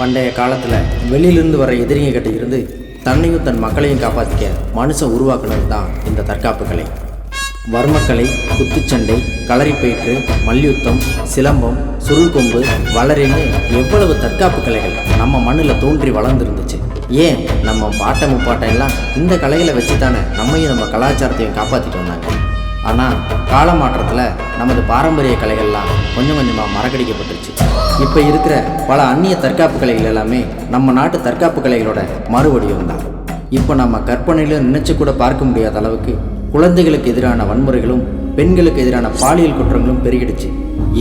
பண்டைய காலத்தில் வெளியிலிருந்து வர எதிரிங்க கிட்ட இருந்து தன்னையும் தன் மக்களையும் காப்பாற்றிக்க மனுஷன் உருவாக்குனது தான் இந்த தற்காப்பு கலை. வர்மக்கலை, குத்துச்சண்டை, களரிப்பயிற்று, மல்யுத்தம், சிலம்பம், சுருள்கொம்பு, வளரின்னு எவ்வளவு தற்காப்பு கலைகள் நம்ம மண்ணில் தோன்றி வளர்ந்துருந்துச்சு. ஏன் நம்ம பாட்டை முப்பாட்டை எல்லாம் இந்த கலைகளை வச்சு தானே நம்மையும் நம்ம கலாச்சாரத்தையும் காப்பாற்றிட்டு வந்தாங்க. ஆனால் காலமாற்றத்தில் நமது பாரம்பரிய கலைகள்லாம் கொஞ்சம் கொஞ்சமாக மறக்கடிக்கப்பட்டுருச்சு. இப்போ இருக்கிற பல அந்நிய தற்காப்பு கலைகள் எல்லாமே நம்ம நாட்டு தற்காப்பு கலைகளோட மறுவடிவம் தான். இப்போ நம்ம கற்பனையிலும் நினைச்சு கூட பார்க்க முடியாத அளவுக்கு குழந்தைகளுக்கு எதிரான வன்முறைகளும் பெண்களுக்கு எதிரான பாலியல் குற்றங்களும் பெருகிடுச்சு.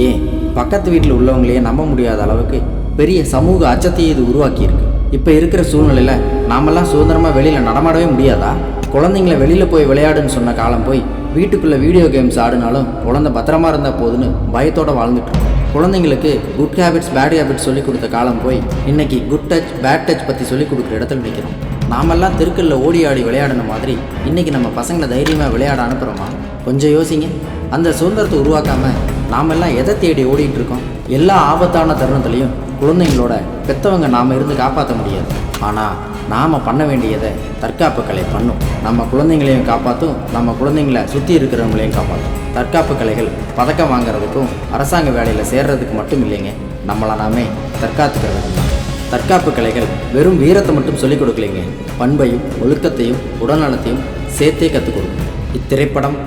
ஏன் பக்கத்து வீட்டில் உள்ளவங்களையே நம்ப முடியாத அளவுக்கு பெரிய சமூக அச்சத்தையே இது உருவாக்கியிருக்கு. இப்போ இருக்கிற சூழ்நிலையில் நாமெல்லாம் சுதந்திரமாக வெளியில் நடமாடவே முடியாதா? குழந்தைங்களை வெளியில் போய் விளையாடுன்னு சொன்ன காலம் போய் வீட்டுக்குள்ளே வீடியோ கேம்ஸ் ஆடினாலும் குழந்தை பத்திரமா இருந்தால் போதுன்னு பயத்தோடு வாழ்ந்துட்டு குழந்தைங்களுக்கு குட் ஹேபிட்ஸ் பேட் ஹேபிட்ஸ் சொல்லிக் கொடுத்த காலம் போய் இன்றைக்கி குட் டச் பேட் டச் பற்றி சொல்லிக் கொடுக்குற இடத்துல நிற்கிறோம். நாமெல்லாம் தெருக்களில் ஓடி ஆடி விளையாடின மாதிரி இன்றைக்கி நம்ம பசங்களை தைரியமாக விளையாட அனுப்புகிறோமா? கொஞ்சம் யோசிங்க. அந்த சுதந்திரத்தை உருவாக்காமல் நாமெல்லாம் எதை தேடி ஓடிட்டு இருக்கோம்? எல்லா ஆபத்தான தருணத்துலையும் குழந்தைங்களோட பெற்றவங்க நாம் இருந்து காப்பாற்ற முடியாது. ஆனால் நாம் பண்ண வேண்டியதை தற்காப்பு கலை பண்ணும். நம்ம குழந்தைங்களையும் காப்பாற்றும், நம்ம குழந்தைங்கள சுற்றி இருக்கிறவங்களையும் காப்பாற்றும். தற்காப்பு கலைகள் பதக்கம் வாங்கிறதுக்கும் அரசாங்க வேலையில் சேர்றதுக்கு மட்டும் இல்லைங்க, நம்மளை நாமே தற்காத்துக்கிறது தான். தற்காப்பு கலைகள் வெறும் வீரத்தை மட்டும் சொல்லிக் கொடுக்கலைங்க, பண்பையும் ஒழுக்கத்தையும் உடல்நலத்தையும் சேர்த்தே கற்றுக் கொடுக்கும். இத்திரைப்படம்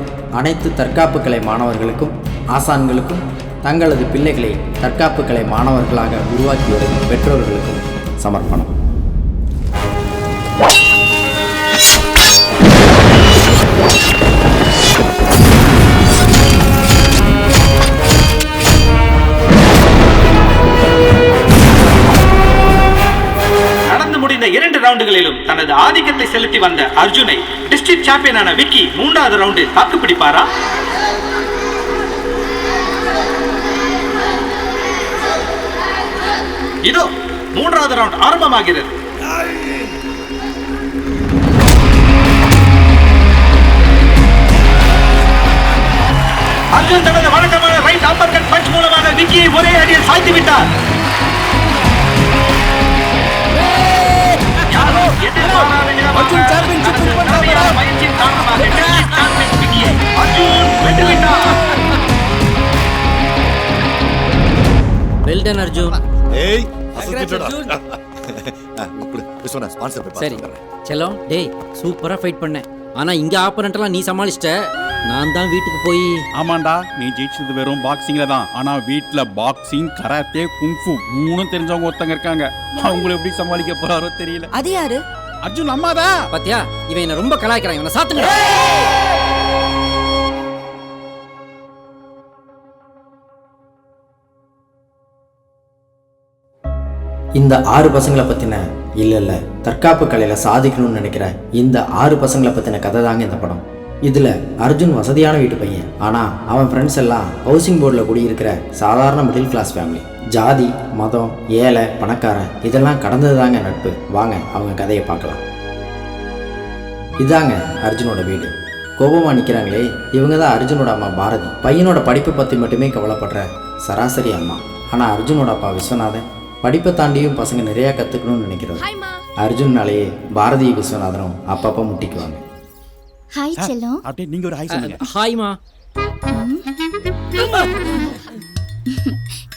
அனைத்து தற்காப்பு கலை மாணவர்களுக்கும் ஆசான்களுக்கும் தங்களது பிள்ளைகளை தற்காப்பு கலை மாணவர்களாக உருவாக்கி வரும் பெற்றோர்களுக்கும் சமர்ப்பணம். நடந்து முடிந்த 2 ரவுண்டுகளிலும் தனது ஆதிக்கத்தை செலுத்தி வந்த அர்ஜுனை டிஸ்ட்ரிக்ட் சாம்பியனான விக்கி 3வது ரவுண்டு தாக்கு பிடிப்பாரா? இதோ 3வது ரவுண்ட் ஆரம்பமாகிறது. அர்ஜுன் தனது வழக்கமான ரைட் அப்பர்கட் பஞ்ச் மூலமாக விக்கியை ஒரே அடியில் சாய்த்து விட்டார். யாரோ எதிர்பாராத பயிற்சியின் காரணமாக விக்கியை அர்ஜுன் வென்றுவிட்டார். Well done Arjun. ஏய் அசத்திட்டடா. விஸ்வனா ஸ்பான்சர் பே சரி செல்லம், டேய் சூப்பரா ஃபைட் பண்ண. ஆனா இங்க ஆப்போனன்ட்லாம் நீ சமாளிச்சிட்ட. நான் தான் வீட்டுக்கு போய். ஆமாண்டா, நீ ஜெயிச்சது வெறும் பாக்ஸிங்ல தான். ஆனா வீட்ல பாக்ஸிங், கராத்தே, குங்ஃபு 3 தெரிஞ்சவங்க ஒருத்தங்க இருக்காங்க. அவங்கள எப்படி சமாளிக்க போறாரோ தெரியல. அது யாரு? அர்ஜுன் அம்மாதா. பாத்தியா, இவன் என்ன ரொம்ப கலாய்க்கிறான். இவனை சாத்துங்க. இந்த 6 பசங்களை பற்றின இல்லை தற்காப்பு கலையில் சாதிக்கணும்னு நினைக்கிற இந்த 6 பசங்களை பற்றின கதை தாங்க இந்த படம். இதில் அர்ஜுன் வசதியான வீட்டு பையன். ஆனால் அவன் ஃப்ரெண்ட்ஸ் எல்லாம் ஹவுசிங் போர்டில் குடியிருக்கிற சாதாரண மிடில் கிளாஸ் ஃபேமிலி. ஜாதி, மதம், ஏழை, பணக்காரன் இதெல்லாம் கடந்தது தாங்க நட்பு. வாங்க அவங்க கதையை பார்க்கலாம். இதாங்க அர்ஜுனோட வீடு. கோபமாக நிற்கிறாங்களே, இவங்க தான் அர்ஜுனோட அம்மா பாரதி. பையனோட படிப்பை பற்றி மட்டுமே கவலைப்படுற சராசரி அம்மா. ஆனால் அர்ஜுனோட அப்பா விஸ்வநாதன் படிப்பை தாண்டியும் பசங்க நிறையா கற்றுக்கணும்னு நினைக்கிறது. அர்ஜுன்னாலேயே பாரதி விஸ்வநாதனும் அப்பப்போ முட்டிக்குவாங்க. ஹாய் செல்லம். அப்படியே நீங்க ஒரு ஹாய் சொல்லுங்க. ஹாய்மா.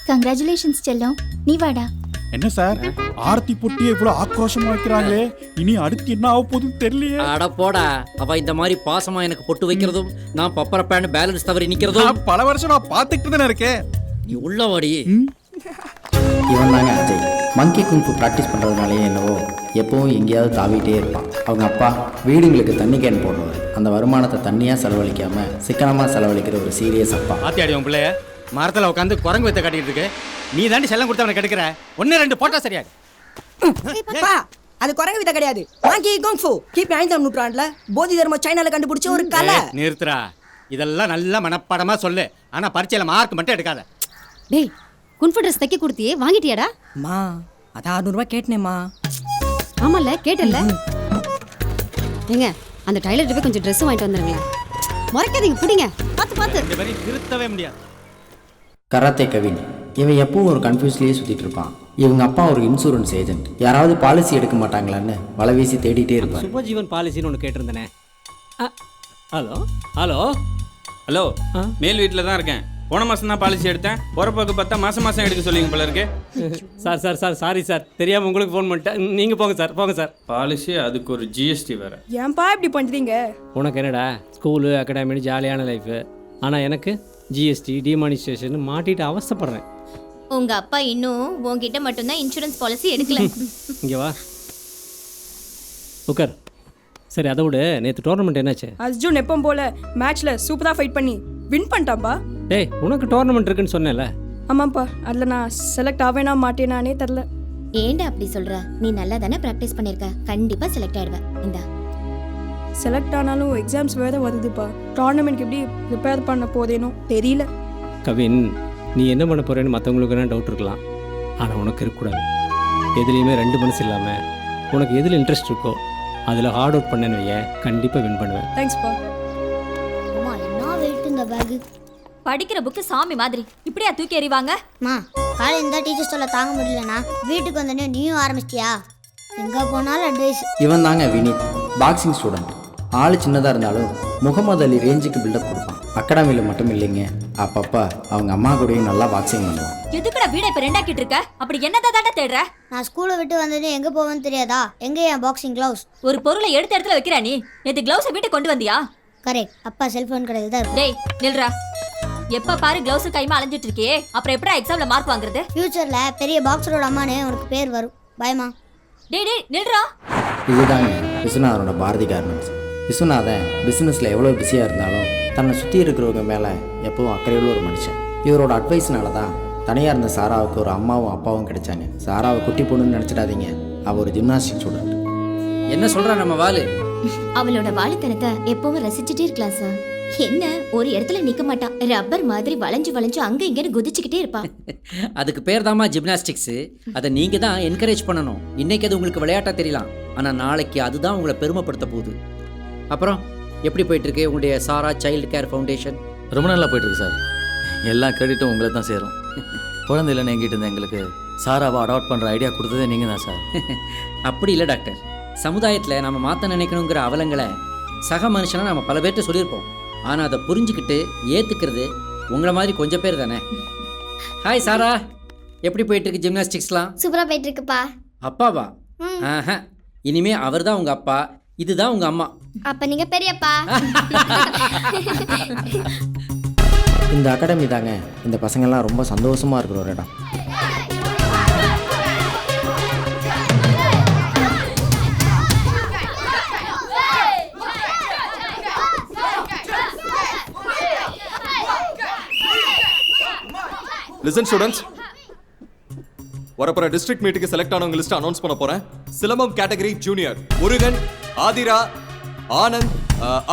கங்க்ராச்சுலேஷன்ஸ் செல்லம். நீ வாடா. என்ன சார் ஆர்த்தி பொட்டி இவ்வளவு ஆக்ரோஷமா வைக்கிறாங்களே, இனி அடுத்து என்ன ஆக போகுதுன்னு தெரியலையே. அட போடா, அவ இந்த மாதிரி பாசமா எனக்கு பொட்டு வைக்கிறதும் நான் பப்பர பேன் பேலன்ஸ் தவறி நிக்கிறதும் பல வருஷம் நான் பார்த்துக்கிட்டு தானே இருக்கேன். நீ உள்ள வாடி. இவன் தாங்க அஜய். மங்கி குங்ஃபு ப்ராக்டிஸ் பண்ணுறதுனாலேயே என்னவோ எப்பவும் எங்கேயாவது தாவிட்டே இருப்பான். அவங்க அப்பா வீடுங்களுக்கு தண்ணி கேன் போடுவார். அந்த வருமானத்தை தண்ணியாக செலவழிக்காமல் சிக்கனமாக செலவழிக்கிற ஒரு சீரியஸ் அப்பா. ஆத்தியாடி உன் பிள்ளைய மரத்தில் உட்காந்து குரங்கு வைத்த காட்டிட்டு இருக்கு. நீ தாண்டி செல்லம் கொடுத்து அவனை கெடுக்கிற. 1-2 போட்டா சரியாது. அது குரங்கு வித்த கிடையாது. மாங்கி குங்ஃபு கிபி 5ஆம் நூற்றாண்டுல போதி தர்மம் சைனால கண்டுபிடிச்ச ஒரு கலை. நிறுத்துறா. இதெல்லாம் நல்ல மனப்பாடமா சொல்லு. ஆனா பரீட்சையில மார்க் மட்டும் எடுக்காத. டேய், குன்ஃபு ட்ரெஸ் தைக்க கொடுத்தியே வாங்கிட்டியாடா? மா அது 600 ரூபாய் கேட்டனேம்மா. ஆமால கேட்டல. ஏங்க அந்த டைலர்ட்ட போய் கொஞ்சம் ட்ரெஸ் வாங்கிட்டு வந்துருங்களேன். மறக்காதீங்க, புடிங்க. பாத்து இந்த மாதிரி திருத்தவே முடியாது. கராத்தே கவின். இவன் எப்பவும் ஒரு கன்ஃபியூஸ்லேயே சுற்றிட்டு இருப்பான். இவங்க அப்பா ஒரு இன்சூரன்ஸ் ஏஜென்ட். யாராவது பாலிசி எடுக்க மாட்டாங்களான்னு வலை வீசி தேடிட்டே இருப்பார். சுபஜீவன் பாலிசின்னு ஒன்று கேட்டிருந்தேனே. ஹலோ ஹலோ ஹலோ, மேல் வீட்டில் தான் இருக்கேன். போன மாதம் தான் பாலிசி எடுத்தேன். போகிறப்போக்கு பார்த்தா மாதம் மாதம் எடுக்க சொல்லிங்க போல இருக்கு. சார் சாரி சார், தெரியாமல் உங்களுக்கு ஃபோன் பண்ணிட்டேன். நீங்கள் போங்க சார். பாலிசி அதுக்கு ஒரு ஜிஎஸ்டி வேறு. ஏன்பா இப்படி பண்ணுறீங்க? உனக்கு என்னடா ஸ்கூலு அகாடமின்னு ஜாலியான லைஃபு, ஆனால் எனக்கு ஜிஎஸ்டி டிமானிஸ்ட்ரேஷன் மாட்டிட்டு அவஸ்தைப்படுறேன். உங்க அப்பா இன்னும் உன்கிட்ட மட்டும்தான் இன்சூரன்ஸ் பாலிசி எடுக்கல. இங்கே வா உட்கார். சரி அதை விட நேற்று டோர்னமெண்ட் என்னாச்சு? அர்ஜுன் எப்பவும் போல மேட்ச்ல சூப்பரா ஃபைட் பண்ணி வின் பண்ணிட்டான்பா. டேய் உனக்கு டோர்னமெண்ட் இருக்குன்னு சொன்னேன்ல. ஆமாப்பா, அதில் நான் செலக்ட் ஆவேனா மாட்டேனானே தெரில. ஏன்டா அப்படி சொல்ற? நீ நல்லா தானே ப்ராக்டிஸ் பண்ணிருக்க, கண்டிப்பா செலக்ட் ஆயிடுவ. இந்தா. செலக்ட் ஆனாலும் எக்ஸாம்ஸ் வேற வருதுப்பா. டோர்னமெண்ட்க்கு எப்படி ப்ரிப்பேர் பண்ண போதேனோ தெரியல. கவின், நீ என்ன பண்ண போறேன்னு மற்றவங்களுக்கு என்ன டவுட் இருக்கலாம், ஆனால் உனக்கு இருக்கக்கூடாது. எதுலேயுமே ரெண்டு மனசு இல்லாமல் உனக்கு எதில் இன்ட்ரெஸ்ட் இருக்கோ அதில் ஹார்ட் ஒர்க் பண்ணேன்னு வைய, கண்டிப்பாக வின் பண்ணுவேன். தேங்க்ஸ்ப்பா. அம்மா என்ன வெயிட் இந்த பேக்? படிக்கிற புக்கு சாமி மாதிரி இப்படியா தூக்கி எறிவாங்க? மா காலை இந்த டீச்சர் சொல்ல தாங்க முடியலனா வீட்டுக்கு வந்தனே நீயும் ஆரம்பிச்சிட்டியா? எங்க போனாலும் அட்வைஸ். இவன் தாங்க வினீத், பாக்ஸிங் ஸ்டூடெண்ட். ஆள் சின்னதாக இருந்தாலும் முகமது அலி ரேஞ்சுக்கு பில்டப் கொடுப்பான். அகாடமியில் மட்டும் இல்லைங்க, அப்பப்போ அவங்க அம்மா கூடயும் நல்லா பாக்ஸிங் பண்ணுவான். எதுக்குடா வீட இப்ப ரெண்டாக்கிட்டு இருக்க? அப்படி என்னதான் தாண்டா தேடுற? நான் ஸ்கூலை விட்டு வந்தனே எங்க போவேன்னு தெரியாதா? எங்க என் பாக்ஸிங் கிளவுஸ்? ஒரு பொருளை எடுத்த இடத்துல வைக்கிறா நீ. நேத்து கிளவுஸை வீட்டுக்கு கொண்டு வந்தியா? கரெக்ட். அப்பா செல்போன் கடையில் தான். டேய் நில்றா. எப்ப பாரு கிளவுஸ் கைமா அலைஞ்சிட்டு இருக்கியே, அப்புறம் எப்படா எக்ஸாம்ல மார்க் வாங்குறது? ஃபியூச்சர்ல பெரிய பாக்ஸரோட அம்மானே உனக்கு பேர் வரும். பயமா? டேய் நில்றா. இதுதாங்க விஸ்வநாதனோட பாரதி கார்மெண்ட்ஸ். விஸ்வநாதன் பிஸ்னஸில் எவ்வளோ பிஸியாக இருந்தாலும் தன்னை சுற்றி இருக்கிறவங்க மேலே எப்பவும் அக்கறையுள்ள ஒரு மனுஷன். இவரோட அட்வைஸ்னால தான் தனியாக இருந்த சாராவுக்கு ஒரு அம்மாவும் அப்பாவும் கிடைச்சாங்க. சாராவை குட்டி பொண்ணுன்னு நினச்சிடாதீங்க, அவள் ஒரு ஜிம்னாஸ்டிக் ஸ்டூடெண்ட். என்ன சொல்கிறா நம்ம வாலு? அவளோட வாலித்தனத்தை எப்பவும் ரசிச்சுட்டே இருக்கலாம் சார். என்ன ஒரு இடத்துல நிக்க மாட்டா, ரப்பர் மாதிரி வளைஞ்சு வளைஞ்சு அங்க இங்கன்னு குதிச்சுக்கிட்டே இருப்பா. அதுக்கு பேர் தாம்மா ஜிம்னாஸ்டிக்ஸு. அதை நீங்கள் தான் என்கரேஜ் பண்ணணும். இன்னைக்கு அது உங்களுக்கு விளையாட்டாக தெரியலாம், ஆனால் நாளைக்கு அதுதான் உங்களை பெருமைப்படுத்த போகுது. அப்புறம் எப்படி போயிட்டுருக்கு உங்களுடைய சாரா சைல்டு கேர் ஃபவுண்டேஷன்? ரொம்ப நல்லா போயிட்டுருக்கு சார். எல்லா கிரெடிட்டும் உங்களுக்கு தான் சேரும். குழந்தை இல்லைன்னு எங்கிட்ட இருந்த எங்களுக்கு சாராவை அடாப்ட் பண்ணுற ஐடியா கொடுத்ததே நீங்கள் தான் சார். அப்படி இல்லை டாக்டர், சமுதாயத்தில் நம்ம மாற்ற நினைக்கணுங்கிற அவலங்களை சக மனுஷனாக நம்ம பல பேர்கிட்ட சொல்லியிருப்போம். ஆனால் அதை புரிஞ்சுக்கிட்டு ஏற்றுக்கிறது உங்களை மாதிரி கொஞ்சம் பேர் தானே. ஹாய் சாரா, எப்படி போயிட்டுருக்கு ஜிம்னாஸ்டிக்ஸ்லாம்? சூப்பரா போயிட்டு இருக்குப்பா. அப்பாவா? ஆஹா, இனிமே அவர் தான் உங்கள் அப்பா, இதுதான் உங்கள் அம்மா. அப்ப நீங்க பெரியப்பா. இந்த அகாடமி தாங்க இந்த பசங்கள்லாம் ரொம்ப சந்தோஷமாக இருக்கிற ஒரு இடம். லிசன் ஸ்டூடெண்ட்ஸ், வரப்போற டிஸ்ட்ரிக்ட் மீட்டுக்கு செலக்ட் ஆனவங்க லிஸ்ட் அனௌன்ஸ் பண்ண போறேன். Silambam category junior Murugan, Aathira, Anand,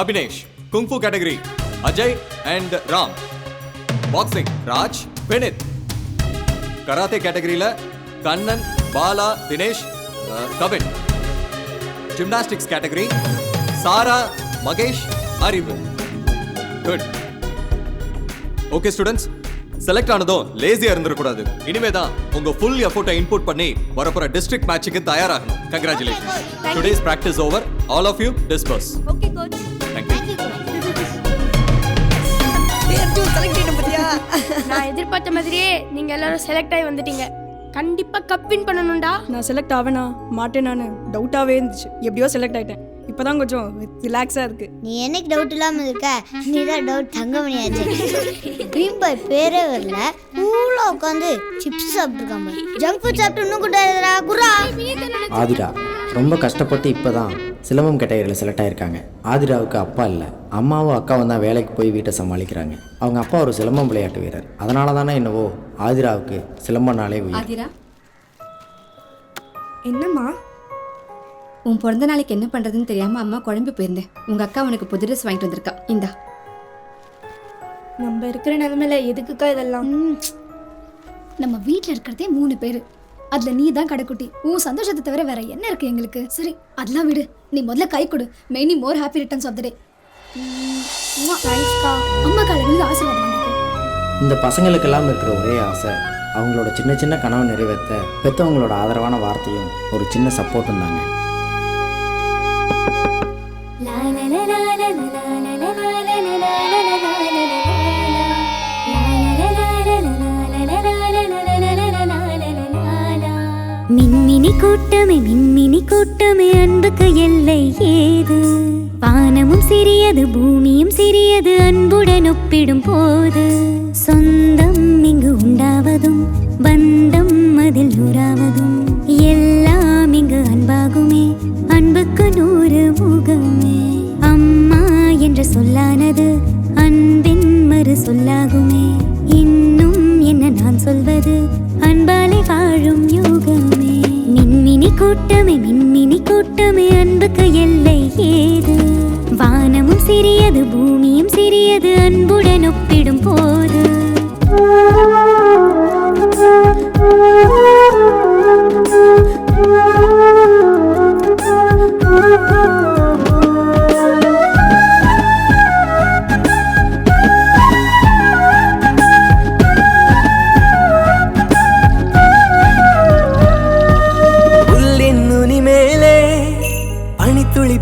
Abinesh. Kung fu category Ajay and Ram. Boxing Raj, Benith. Karate கேட்டகரியில Kannan, Bala, Dinesh, Kavin. Gymnastics category Sara, Mahesh, Arivu. Good. Okay students, select ஆனதும் லேசியா இருந்துடக்கூடாது. இனிமே தான் உங்க ஃபுல் எஃபோர்ட்டை இன்புட் பண்ணி வரப்போற டிஸ்ட்ரிக்ட் மேட்சுக்கு தயாராகணும். Congratulations. Today's practice over. All of you disperse. Okay coach. Thank you. நான் எதிர்பார்த்த மாதிரியே நீங்க எல்லாரும் செலக்ட் ஆகி வந்துட்டீங்க. கண்டிப்பா கப் வின் பண்ணணும்டா. நான் செலக்ட் ஆவேனா மாட்டேனான்னு டவுட்டாகவே இருந்துச்சு. எப்படியோ செலக்ட் ஆகிட்டேன். இப்போதான் கொஞ்சம் ரிலாக்ஸாக இருக்கு. நீ என்னைக்கு டவுட் இல்லாம இருக்க? நீ தான் டவுட் தங்கமணியாச்சு. ட்ரீம் பாய் பேரே வரல, கூலா உட்காந்து சிப்ஸ் சாப்பிட்டுருக்காம. ஜங்க் ஃபுட் சாப்பிட்டு இன்னும் கூட்டாதுடா குரா. ஆதிரா ரொம்ப கஷ்டப்பட்டு இப்போ தான் சிலம்பம் கேட்டகரியில் செலக்ட் ஆகியிருக்காங்க. ஆதிராவுக்கு அப்பா இல்லை, அம்மாவும் அக்காவும் தான் வேலைக்கு போய் வீட்டை சமாளிக்கிறாங்க. அவங்க அப்பா ஒரு சிலம்பம் விளையாட்டு வீரர். அதனால தானே என்னவோ ஆதிராவுக்கு சிலம்பனாலே உயிர். ஆதிரா, என்னம்மா? உன் பிறந்த நாளைக்கு என்ன பண்றதுன்னு தெரியாம அம்மா குழம்பு போயிருந்தேன். உங்க அக்கா உனக்கு புது ட்ரெஸ் வாங்கிட்டு வந்திருக்கா, இந்தா. நம்ம இருக்கிற நிலைமையில எதுக்குக்கா இதெல்லாம்? நம்ம வீட்ல இருக்கிறதே 3 பேரு, அதுல நீ தான் கடைக்குட்டி. உன் சந்தோஷத்தை தவிர வேற என்ன இருக்கு எங்களுக்கு? சரி அதெல்லாம் விடு, நீ முதல்ல கை கொடு. Many more happy returns of the day. தேங்க்ஸ்க்கா. அம்மா காலையில ஆசீர்வாதம் வாங்கிக்கோ. இந்த பசங்களுக்கெல்லாம் இருக்கிற ஒரே ஆசை அவங்களோட சின்ன சின்ன கனவு நிறைவேற்ற பெற்றவங்களோட ஆதரவான வார்த்தையும் ஒரு சின்ன சப்போர்ட்டும் தாங்க. மின்மினி கூட்டமே அன்புக்கு எல்லை ஏது? வானமும் சிறியது பூமியும் சிறியது அன்புடன் ஒப்பிடும் போது. சொந்தம் இங்கு உண்டாவதும் பந்தம் அதில் நூறாவதும் எல்லாம் இங்கு அன்பாகுமே, அன்புக்கு 100 முகமே. அம்மா என்ற சொல்லானது அன்பின் மறு சொல்லாகுமே. இன்னும் என்ன நான் சொல்வது, அன்பாலே வாழும் யோகமே. மின்மினி கூட்டமே அன்புக்கு எல்லை ஏது? வானமும் சிறியது பூமியும் சிறியது அன்புடன் ஒப்பிடும் போது.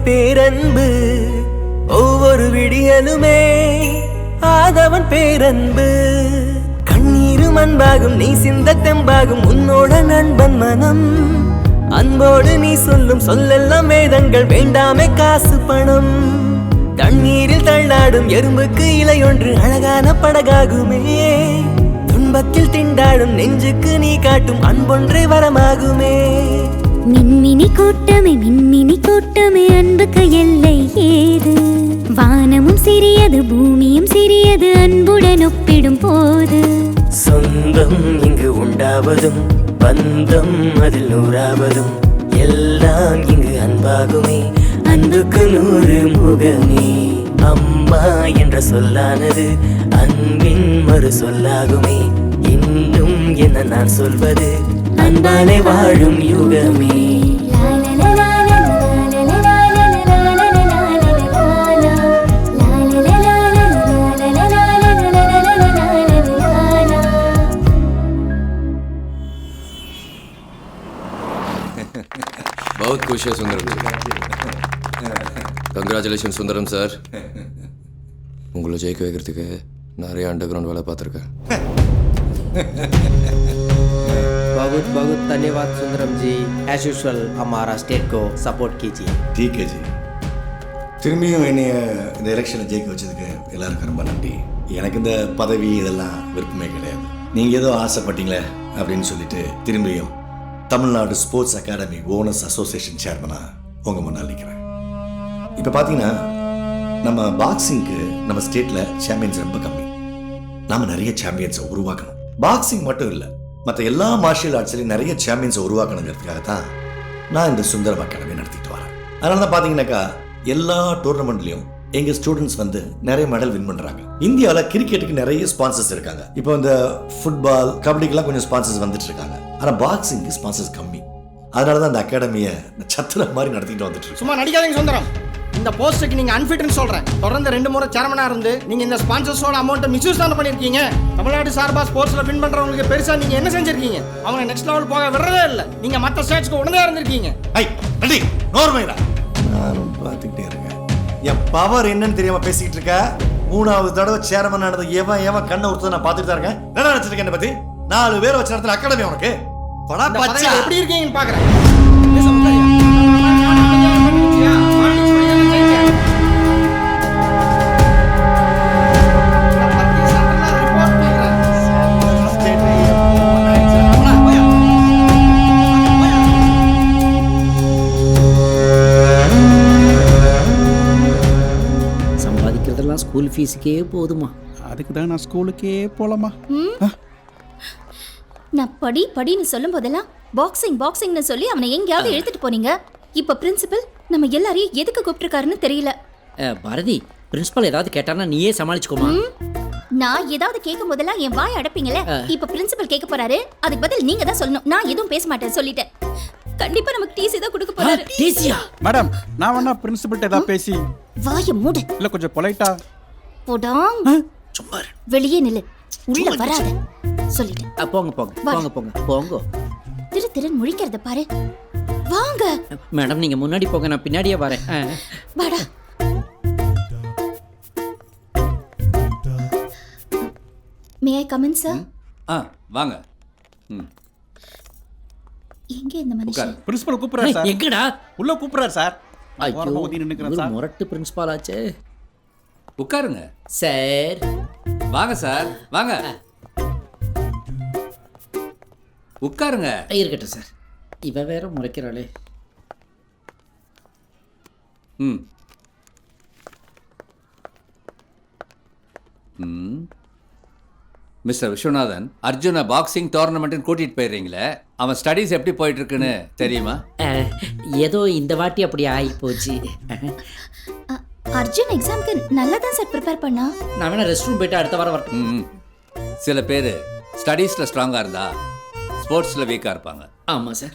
பேரன்பு ஒவ்வொரு விடியலுமே ஆதவன் பேரன்பு. கண்ணீரும் அன்பாகும் நீ சிந்த தெம்பாகும் உன்னோட நண்பன் மனம். அன்போடு நீ சொல்லும் சொல்லெல்லாம் வேதங்கள் வேண்டாமே காசு பணம். தண்ணீரில் தள்ளாடும் எறும்புக்கு இலையொன்று அழகான படகாகுமே. துன்பத்தில் திண்டாடும் நெஞ்சுக்கு நீ காட்டும் அன்பொன்றே வரமாகுமே. மின்மினி கூட்டமே அன்புக்கு எல்லை ஏது? வானமும் சிறியது பூமியும் சிறியது அன்புடன் ஒப்பிடும் போது. சொந்தம் இங்கு உண்டாவதும் பந்தம் அதில் நூறாவதும் எல்லாம் இங்கு அன்பாகுமே, அன்புக்கு 100 முகமே. அம்மா என்ற சொல்லானது அன்பின் மறு சொல்லாகுமே. இன்னும் என்ன நான் சொல்வது, அன்பாலே வாழும் யுகமே. बहुत खुश है सुंदरम जी. Congratulation Sundaram sir. உங்களை ஜெயிக்க வைக்கிறதுக்கு நிறைய அண்டர் கிரவுண்ட் வேலை பார்த்துருக்கேன். बहुत बहुत धन्यवाद सुंदरम जी. एज यूजुअल हमारा स्टेट को सपोर्ट कीजिए. ठीक है जी. திரும்பியும் என்னைய இந்த எலெக்ஷனை ஜெயிக்க வச்சதுக்கு எல்லாருக்கும் ரொம்ப நன்றி. எனக்கு இந்த பதவி இதெல்லாம் விருப்பமே கிடையாது. நீங்கள் ஏதோ ஆசைப்பட்டீங்களே அப்படின்னு சொல்லிட்டு திரும்பியும் Tamil Nadu sports academy owners association சேர்மனாக உங்கள் முன்னால் நிற்கிறேன். இப்போ பார்த்தீங்கன்னா நம்ம பாக்ஸிங்க்கு நம்ம ஸ்டேட்டில் சாம்பியன்ஸ் ரொம்ப கம்மி. நாம் நிறைய சாம்பியன்ஸை உருவாக்கணும். பாக்ஸிங் மட்டும் இல்லை, மற்ற எல்லா மார்ஷியல் ஆர்ட்ஸ்லையும் நிறைய சாம்பியன்ஸை உருவாக்கணுங்கிறதுக்காக தான் நான் இந்த சுந்தரம் அகாடமி நடத்திட்டு வரேன். அதனால தான் பார்த்தீங்கன்னாக்கா எல்லா டோர்னமெண்ட்லையும் எங்கள் ஸ்டூடெண்ட்ஸ் வந்து நிறைய மெடல் வின் பண்ணுறாங்க. இந்தியாவில் கிரிக்கெட்டுக்கு நிறைய ஸ்பான்சர்ஸ் இருக்காங்க. இப்போ இந்த ஃபுட்பால் கபடிக்கெல்லாம் கொஞ்சம் ஸ்பான்சர்ஸ் வந்துட்டு இருக்காங்க. ஆனால் பாக்ஸிங்க்கு ஸ்பான்சர்ஸ் கம்மி. அதனால தான் அந்த அகாடமியை சத்திர மாதிரி நடத்திட்டு வந்துட்டு இருக்கு. சும்மா நடிக்காதீங்க சுந்தரம். இந்த போஸ்ட்டுக்கு நீங்க அன்ஃபிட்னு சொல்றேன். தொடர்ந்து 2 முறை சேர்மனா இருந்து நீங்க இந்த ஸ்பான்சர்ஸோட அமௌண்ட்டை மிஸ்யூஸ் தானே பண்ணிருக்கீங்க. தமிழ்நாடு சார்பா ஸ்போர்ட்ஸ்ல வின் பண்றவங்களுக்கு பெருசா நீங்க என்ன செஞ்சிருக்கீங்க? அவங்க நெக்ஸ்ட் லெவல் போக விடுறதே இல்லை. நீங்க மற்ற ஸ்டேட்ஸ்க்கு உடனே இருந்திருக்கீங்க. நானும் பார்த்துக்கிட்டே இருக்கேன். என் பவர் என்னன்னு தெரியாம பேசிக்கிட்டு இருக்க. 3வது தடவை சேர்மன் ஆனது எவன் கண்ணை ஊத்து நான் பார்த்துட்டு தான் இருக்கேன். என்ன நினைச்சிருக்கேன் என்ன பத்தி? 4 பேர் வச்ச இடத்துல அகாடமி உனக்கு எப்படி இருக்கீங்கன்னு பாக்குறேன். சம்பாதிக்கிறதெல்லாம் ஸ்கூல் ஃபீஸுக்கே போதுமா? அதுக்கு தான் நான் ஸ்கூலுக்கே போகலாமா? நான் படின்னு சொல்லும் போதெல்லாம் பாக்ஸிங்னு சொல்லி அவனை எங்கேயாவது எடுத்துட்டு போனீங்க. இப்ப பிரின்சிபல் நம்ம எல்லாரையும் எதுக்கு கூப்பிட்டுருக்காருன்னு தெரியல. பாரதி, பிரின்சிபல் ஏதாவது கேட்டானா நீயே சமாளிச்சுக்கோமா? நான் ஏதாவது கேட்கும் போதெல்லாம் என் வாய் அடப்பீங்களே. இப்ப பிரின்சிபல் கேட்க போறாரு, அதுக்கு பதில் நீங்க தான் சொல்லணும். நான் எதுவும் பேச மாட்டேன் சொல்லிட்டேன். கண்டிப்பா நமக்கு டிசி தான் கொடுக்க போறாரு. டிசியா? மேடம், நான் வேணா பிரின்சிபல்ட்ட ஏதாவது பேசி. வாயை மூடு. இல்ல கொஞ்சம் பொலைட்டா போடாங். வெளியே நில்லு. உள்ள வராத சொல்லிட்டேன். போங்க போங்க போங்க போங்க போங்க. திரு முழிக்கிறத பாரு. வாங்க மேடம், நீங்க முன்னாடி போங்க, நான் பின்னாடியே வரேன். வாடா. மே ஐ கம் இன் சார்? வாங்க. எங்க இந்த மனுஷன்? பிரின்சிபல் கூப்பிடுறாரு சார். எங்கடா? உள்ள கூப்பிடுறாரு சார். ஐயோ, ஓதி நின்னுக்கிறேன் சார். முரட்டு பிரின்சிபால் ஆச்சே. உட்காருங்க சார். வாங்க சார், வாங்க உட்காருங்க. இருக்கட்டும் சார். இவ வேற முறைக்கிறாளே. ம் மிஸ்டர் விஸ்வநாதன், அர்ஜுனை பாக்ஸிங் டோர்னமெண்ட்னு கூட்டிட்டு போயிடுறீங்களே, அவன் ஸ்டடீஸ் எப்படி போயிட்டு இருக்குன்னு தெரியுமா? ஏதோ இந்த வாட்டி அப்படி ஆகி போச்சு. அர்ஜுன் எக்ஸாம்க்கு நல்லா தான் சார் ப்ரிப்பேர் பண்ணா. நான் வேணா ரெஸ்ட் ரூம் போயிட்டு அடுத்த வாரம் வரேன். சில பேர் ஸ்டடீஸில் ஸ்ட்ராங்காக இருந்தா ஸ்போர்ட்ஸில் வீக்காக இருப்பாங்க. ஆமாம் சார்.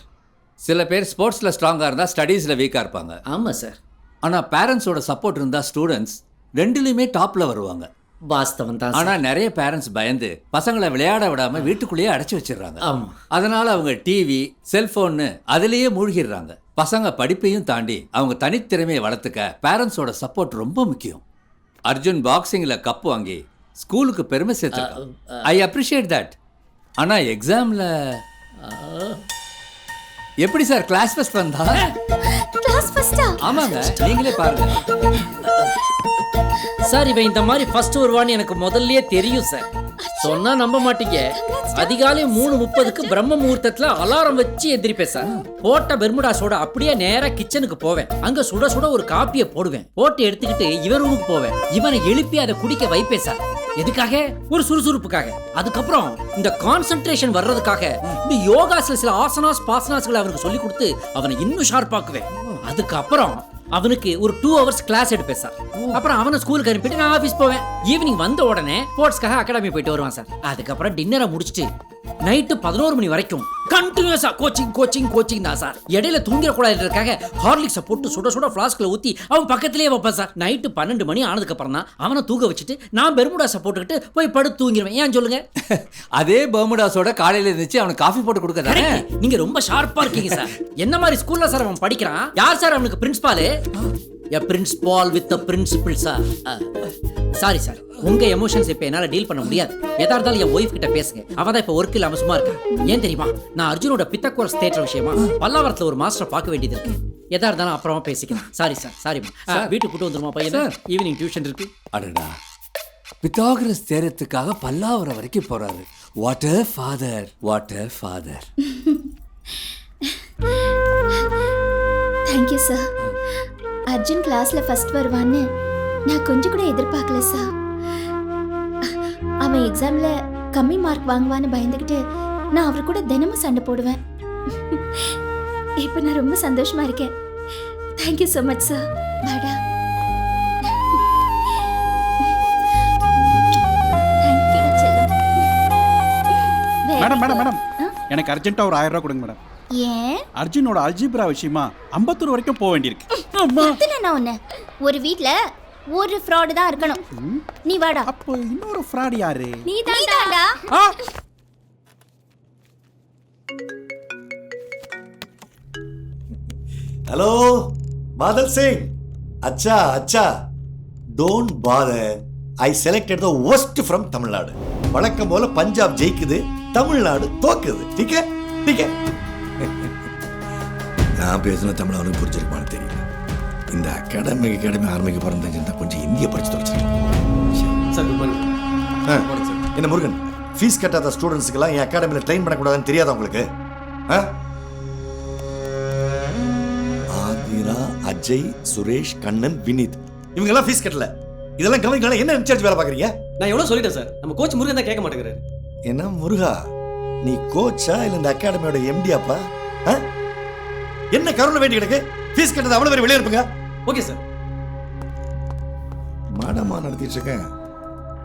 சில பேர் ஸ்போர்ட்ஸில் ஸ்ட்ராங்காக இருந்தால் ஸ்டடீஸில் வீக்காக இருப்பாங்க. ஆமாம் சார். ஆனால் பேரண்ட்ஸோட சப்போர்ட் இருந்தால் ஸ்டூடெண்ட்ஸ் ரெண்டுலேயுமே டாப்பில் வருவாங்க. வாஸ்தவம் தான். ஆனால் நிறைய பேரண்ட்ஸ் பயந்து பசங்களை விளையாட விடாமல் வீட்டுக்குள்ளேயே அடைச்சி வச்சிடுறாங்க. அதனால் அவங்க டிவி, செல்ஃபோன்னு அதுலேயே மூழ்கிடுறாங்க. பசங்க படிப்பையும் தாண்டி அவங்க தனித்திறமையை வளர்த்துக்க பேரண்ட்ஸோட சப்போர்ட் ரொம்ப முக்கியம். அர்ஜுன் பாக்ஸிங்கில் கப் வாங்கி ஸ்கூலுக்கு பெருமை சேர்த்துருக்கான். I appreciate that. ஆனால் எக்ஸாமில் எப்படி சார் கிளாஸ் ஃபர்ஸ்ட் வந்தா? கிளாஸ் ஃபர்ஸ்டா? ஆமாங்க, நீங்களே பாருங்க சார். இவன் இந்த மாதிரி ஃபர்ஸ்ட் வருவான்னு எனக்கு முதல்லயே தெரியும் சார். சொன்னா நம்ப மாட்டீங்க. அதிகாலை 3:30க்கு பிரம்ம முகூர்த்தத்துல அலாரம் வச்சு எந்திரிப்பேன் சார். போட்ட பெர்முடாஸோட அப்படியே நேரா கிச்சனுக்கு போவேன். அங்க சுட சுட ஒரு காப்பியை போடுவேன். போட்டு எடுத்துக்கிட்டு இவன் ரூமுக்கு போவேன். இவனை எழுப்பி அதை குடிக்க வைப்பேன் சார். எதுக்காக? ஒரு சுறுசுறுப்புக்காக. அதுக்கப்புறம் இந்த கான்சென்ட்ரேஷன் வர்றதுக்காக இந்த யோகாஸ்ல சில ஆசனாஸ் பாசனாஸ்களை அவனுக்கு சொல்லி கொடுத்து அவனை இன்னும் ஷார்ப்பாக்குவேன். அதுக்கப்புறம் அவனுக்கு ஒரு 2 hours கிளாஸ் எடுப்பேன் சார். அப்புறம் அவனை ஸ்கூலுக்கு அனுப்பிட்டு நான் ஆஃபீஸ் போவேன். ஈவினிங் வந்த உடனே ஸ்போர்ட்ஸ்க்காக அகாடமி போயிட்டு வருவான் சார். அதுக்கப்புறம் டின்னரை முடிச்சுட்டு நைட்டு 11 மணி வரைக்கும் கண்டினியூஸா கோச்சிங் தான் சார். இடையில தூங்கிடக்கூடாதுக்காக ஹார்லிக்ஸை போட்டு சுட சுட ஃப்ளாஸ்கில் ஊற்றி அவன் பக்கத்திலேயே வைப்பேன் சார். நைட்டு 12 மணி ஆனதுக்கப்புறம் தான் அவனை தூங்க வச்சுட்டு நான் பெர்முடாஸை போட்டுக்கிட்டு போய் படுத்து தூங்கிடுவேன். ஏன் சொல்லுங்க? அதே பெர்முடாஸோட காலையில் இருந்துச்சு அவனுக்கு காஃபி போட்டு கொடுக்க. நீங்க ரொம்ப ஷார்ப்பா இருக்கீங்க சார். என்ன மாதிரி ஸ்கூல்ல சார் அவன் படிக்கிறான்? யார் சார் அவனுக்கு principal? A principal with principle sir. Sorry sir, உங்க எமோஷன்ஸ் இப்ப என்னால டீல் பண்ண முடியாது. எதா இருந்தாலும் என் ஒய்ஃப் கிட்ட பேசுங்க. அவதான் இப்ப ஒர்க் இல்லாம சும்மா இருக்கா. ஏன் தெரியுமா? நான் அர்ஜுனோட பித்தக்கோர்ஸ் தேட்டர் விஷயமா பல்லாவரத்துல ஒரு மாஸ்டரை பார்க்க வேண்டியது இருக்கு. எதா இருந்தாலும் அப்புறமா பேசிக்கலாம். சாரி சார், சாரிமா. வீட்டுக்கு கூட்டு வந்துருமா பையன்? ஈவினிங் டியூஷன் இருக்கு. அடடா, பித்தாகரஸ் தேரத்துக்காக பல்லாவரம் வரைக்கும் போறாரு. What a father, what a father. Thank you sir. Arjun கிளாஸ்ல ஃபர்ஸ்ட் வருவான்னு நான் கொஞ்சம் கூட எதிர்பார்க்கல சார். அவன் எக்ஸாம்ல கம்மி மார்க் வாங்குவான்னு பயந்துக்கிட்டு நான் அவர் கூட தினமும் சண்டை போடுவேன். இப்போ நான் ரொம்ப சந்தோஷமா இருக்கேன். Thank you so much sir. பாடா. மேடம் எனக்கு அர்ஜென்ட்டா ஒரு 1000 ரூபாய் கொடுங்க மேடம். ஏன்? அர்ஜுனோட அல்ஜிப்ரா விஷயமா அம்பத்தூர் வரைக்கும் போக வேண்டியிருக்கு. நான் ஒண்ணு, ஒரு வீட்ல ஒரு ஃப்ராட் தான் இருக்கணும். நீ வாடா. அப்போ இன்னொரு ஃப்ராட் யாரு? நீ தான்டா. ஹலோ பாதல் சிங். அச்சா don't father. I selected the worst from Tamil Nadu. வழக்கம் போல பஞ்சாப் ஜெயிக்குது, தமிழ்நாடு தோக்குது. ठीक है? நான் பேசுன தமிழ் அவனுக்கு புரிஞ்சிருக்குமான்னு தெரியல. இந்த அகாடமி ஆரம்பிக்க போறேன். கொஞ்சம் இந்திய படிச்சு தொலைச்சிருக்கேன். என்ன முருகன், ஃபீஸ் கட்டாத ஸ்டூடெண்ட்ஸுக்கெல்லாம் என் அகாடமியில் ட்ரெயின் பண்ணக்கூடாதுன்னு தெரியாதா உங்களுக்கு? ஆதிரா, அஜய், சுரேஷ், கண்ணன், வினித் இவங்கெல்லாம் ஃபீஸ் கட்டல. இதெல்லாம் கவனிக்கலாம். என்ன இன்சார்ஜ் வேலை பார்க்குறீங்க? நான் எவ்வளோ சொல்லிட்டேன் சார். நம்ம கோச் முருகன் தான் கேட்க மாட்டேங்கிறாரு. என்ன முருகா, நீ கோச்சா இல்லை இந்த அகாடமியோட எம்டியாப்பா? என்ன கருணை வேண்டி கிடக்கு? ஃபீஸ் கட்டது அவ்வளோ பேர் வெளியே இருப்புங்க. Okay sir. மாடமா நடத்திட்டு இருக்கேன்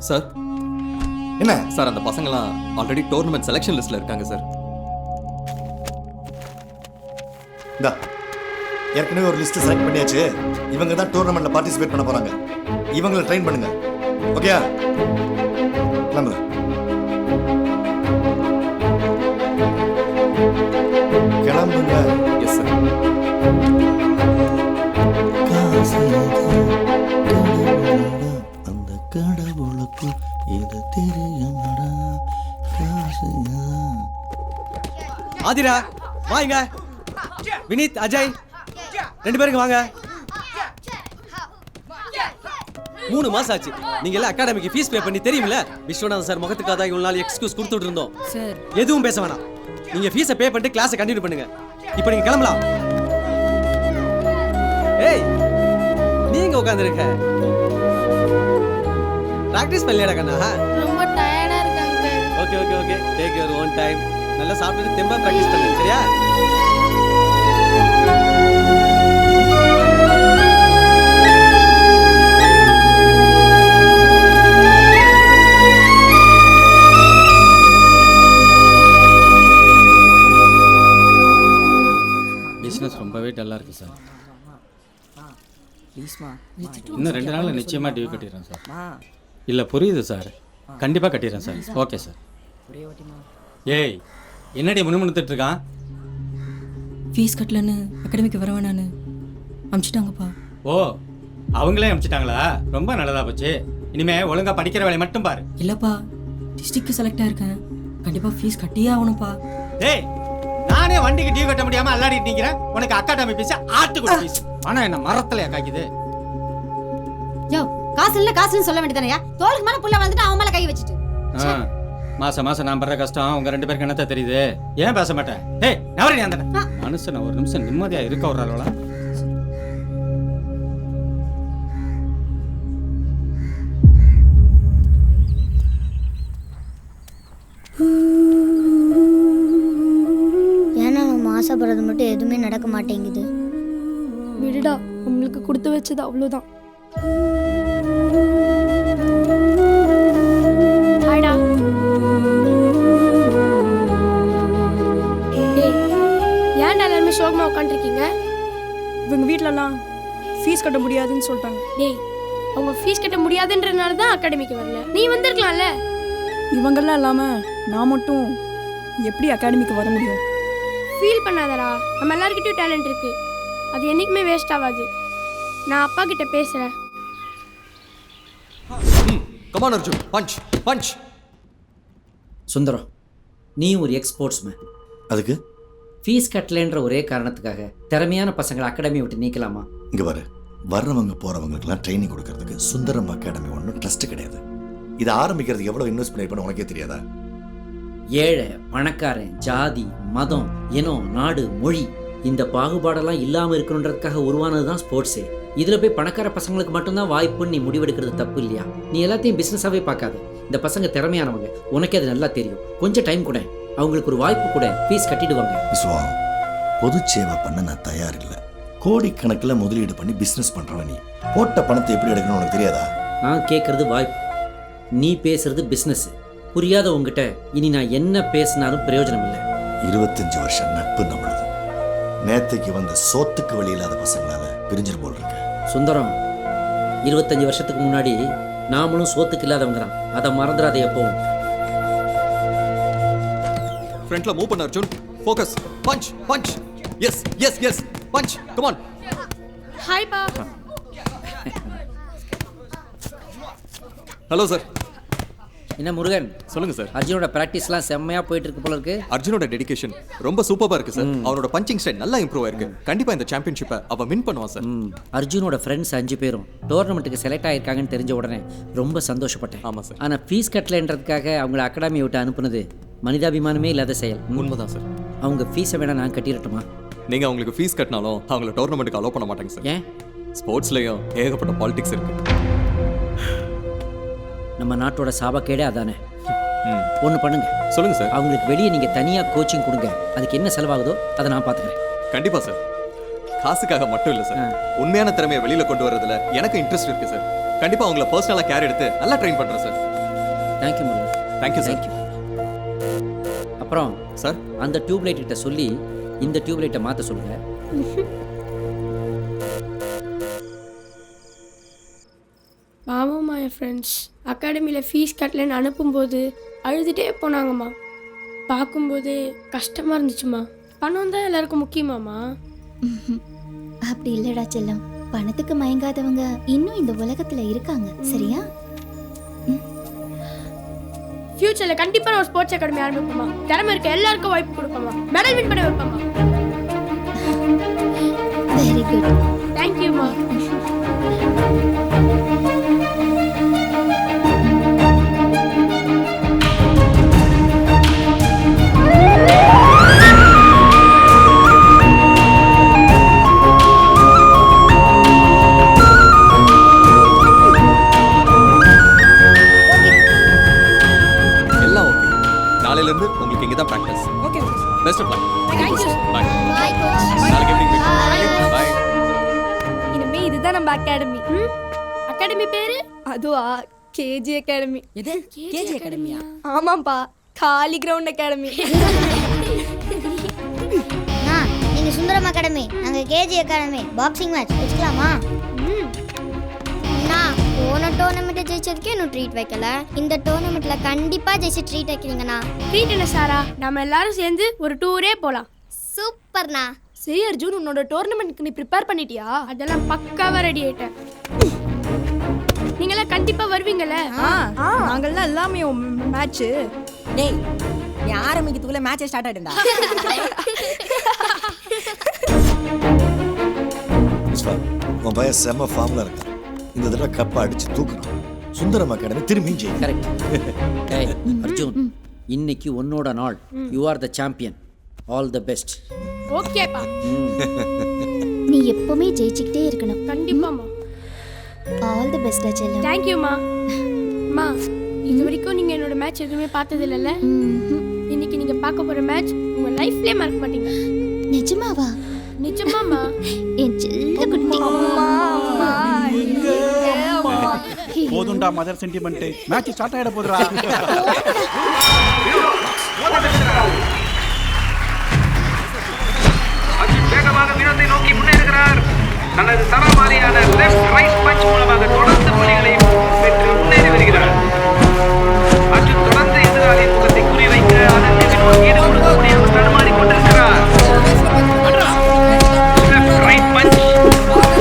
சார். என்ன சார், அந்த பசங்களாம் ஆல்ரெடி டோர்னமெண்ட் செலெக்ஷன் லிஸ்ட்ல இருக்காங்க சார். இந்தா, ஏற்கனவே ஒரு லிஸ்ட் செலக்ட் பண்ணியாச்சு. இவங்க தான் டோர்னமெண்ட்ல பார்ட்டிசிபேட் பண்ண போறாங்க. இவங்களை ட்ரெயின் பண்ணுங்க. ஓகேயா? கிளம்புங்க. ஆதிரா வாங்க. வினீத், அஜய் 2 பேருக்கு வாங்க. 3 மாசம் ஆச்சு. நீங்க எல்லாம் அகாடமிக்கு ஃபீஸ் பே பண்ணி தெரியுமில்ல? விஸ்வநாதன் சார் முகத்துக்காக தான் இவ்வளவு நாள் எக்ஸ்கியூஸ் கொடுத்துட்டு இருந்தோம். சார் எதுவும் பேச வேணாம். நீங்க ஃபீஸை பே பண்ணிட்டு கிளாஸை கண்டினியூ பண்ணுங்க. இப்போ நீங்க கிளம்பலாம். ஏய் நீங்க உட்கார்ந்திருக்க. பிராக்டீஸ் பண்ணலையாடா கண்ணா? ரொம்ப டயர்டா இருக்காங்க. Okay okay okay, take your own time. நல்லா சாப்பிட்டு தெம்பா பிராக்டீஸ் பண்ணு, சரியா? பிஸ்னஸ் ரொம்பவே டல்லாக இருக்குது சார். ப்ளீஸ்மா. இன்னும் 2 நாளில் நிச்சயமாக டியூ கட்டிடுறேன் சார். இல்லை புரியுது சார், கண்டிப்பாக கட்டிடுறேன் சார். Okay sir. ஏய் என்னடி முணுமுணுத்துட்டு இருக்கான்? ஃபீஸ் கட்டலன்னு அகாடமிக்கு வர வேணான்னு அனுப்பிச்சிட்டாங்கப்பா. ஓ அவங்களே அனுப்பிச்சிட்டாங்களா? ரொம்ப நல்லதா போச்சு. இனிமே ஒழுங்கா படிக்கிற வேலையை மட்டும் பாரு. இல்லப்பா, டிஸ்ட்ரிக்ட் செலக்ட் ஆயிருக்கேன். கண்டிப்பா ஃபீஸ் கட்டியே ஆகணும்ப்பா. ஏய் நானே வண்டிக்கு டியூ கட்ட முடியாம அல்லாடிட்டு நிக்கிறேன். உனக்கு அகாடமி ஃபீஸ் ஆட்டுக்குடி ஃபீஸ். ஆனா என்ன மரத்துல காய்க்குது? யோ காசு இல்ல காசுன்னு சொல்ல வேண்டியதானயா? தோளுக்கு மேல புள்ள வந்துட்டு அவன் மேல கை வச்சிட்டு. மாசம் மாசம் நான் படுற கஷ்டம் உங்க 2 பேருக்கு என்னத்த தெரியுது? ஏன் பேச மாட்டேன்? ஏய் நவரே அந்த மனுஷன் ஒரு நிமிஷம் நிம்மதியா இருக்க விடுறாளா? ஏன்னா நம்ம ஆசைப்படுறது மட்டும் எதுவுமே நடக்க மாட்டேங்குது. விடுடா, நம்மளுக்கு கொடுத்து வச்சது அவ்வளோதான். ஹாய்டா. ஏன்டா எல்லாருமே சோகமா உட்காந்துருக்கீங்க? இவங்க வீட்டிலலாம் ஃபீஸ் கட்ட முடியாதுன்னு சொல்லிட்டாங்க. டேய், அவங்க ஃபீஸ் கட்ட முடியாதுன்றனால தான் அகாடமிக்கு வரல. நீ வந்திருக்கலாம்ல. இவங்கெல்லாம் இல்லாமல் நான் மட்டும் எப்படி அகாடமிக்கு வர முடியும்? ஃபீல் பண்ணாதடா, நம்ம எல்லாருக்கிட்டையும் டேலண்ட் இருக்கு. அது என்னைக்குமே வேஸ்ட் ஆகாது. நான் அப்பா கிட்ட பேசுறேன். Come on Arjun, punch punch. Sundaram, நீ ஒரு எக்ஸ்போர்ட்ஸ்மேன். அதுக்கு ஃபீஸ் கட்டலன்ற ஒரே காரணத்துக்காக திறமையான பசங்களை அகாடமி விட்டு நீக்கலாமா? இங்கே பாரு, வர்றவங்க போகிறவங்களுக்குலாம் ட்ரைனிங் கொடுக்கறதுக்கு சுந்தரம் அகாடமி ஒன்றும் ட்ரஸ்ட் கிடையாது. இதை ஆரம்பிக்கிறதுக்கு எவ்வளோ இன்வெஸ்ட் பண்ணிருப்பேன்னு உனக்கே தெரியாதா? ஏழை பணக்காரன், ஜாதி, மதம், இனம், நாடு, மொழி, இந்த பாகுபாடெல்லாம் இல்லாமல் இருக்கணுன்றதுக்காக உருவானது தான் ஸ்போர்ட்ஸே. இதில் போய் பணக்கார பசங்களுக்கு மட்டும்தான் வாய்ப்புன்னு நீ முடிவெடுக்கிறது தப்பு இல்லையா? நீ எல்லாத்தையும் பிஸ்னஸாகவே பார்க்காத. இந்த பசங்க திறமையானவங்க, உனக்கே அது நல்லா தெரியும். கொஞ்சம் டைம் கூட, அவங்களுக்கு ஒரு வாய்ப்பு கூட, ஃபீஸ் கட்டிடுவாங்க. விஸ்வா, பொது சேவை பண்ண நான் தயார் இல்லை. கோடிக்கணக்கில் முதலீடு பண்ணி பிஸ்னஸ் பண்ணுறவன் நீ. போட்ட பணத்தை எப்படி எடுக்கணும்னு உனக்கு தெரியாதா? நான் கேட்கறது வாய்ப்பு, நீ பேசுறது பிஸ்னஸ். புரியாத உங்ககிட்ட இனி நான் என்ன பேசினாலும் பிரயோஜனம் இல்லை. 25 வருஷம் நட்பு நம்மளது. நேத்தைக்கு வந்த சோத்துக்கு வழி இல்லாத பசங்களால பிரிஞ்சிரு போல் இருக்க. சுந்தரம், 25 வருஷத்துக்கு முன்னாடி நாமளும் சோத்துக்கு இல்லாதவங்க தான். அதை மறந்துடாத எப்பவும். ஃப்ரண்ட்ல மூவ் பண்ண Arjun. Focus. Punch punch. Yes yes yes punch. Come on. Hi பா. Hello sir. என்ன முருகன், சொல்லுங்க சார். அர்ஜுனோட பிராக்டிஸ்லாம் செம்மையா போயிட்டு இருக்கு போல இருக்கு. அர்ஜுனோட டெடிகேஷன் ரொம்ப சூப்பரா இருக்கு சார். அவனோட பஞ்சிங் ஸ்டைல் நல்லா இம்ப்ரூவ் ஆயிருக்கு. கண்டிப்பா இந்த சாம்பியன்ஷிப்பை அவன் வின் பண்ணுவான் சார். அர்ஜுனோட ஃப்ரெண்ட்ஸ் 5 பேரும் டோர்னமெண்ட்டுக்கு செலக்ட் ஆயிருக்காங்கன்னு தெரிஞ்ச உடனே ரொம்ப சந்தோஷப்பட்டேன். ஆமா சார். ஆனா ஃபீஸ் கட்டலன்றதுக்காக அவங்கள அகாடமியை விட்டு அனுப்புனது மனிதாபிமானமே இல்லாத செயல். உண்மைதான் சார். அவங்க ஃபீஸை வேணா நான் கட்டிடட்டுமா? நீங்க அவங்களுக்கு ஃபீஸ் கட்டினாலும் அவங்கள டோர்னமெண்ட்டுக்கு அலோவ் பண்ண மாட்டாங்க சார். ஏன்? ஸ்போர்ட்ஸ்லயும் ஏகப்பட்ட பாலிடிக்ஸ் இருக்கு. நம்ம நாட்டோட சாபக்கேடே அதானே. ஒன்று பண்ணுங்க. சொல்லுங்க சார். அவங்களுக்கு வெளியே நீங்க தனியா கோச்சிங் கொடுங்க. அதுக்கு என்ன செலவாகுதோ அதை நான் பார்த்துக்கிறேன். கண்டிப்பா சார். காசுக்காக மட்டும் இல்லை சார், உண்மையான திறமையை வெளியில கொண்டு வரதுல எனக்கு இன்ட்ரெஸ்ட் இருக்கு சார். கண்டிப்பா அவங்கள பர்சனலா கேர் எடுத்து நல்லா ட்ரெயின் பண்றேன் sir. Thank you Murugan. Thank you sir. அப்புறம் சார், அந்த டியூப்லைட் கிட்ட சொல்லி இந்த டியூப்லைட்டை மாற்ற சொல்லுங்க. பாவம்மா, என் ஃப்ரெண்ட்ஸ் அகாடமியில் ஃபீஸ் கட்டலன்னு அனுப்பும்போது அழுதுகிட்டே போனாங்கம்மா. பார்க்கும்போதே கஷ்டமாக இருந்துச்சுமா. பணம் தான் எல்லாருக்கும் முக்கியமாம்மா. அப்படி இல்லடா செல்லம், பணத்துக்கு மயங்காதவங்க இன்னும் இந்த உலகத்துல இருக்காங்க, சரியா? ஃபியூச்சர்ல கண்டிப்பா நான் ஒரு ஸ்போர்ட்ஸ் அகாடமி ஆரம்பிப்போமா. திறமை இருக்க எல்லாருக்கும் வாய்ப்பு கொடுப்போமா. மெடல் வின் பண்ண வைப்போமா. Very good. தேங்க் யூ மா. எல்லாம் ஓகே. நாளையில இருந்து உங்களுக்கு இங்க தான் practice. Okay best of luck. Thank you. Bye. Bye coach. நாளைக்கு ஈவினிங் மீட். பை. இனிமே இதுதான் நம்ம அகாடமி. அகாடமி பேரு அதுவா கேஜி அகாடமி. எது கேஜி அகாடமியா? ஆமாப்பா, காலி கிரவுண்ட் அகாடமி. நீங்க சுந்தரம் அகாடமி, நாங்க கேஜி அகாடமி. பாக்ஸிங் மேட்ச் வச்சுக்கலாமா? போன டோர்னமெண்ட் ஜெயிச்சதுக்கே இன்னும் ட்ரீட் வைக்கல. இந்த டோர்னமெண்ட்ல கண்டிப்பா ஜெயிச்சு ட்ரீட் வைக்கிறீங்கண்ணா. ட்ரீட் என்ன சாரா, நம்ம எல்லாரும் சேர்ந்து ஒரு டூரே போலாம். சூப்பர்ண்ணா. சரி அர்ஜுன், உன்னோட டோர்னமெண்ட்க்கு நீ ப்ரிப்பேர் பண்ணிட்டியா? அதெல்லாம் பக்காவா ரெடி ஆயிட்டேன். நீங்களாம் கண்டிப்பா வருவீங்கல்ல? நாங்கெல்லாம் எல்லாமே மேட்ச். டேய், நீ ஆரம்பிக்கிறதுக்குள்ள மேட்ச் ஸ்டார்ட் ஆயிடும்டா. உன் பையன் செம்ம ஃபார்ம்ல இருக்கான். இந்த தடவை கப்பை அடிச்சு தூக்குறான். சுந்தரம் அகாடமி திரும்பியும் ஜெயிக்கும். கரெக்ட். ஏய் அர்ஜுன், இன்னைக்கு உன்னோட நாள். You are the champion. All the best. ஓகேப்பா. நீ எப்பவுமே ஜெயிச்சுக்கிட்டே இருக்கணும். கண்டிப்பாமா. ஆல் தி பெஸ்ட் செல்லம். தேங்க் யூ மா. மா, இது வரைக்கும் நீங்க என்னோட மேட்ச் எதுவுமே பார்த்தது இல்லைல்ல? இன்னைக்கு நீங்க பார்க்க போற மேட்ச் உங்க லைஃப்லயே மறக்க மாட்டீங்க. நிஜமாவா? நிஜமாமா. என் செல்ல குட்டி. போதுண்டா மதர் சென்டிமெண்ட். மேட்ச் ஸ்டார்ட் ஆயிட போதுடா. வேகமாக வினோத்தை நோக்கி முன்னேறுகிறார். தனது சரமாரியான லெஃப்ட் ரைட் பஞ்ச் மூலமாக தொடர்ந்து புள்ளிகளை பெற்று முன்னேறி வருகிறார். அர்ஜுன் தொடர்ந்து எதிராளியின் முகத்தை குறிவைக்க அதற்கு வினோத் ஈடு கொடுக்க முடியாமல் தடுமாறிக் கொண்டிருக்கிறார். லெஃப்ட் ரைட் பஞ்ச்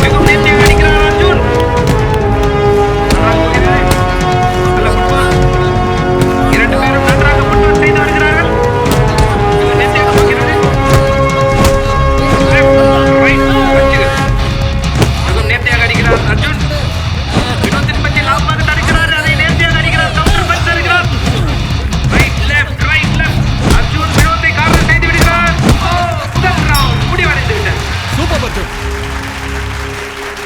மிகவும் நேர்த்தியாக அடிக்கிறார் அர்ஜுன். இரண்டு பேரும் நன்றாக முன்னோட் செய்து வருகிறார்கள். நேர்த்தியாக போகிறது. நேர்த்தியாக அடிக்கிறார் அர்ஜுன். வினோத்தின் பற்றி லாபமாக தடுக்கிறார். அதை நேர்த்தியாக அடிக்கிறார். கவுண்டர் பஞ்ச் தருகிறார். ரைட் லெஃப்ட் அர்ஜுன் வினோத்தை காவல் செய்து விடுகிறார். முதல் ரவுண்ட் முடிவடைந்து விட்டது. Super Arjun.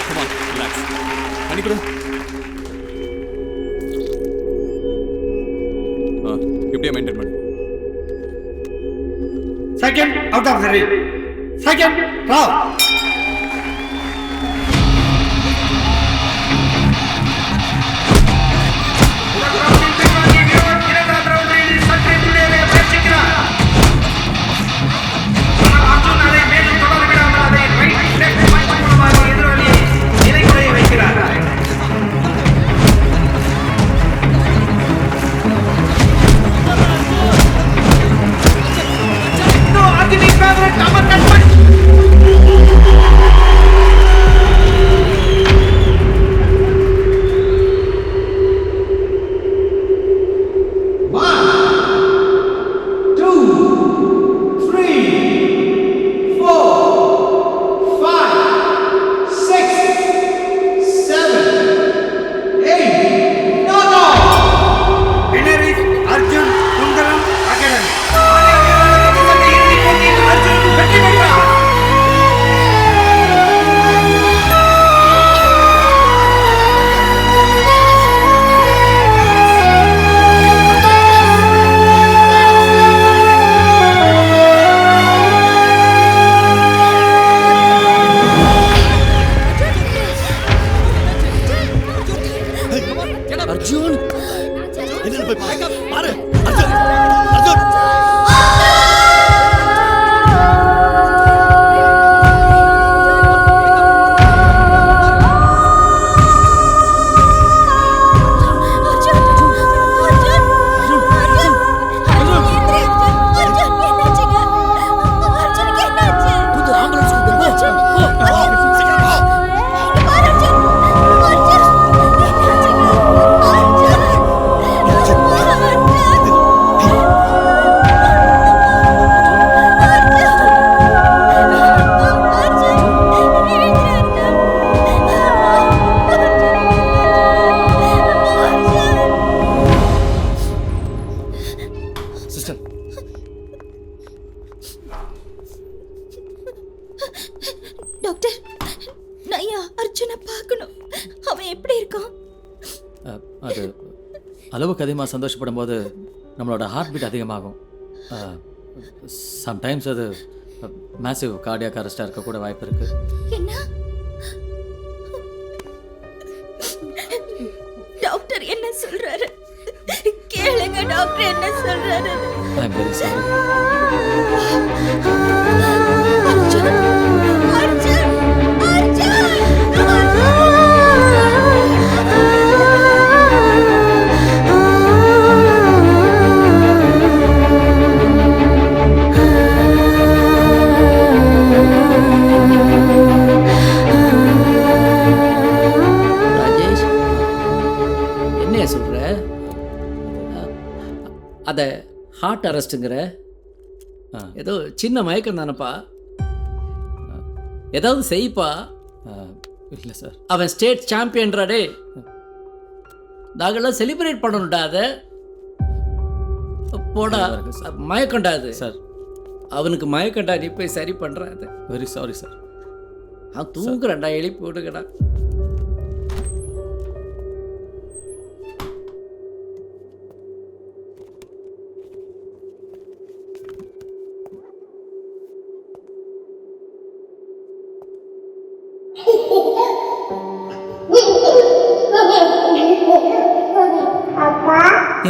Come on, relax. அனிகுரு. இப்படியே மெயின்டைன் பண்ணு. Second out of the ring. Second round. Favorite, Amarnath Punch. Doctor நான் அர்ஜுனை பார்க்கணும். அவன் எப்படி இருக்கான்? அது அளவுக்கு அதிகமாக சந்தோஷப்படும் போது நம்மளோட ஹார்ட் பீட் அதிகமாகும். சம்டைம்ஸ் அது மேசிவ் கார்டியாக் அரெஸ்டாக இருக்க கூட வாய்ப்பு இருக்கு. என்ன டாக்டர் என்ன சொல்றாரு? கேளுங்க டாக்டர் என்ன சொல்றாரு. I am very sorry. Arjun Arjun Arjun Rajesh, என்ன சொல்ற? அதை ஹார்ட் அரெஸ்ட்டுங்கிற? ஏதோ சின்ன மயக்கம் தானப்பா, ஏதாவது செய்ப்பா. இல்லை சார். அவன் ஸ்டேட் சாம்பியன்றாடே, நாங்கள்லாம் செலிப்ரேட் பண்ணணும்டா. அதை போடா, மயக்கண்டா அது சார். அவனுக்கு மயக்கண்டா, நீ போய் சரி பண்ணுற. அது வெரி சாரி சார். அவன் தூங்குறான்டா, எழுப்பி விடுங்கடா.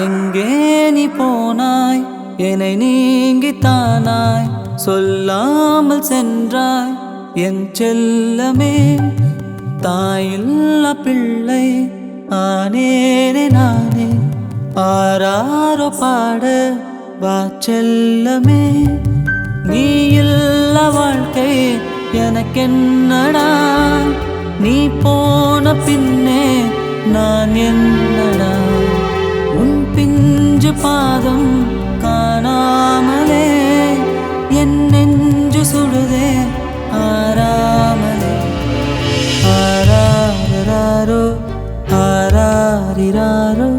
எங்கே நீ போனாய், என்னை நீங்கித்தானாய், சொல்லாமல் சென்றாய் என் செல்லமே. தாயில்லா பிள்ளை ஆனேனே நானே, ஆராரோ பாட வா செல்லமே. நீ இல்ல வாழ்க்கை எனக்கென்னடா, நீ போன பின்னே நான் என்னடா. உன் பிஞ்சு பாதம் காணாமலே என் நெஞ்சு சுடுதே ஆறாமலே. ஆராரோ ஆராரிராரோ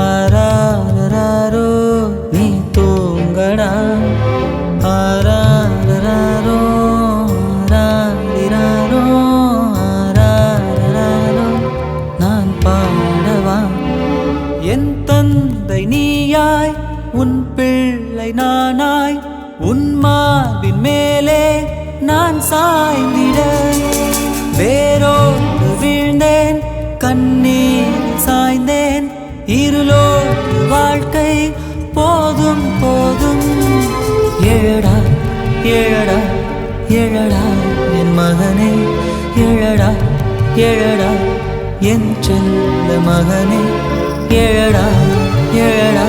ஆராரோ நீ தூங்கடா. ஆராரோ ஆராரிராரோ ஆராரோ நான் பாடவா. என் தந்தை நீயாய், உன் பிள்ளை நானாய், உன் மார்பின் மேலே நான் சாய்ந்திட. வேரோடு வீழ்ந்தேன், கண்ணீர் சாய்ந்தேன், இருளோடு வாழ்க்கை போதும் போதும். எழடா எழடா எழடா என் மகனே, எழடா எழடா என் செல்ல மகனே. எழடா எழடா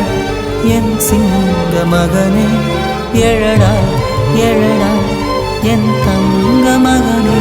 என் சிங்க மகனே, எழடா எழடா என் தங்க மகனே.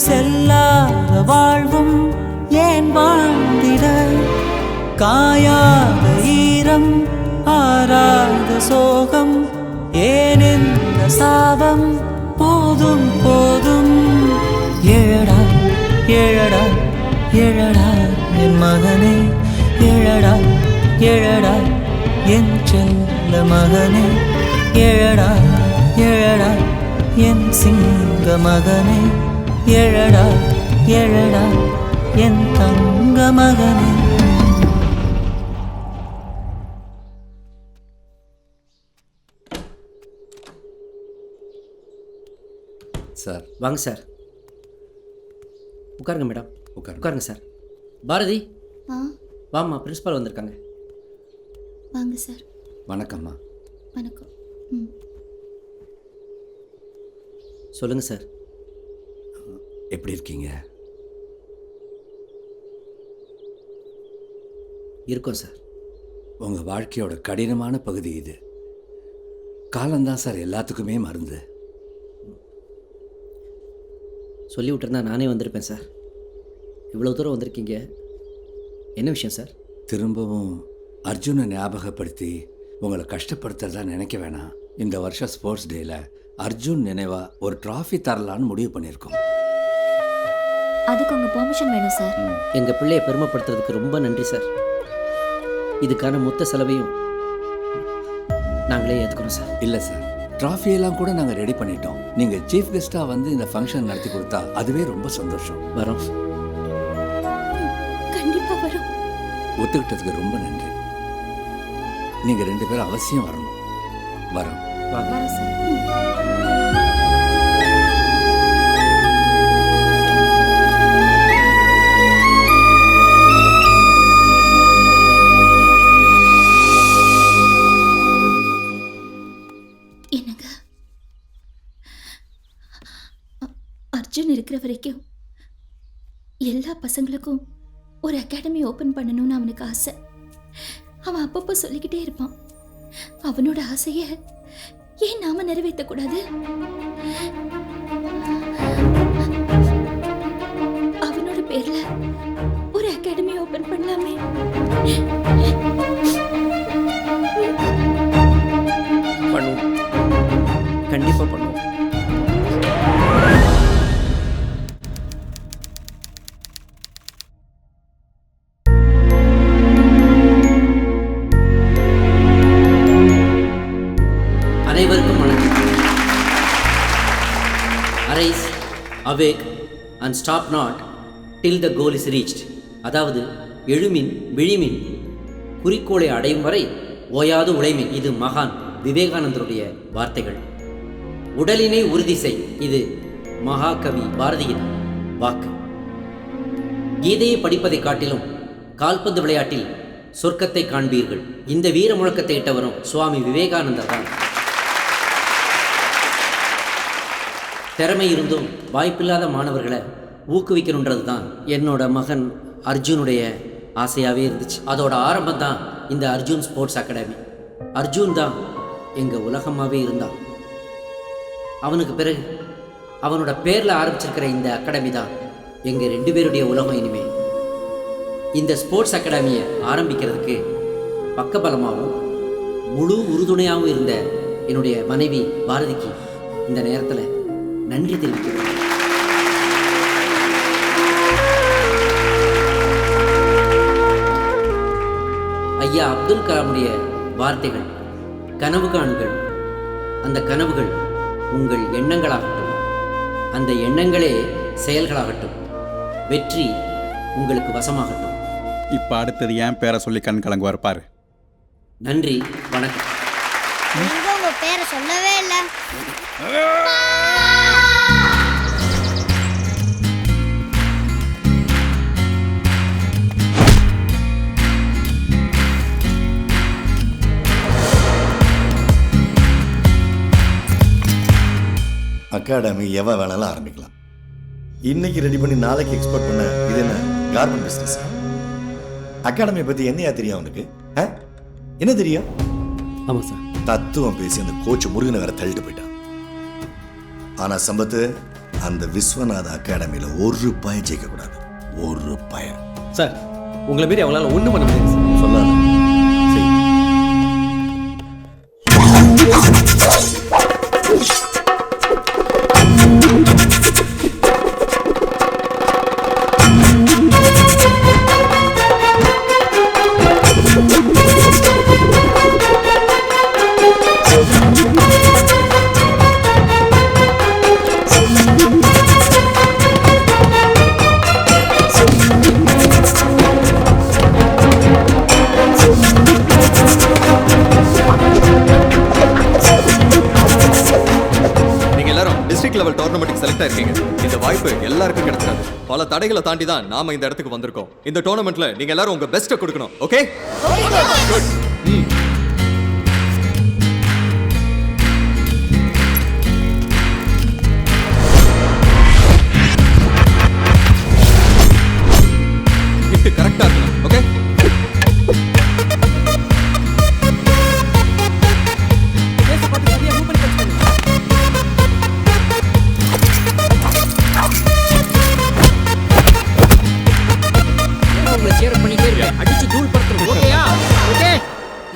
செல்லாத வாழ்வும் ஏன் வாழ்ந்திட. காயாத ஈரம் ஆராத சோகம் ஏன் இந்த சாபம் போதும் போதும். எழடா எழடா எழடா என் மகனே, எழடா எழடா என் செல்ல மகனே, எழடா எழடா என் சிங்க மகனே, எழடா எழடா என் தங்க மகனே. சார். வாங்க சார். உட்காருங்க மேடம். உட்காருங்க சார். பாரதி வாம்மா, பிரின்ஸ்பால் வந்திருக்காங்க. வாங்க சார். வணக்கம்மா. வணக்கம். சொல்லுங்கள் சார். எப்படி இருக்கீங்க? இருக்கோம் சார். உங்கள் வாழ்க்கையோட கடினமான பகுதி இது. காலம்தான் சார் எல்லாத்துக்குமே மருந்து. சொல்லி விட்டுருந்தா நானே வந்திருப்பேன் சார். இவ்வளோ தூரம் வந்திருக்கீங்க, என்ன விஷயம் சார்? திரும்பவும் அர்ஜுனை ஞாபகப்படுத்தி உங்களை கஷ்டப்படுத்துறதா நினைக்க வேணாம். இந்த வருஷம் ஸ்போர்ட்ஸ் டேயில் அர்ஜுன் நினைவாக ஒரு ட்ராஃபி தரலான்னு முடிவு பண்ணியிருக்கோம். அதுக்கு உங்கள் பெர்மிஷன் வேணும் சார். எங்கள் பிள்ளையை பெருமைப்படுத்துறதுக்கு ரொம்ப நன்றி சார். இதுக்கான மொத்த செலவையும் நாங்களே ஏற்றுக்கிறோம் சார். இல்லை சார், ட்ராஃபியெல்லாம் கூட நாங்கள் ரெடி பண்ணிட்டோம். நீங்கள் சீஃப் கெஸ்ட்டாக வந்து இந்த ஃபங்க்ஷன் நடத்தி கொடுத்தா அதுவே ரொம்ப சந்தோஷம். வரோம். கண்டிப்பாக வரும். ஒத்துக்கிட்டதுக்கு ரொம்ப நன்றி. நீங்கள் 2 பேரும் அவசியம் வரணும். வரோம். வரோம் சார். என்னங்க, அர்ஜுன் இருக்கிற வரைக்கும் எல்லா பசங்களுக்கும் ஒரு அகாடமி ஓப்பன் பண்ணணும்னு அவனுக்கு ஆசை. அவன் அப்பப்போ சொல்லிக்கிட்டே இருப்பான். அவனோட ஆசையை ஏன் நாம நிறைவேற்றக்கூடாது? அவனோட பேர்ல ஒரு அகாடமி ஓப்பன் பண்ணலாமே. பண்ணுவோம், கண்டிப்பாக பண்ணுவோம். அனைவருக்கும் வணக்கம். Arise, awake and stop not till the goal is reached. அதாவது எழுமின் விழிமின், குறிக்கோளை அடையும் வரை ஓயாது உழைமின். இது மகான் விவேகானந்தருடைய வார்த்தைகள். உடலினை உறுதி செய், இது மகாகவி பாரதியின் வாக்கு. கீதையை படிப்பதை காட்டிலும் கால்பந்து விளையாட்டில் சொர்க்கத்தை காண்பீர்கள். இந்த வீர முழக்கத்தை இட்டவரும் சுவாமி விவேகானந்தர் தான். திறமை இருந்தும் வாய்ப்பில்லாத மாணவர்களை ஊக்குவிக்கணுன்றது தான் என்னோட மகன் அர்ஜுனுடைய ஆசையாகவே இருந்துச்சு. அதோட ஆரம்பம் தான் இந்த அர்ஜுன் ஸ்போர்ட்ஸ் அகாடமி. அர்ஜுன் தான் எங்கள் உலகமாகவே இருந்தான். அவனுக்கு பிறகு அவனோட பேரில் ஆரம்பிச்சிருக்கிற இந்த அகாடமி தான் எங்கள் 2 பேருடைய உலகம். இனிமே இந்த ஸ்போர்ட்ஸ் அகாடமியை ஆரம்பிக்கிறதுக்கு பக்கபலமாகவும் முழு உறுதுணையாகவும் இருந்த என்னுடைய மனைவி பாரதிக்கு இந்த நேரத்தில் நன்றி தெரிவிக்கிறேன். ஐயா அப்துல் கலாமுடைய வார்த்தைகள், கனவு காணுங்கள், அந்த கனவுகள் உங்கள் எண்ணங்களாகட்டும், அந்த எண்ணங்களே செயல்களாகட்டும், வெற்றி உங்களுக்கு வசமாகட்டும். இப்போ அடுத்தது என் பேரை சொல்லி கண் கலங்குவார் பாரு. நன்றி, வணக்கம். நீங்க உங்க பேரை சொல்லவே இல்லை. அகாடமி எவன் வேணாலும் ஆரம்பிக்கலாம். இன்னைக்கு ரெடி பண்ணி நாளைக்கு எக்ஸ்போர்ட் பண்ண இது என்ன கார்மெண்ட் பிஸ்னஸ்? அகாடமியை பற்றி என்னையா தெரியும் அவனுக்கு? என்ன தெரியும்? ஆமாம் சார். தத்துவம் பேசி அந்த கோச் முருகனை வேற தள்ளிட்டு போயிட்டான். ஆனால் சம்பத்து, அந்த விஸ்வநாத அகாடமியில் ஒரு பய ஜெயிக்கக்கூடாது. ஒரு பய. சார், உங்களை மீறி அவங்களால ஒன்றும் பண்ண முடியாது சார். சொல்லாத. டேலண்டா இருக்கீங்க. இந்த வாய்ப்பு எல்லாருக்கும் கிடைச்சிடாது. பல தடைகளை தாண்டி தான் நாம இந்த இடத்துக்கு வந்திருக்கோம். இந்த டோர்னமெண்ட்ல நீங்க எல்லாரும் உங்க பெஸ்ட்டை கொடுக்கணும். ஓகே? குட். கரெக்டா இருக்கணும். Okay?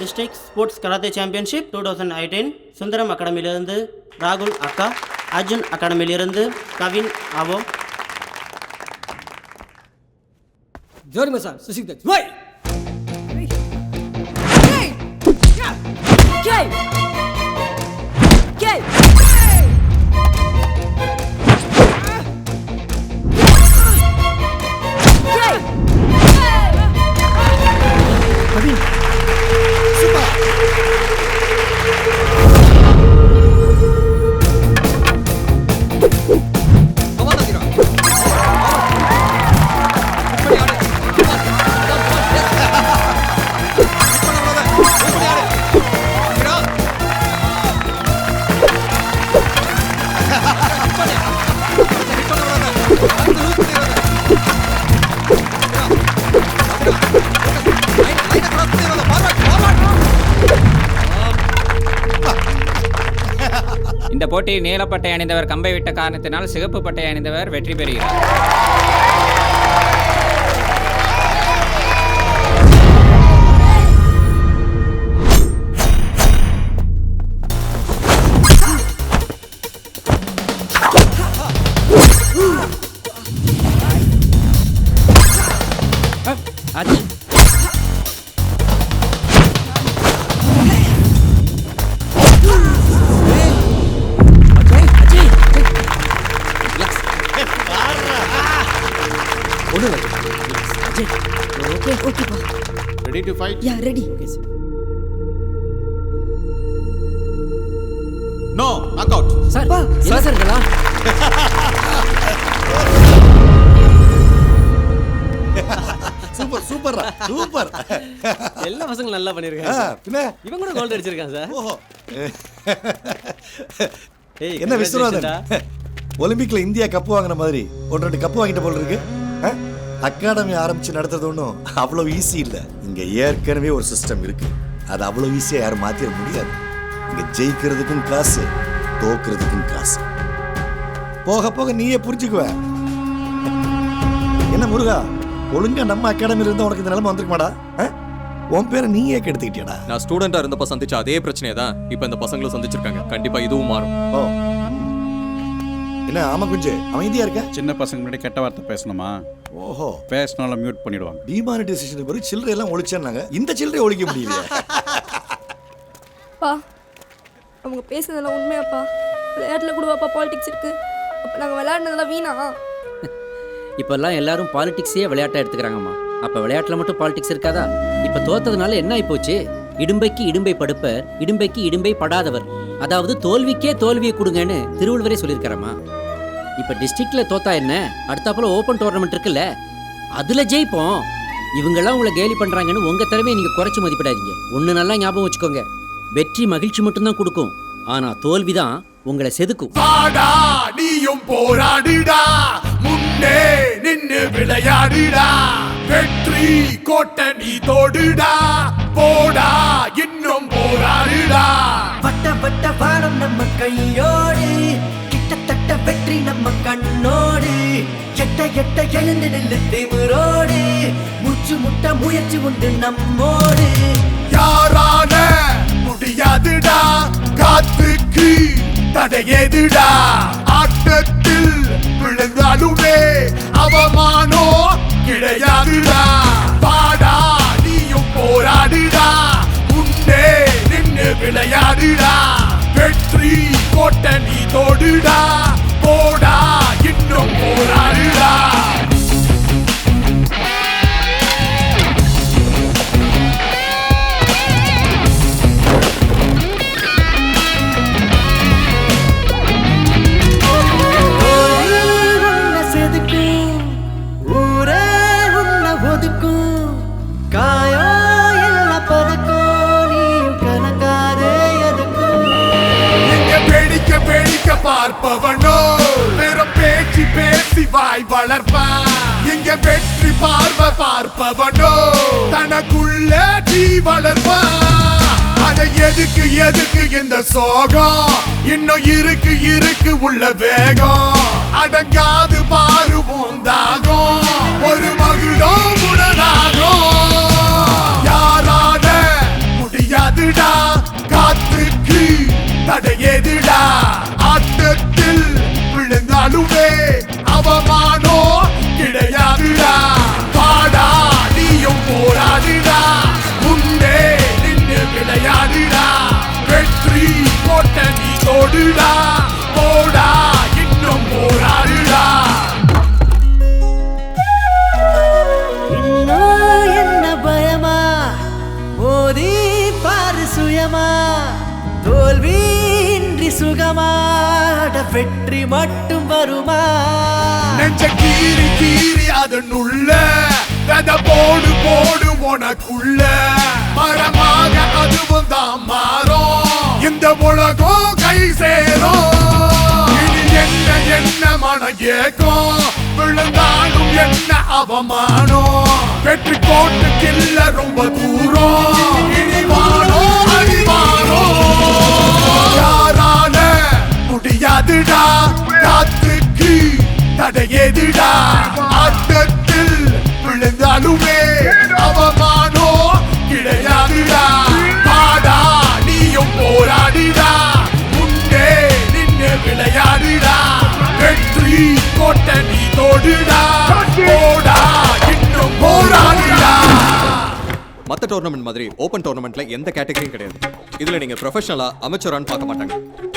District sports karate championship 2018 Sundaram அகாடமியிலிருந்து ராகுல் அக்கா, அர்ஜுன் அகாடமியிலிருந்து கவின் ஆவோ. ஜோரி மசால் சுசிக் தட் வை இந்த போட்டியில் நீலப்பட்டை அணிந்தவர் கம்பை விட்ட காரணத்தினால் சிகப்பு பட்டை அணிந்தவர் வெற்றி பெறுகிறார். Ready to fight? Yeah, ready. Okay, sir. No, knockout. Sir என்ன சார் இதெல்லாம்? Super super super. எல்லா பசங்களும் நல்லா பண்ணிருக்காங்க. பின்ன இவன் கூட கோல்ட் அடிச்சிருக்கான் சார். ஓஹோ. ஏய் என்ன விஸ்வநாதன், ஒலிம்பிக்ல இந்தியா கப்பு வாங்கின மாதிரி 1-2 கப்பு வாங்கிட்ட போல இருக்கு. அகாடமி ஆரம்பிச்சு நடத்துறது ஒன்றும் அவ்வளோ ஈஸி இல்லை. இங்கே ஏற்கனவே ஒரு சிஸ்டம் இருக்கு. அது அவ்வளோ ஈஸியாக யாரும் மாற்றிட முடியாது. இங்கே ஜெயிக்கிறதுக்கும் காசு, தோக்குறதுக்கும் காசு. போக போக நீயே புரிஞ்சுக்குவ. என்ன முருகா, ஒழுங்கா நம்ம அகாடமியில இருந்தா உனக்கு இந்த நிலைமை வந்திருக்குமாடா? உன் பேரை நீயே கெடுத்துக்கிட்டியாடா? நான் ஸ்டூடெண்டா இருந்தப்ப சந்திச்ச அதே பிரச்சனையை தான் இப்போ இந்த பசங்களும் சந்திச்சிருக்காங்க. கண்டிப்பா இதுவும் மாறும். ஓ என்ன ஆமா குஞ்சு அமைதியா இருக்க? சின்ன பசங்க முன்னாடி கெட்ட வார்த்தை பேசணுமா? ஓஹோ, பேசினாலும் மியூட் பண்ணிடுவாங்க. டிமானிட்டைசேஷனுக்கு பிறகு சில்லறை எல்லாம் ஒழிச்சாங்க. இந்த சில்லறை ஒழிக்க முடியலையே. பா அவங்க பேசுனதெல்லாம் உண்மையாப்பா? விளையாட்டுல கூடவாப்பா பாலிடிக்ஸ் இருக்கு? அப்ப நாங்க விளையாடுனதெல்லாம் வீணா? இப்பெல்லாம் எல்லாரும் பாலிடிக்ஸையே விளையாட்டை எடுத்துக்கிறாங்கம்மா. அப்போ விளையாட்டில் மட்டும் பாலிடிக்ஸ் இருக்காதா? இப்போ தோத்ததுனால என்ன ஆயிப்போச்சு? இடும்பைக்கு இடும்பை படுப்பர், இடும்பைக்கு இடும்பை படாதவர். அதாவது தோல்விக்கே தோல்வியை கொடுங்கன்னு திருவள்ளுவரே சொல்லியிருக்காரம்மா. இப்போ டிஸ்ட்ரிக்டில் தோத்தா என்ன, அடுத்தாப்புல ஓப்பன் டோர்னமெண்ட் இருக்குல்ல, அதில் ஜெயிப்போம். இவங்கெல்லாம் உங்களை கேலி பண்ணுறாங்கன்னு உங்கள் திறமையை நீங்கள் குறைச்சி மதிப்பிடாதீங்க. ஒன்று நல்லா ஞாபகம் வச்சுக்கோங்க, வெற்றி மகிழ்ச்சி மட்டும்தான் கொடுக்கும், ஆனால் தோல்வி தான் உங்களை செதுக்கும். நீயும் போராடுடா, முன்னே நின்னு விளையாடுடா, வெற்றி கோட்டை நீ தோடுடா, போடா இன்னும் போராடுடா. வட்ட வட்ட வானம் நம்ம கையோடு, கிட்டத்தட்ட வெற்றி நம்ம கண்ணோடு, எட்ட எட்ட எழுந்து நில்லு திமிரோடு, மூச்சு முட்ட முயற்சி உண்டு நம்மோடு. யாரான முடியாதுடா, காத்துக்கு தடையேதுடா, ஆட்டத்தில் விழுந்தாலுமே அவமானோ கிடையாதுடா. பாடா நீயும் போராடுடா, முன்னே நின்னு விளையாடுடா, வெற்றி கோட்டை நீ தோடுடா, போடா இன்னும் போராடுடா. தோல்வி பார்ப்பவனோ வெறும் பேச்சு பேசி வாய் வளர்ப்பான். இங்க வெற்றி பார்வை பார்ப்பவனோ தனக்குள்ள தீ வளர்ப்பான். அத எதுக்கு எதுக்கு இந்த சோகம், இன்னும் இருக்கு உள்ள வேகம். அடங்காது பாரு போந்தாகும், ஒரு மகுடம் உடனாகும். யாரால முடியாதுடா, காத்துக்கு தடையேதுடா. ஆட்டத்தில் விழுந்தாலுமே அவமானோ கிடையாதுடா. பாடா நீயும் போராடுடா, முன்னே நின்று விளையாடுடா. வெற்றி கோட்ட நீ தோடுடா, போடா இன்னும் போராடுடா. இன்னும் என்ன பயமா, மோதி பாரு சுயமா. தோல்வியின்றி சுகமாட வெற்றி மட்டும் வருமா. நெஞ்ச கீறி கீறி அதனுள்ள வெத போடு போடு உனக்குள்ள. மரமாக அதுவும் தான் மாறும், இந்த உலகம் கை சேரும். இனி என்ன என்ன மன ஏக்கம், விழுந்தாலும் என்ன அவமானம். வெற்றி கோட்டுக்கில்ல ரொம்ப தூரம், இனி வானோ அடிவானோ. யாரால முடியாதுடா, காத்துக்கு தடையேதுடா. ஆட்டத்தில் விழுந்தாலுமே அவமானோ கிடையாதுடா. பாடா நீயும் போராடிடா, முன்னே நின்று விளையாடுடா. வெற்றி கோட்ட நீ தோடுடா, போடா இன்னும் போராடுடா. மற்ற டோர்னமெண்ட் மாதிரி ஓப்பன் டோர்னமெண்ட்ல எந்த கேட்டகரியும் கிடையாது. இதுல நீங்க ப்ரொஃபஷனலா அமெச்சரான்னு பார்க்க மாட்டாங்க.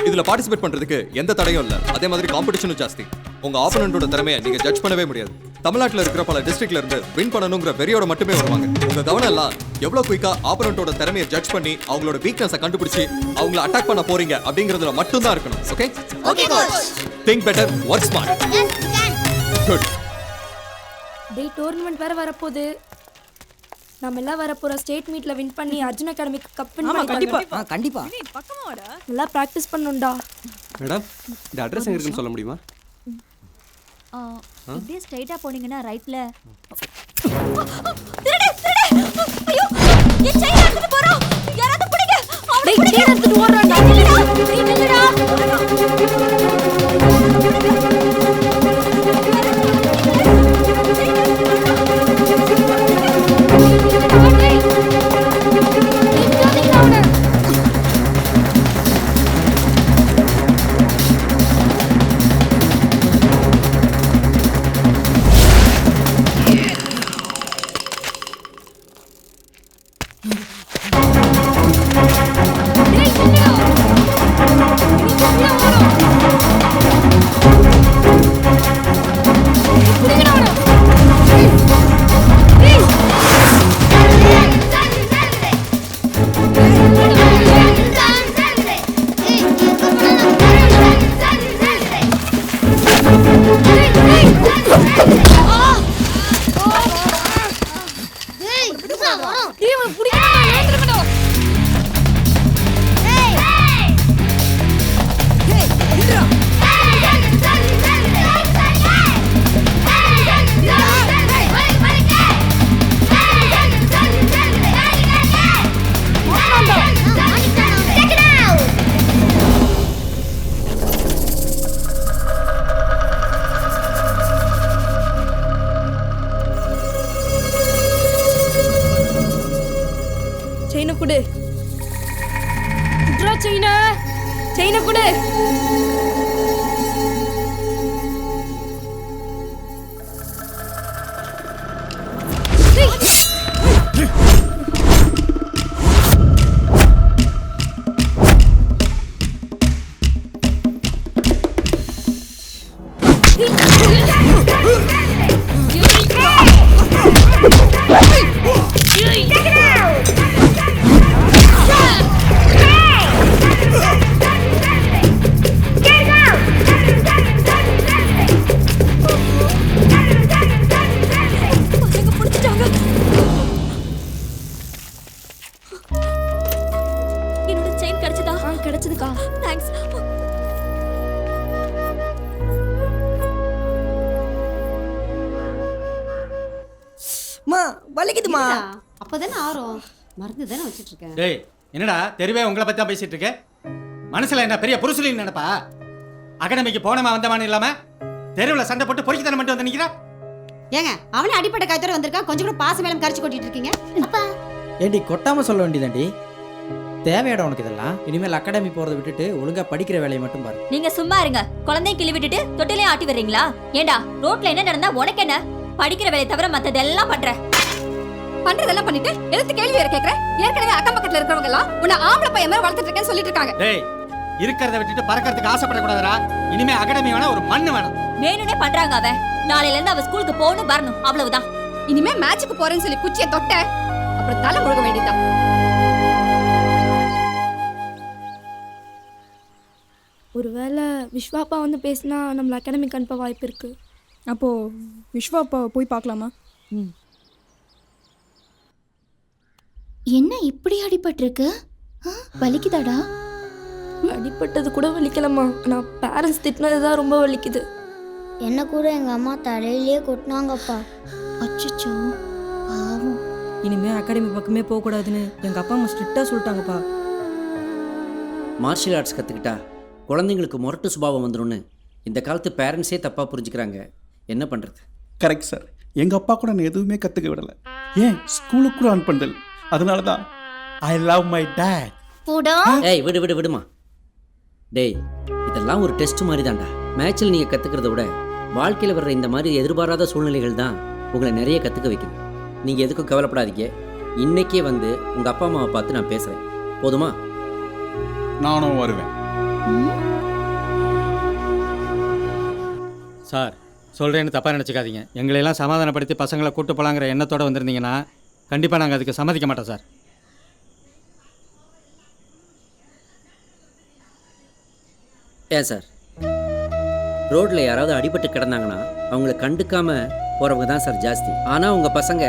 இதுல பார்ட்டிசிபேட் பண்றதுக்கு எந்த தடையும் இல்ல. அதே மாதிரி காம்படிஷனும் ஜாஸ்தி. உங்க ஆப்போனன்ட்டோட திறமையை நீங்க ஜட்ஜ் பண்ணவே முடியாது. தமிழ்நாட்டில் இருக்கிற பல டிஸ்ட்ரிக்ட்ல இருந்து வின் பண்ணணுங்கிற வெறியோட மட்டுமே வருவாங்க. உங்க கவனம் எல்லாம் எவ்வளவு குயிக்கா ஆப்போனன்ட்டோட திறமையை ஜட்ஜ் பண்ணி அவங்களோட வீக்னஸை கண்டுபிடிச்சு அவங்கள அட்டாக் பண்ண போறீங்க அப்படிங்கிறதுல மட்டும் தான் இருக்கணும். Okay okay coach. Think better, work smart. Good. டேய் டோர்னமெண்ட் வேற வரப்போகுது. நம்ம எல்லாம் வரப்போற ஸ்டேட் மீட்ல வின் பண்ணி அர்ஜுன் அகாடமிக்கு கப் வின் பண்ணி கண்டிப்பா நல்லா பிராக்டிஸ் பண்ணனும்டா. மேடம் இந்த அட்ரஸ் எங்க இருக்குன்னு சொல்ல முடியுமா? இப்படியே ஸ்ட்ரைட்டா போனீங்கன்னா ரைட்ல. செயினை கொடு. குட்ரா செயினை கொடு. Get வலிக்குதுமா. அப்பதானே ஆறும். மருந்து தானே வச்சிட்டு இருக்கேன். டேய் என்னடா தெருவே உங்களை பத்தி தான் பேசிட்டு இருக்க? மனசுல என்ன பெரிய புருஷலின்னு நினைப்பா? அகாடமிக்கு போனமா வந்தமான்னு இல்லாம தெருவில் சண்டை போட்டு பொறுக்கித்தனம் மட்டும் வந்து நிக்கிறா. ஏங்க அவனே அடிப்பட்ட காய்ச்சோட வந்திருக்கான். கொஞ்சம் கூட பாச மேலம் கரைச்சு கொட்டிட்டு இருக்கீங்க. அப்பா ஏண்டி கொட்டாம சொல்ல வேண்டியதாண்டி. தேவையாடா உனக்கு இதெல்லாம்? இனிமேல் அகாடமி போறதை விட்டுட்டு ஒழுங்கா படிக்கிற வேலையை மட்டும் பாரு. நீங்க சும்மா இருங்க. குழந்தைய கிளி விட்டுட்டு தொட்டிலையும் ஆட்டி வர்றீங்களா? ஏண்டா ரோட்ல என்ன நடந்தா உனக்கு என்ன? படிக்கிற வேலையை தவிர மத்ததெல்லாம் பண்ற. பண்றதெல்லாம் பண்ணிட்டு எதுக்கு கேள்வி வேற கேக்குற? ஏற்கனவே அக்கம் பக்கத்துல இருக்கிறவங்க எல்லாம் உன்னை ஆம்பளை பையன் மாதிரி வளர்த்துட்டு இருக்கேன்னு சொல்லிட்டு இருக்காங்க. டேய் இருக்கிறத விட்டுட்டு பறக்கிறதுக்கு ஆசைப்படக்கூடாதுடா. இனிமே அகாடமி வேணா ஒரு மண்ணு வேணும். வேணும்னே பண்றாங்க. அவன் நாளையில இருந்து அவ ஸ்கூலுக்கு போகணும் வரணும் அவ்வளவுதான். இனிமே மேட்சுக்கு போறேன்னு சொல்லி குச்சியை தொட்ட அப்புறம் தலை முழுக வேண்டியதான். ஒருவேளை விஸ்வாப்பா வந்து பேசினா நம்மள அகாடமிக்கு அனுப்ப வாய்ப்பு இருக்கு. அப்போ விஸ்வாப்பா போய் பார்க்கலாமா? என்ன இப்படி அடிபட்டிருக்கு? வலிக்குதாடா? அடிபட்டது கூட வலிக்கலம்மா. ஆனா பேரண்ட்ஸ் திட்டினதுதான் ரொம்ப வலிக்குது. என்ன கூட எங்க அம்மா தலையிலேயே கொட்டினாங்கப்பா. அச்சச்சோ பாவம். இனிமே அகாடமி பக்கமே போக கூடாதுன்னு எங்க அப்பா அம்மா ஸ்ட்ரிக்ட்டா சொல்லிட்டாங்கப்பா. மார்ஷியல் ஆர்ட்ஸ் கற்றுக்கிட்டா குழந்தைங்களுக்கு முரட்டு சுபாவம் வந்துடும்னு இந்த காலத்து பேரண்ட்ஸே தப்பாக புரிஞ்சுக்கிறாங்க. என்ன பண்ணுறது? Correct sir. எங்கள் அப்பா கூட நான் எதுவுமே கற்றுக்க விடலை. ஏன் ஸ்கூலுக்கு கூட ஆன் பண்ணல. அதனால தான் ஐ லவ் மை டேட். ஏய் விடுமா. டேய் இதெல்லாம் ஒரு டெஸ்ட் மாதிரி தான்டா. மேட்சில் நீங்கள் கற்றுக்கிறத விட வாழ்க்கையில் வர்ற இந்த மாதிரி எதிர்பாராத சூழ்நிலைகள் தான் உங்களை நிறைய கற்றுக்க வைக்குது. நீங்கள் எதுக்கும் கவலைப்படாதீங்க. இன்னைக்கே வந்து உங்கள் அப்பா அம்மாவை பார்த்து நான் பேசுகிறேன். போதுமா? நானும் வருவேன். சார் சொல்கிறேன்னு தப்பாக நினச்சிக்காதீங்க. எங்களையெல்லாம் சமாதானப்படுத்தி பசங்களை கூட்டு போகலாங்கிற எண்ணத்தோடு வந்திருந்தீங்கன்னா கண்டிப்பாக நாங்கள் அதுக்கு சம்மதிக்க மாட்டோம் சார். ஏன் சார், ரோட்டில் யாராவது அடிபட்டு கிடந்தாங்கன்னா அவங்கள கண்டுக்காமல் போகிறவங்க தான் சார் ஜாஸ்தி. ஆனால் உங்கள் பசங்க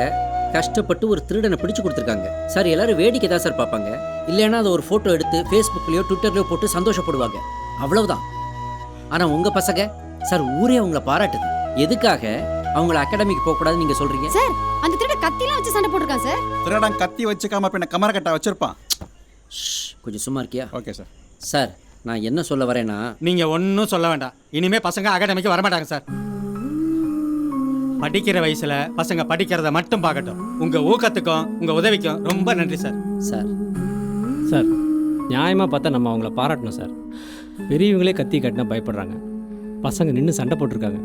கஷ்டப்பட்டு ஒரு திருடனை பிடிச்சு கொடுத்துருக்காங்க சார். எல்லாரும் வேடிக்கை தான் சார் பார்ப்பாங்க. இல்லைன்னா அதை ஒரு ஃபோட்டோ எடுத்து ஃபேஸ்புக்லேயோ ட்விட்டர்லையோ போட்டு சந்தோஷப்படுவாங்க. அவ்வளவுதான். ஆனால் உங்கள் பசங்க சார் ஊரே அவங்கள பாராட்டுது. எதுக்காக அவங்கள அகாடமிக்கு போகக்கூடாதுன்னு நீங்கள் சொல்கிறீங்க? சார் அந்த திருட கத்திலாம் வச்சு சண்டை போட்டிருக்கான் சார். திருடன் கத்தி வச்சுக்காம பின்ன கமர கட்டா வச்சிருப்பான். கொஞ்சம் சும்மா இருக்கியா? Okay sir. சார் நான் என்ன சொல்ல வரேன்னா, நீங்கள் ஒன்றும் சொல்ல வேண்டாம். இனிமேல் பசங்க அகாடமிக்கு வரமாட்டாங்க சார். படிக்கிற வயசில் பசங்க படிக்கிறத மட்டும் பார்க்கட்டும். உங்கள் ஊக்கத்துக்கும் உங்கள் உதவிக்கும் ரொம்ப நன்றி சார். சார் நியாயமாக பார்த்தா நம்ம அவங்கள பாராட்டணும் சார். பெரியவங்களே கத்தி கட்டினா பயப்படுறாங்க. பசங்க நின்று சண்டை போட்டிருக்காங்க.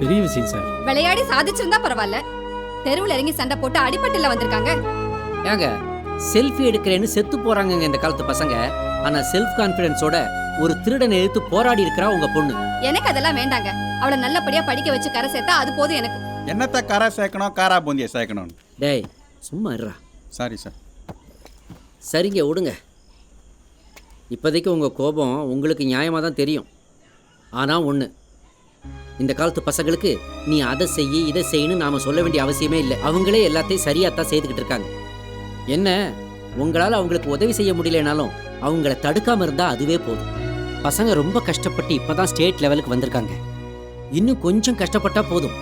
பெரிய விஷயம் சார். விளையாடி சாதிச்சிருந்தா பரவாயில்ல. தெருவில் இறங்கி சண்டை போட்டு அடிபட்டுல வந்திருக்காங்க. ஏங்க செல்ஃபி எடுக்கிறேன்னு செத்து போறாங்க இந்த காலத்து பசங்க. ஆனா செல்ஃப் கான்ஃபிடன்ஸோட ஒரு திருடனை எதிர்த்து போராடி இருக்கிறா உங்க பொண்ணு. எனக்கு அதெல்லாம் வேண்டாங்க. அவளை நல்லபடியா படிக்க வச்சு கரை சேர்த்தா அது போதும் எனக்கு. என்னத்தை கரை சேர்க்கணும், காரா பூந்தியை சேர்க்கணும். டேய் சும்மா இருடா. Sorry sir. சரிங்க விடுங்க. இப்போதைக்கு உங்கள் கோபம் உங்களுக்கு நியாயமாக தான் தெரியும். ஆனால் ஒன்று, இந்த காலத்து பசங்களுக்கு நீ அதை செய்ய இதை செய்யணும்னு நாம் சொல்ல வேண்டிய அவசியமே இல்லை. அவங்களே எல்லாத்தையும் சரியாக தான் செய்துக்கிட்டு இருக்காங்க. என்ன உங்களால் அவங்களுக்கு உதவி செய்ய முடியலனாலும் அவங்கள தடுக்காமல் இருந்தால் அதுவே போதும். பசங்க ரொம்ப கஷ்டப்பட்டு இப்போ தான் ஸ்டேட் லெவலுக்கு வந்திருக்காங்க. இன்னும் கொஞ்சம் கஷ்டப்பட்டால் போதும்.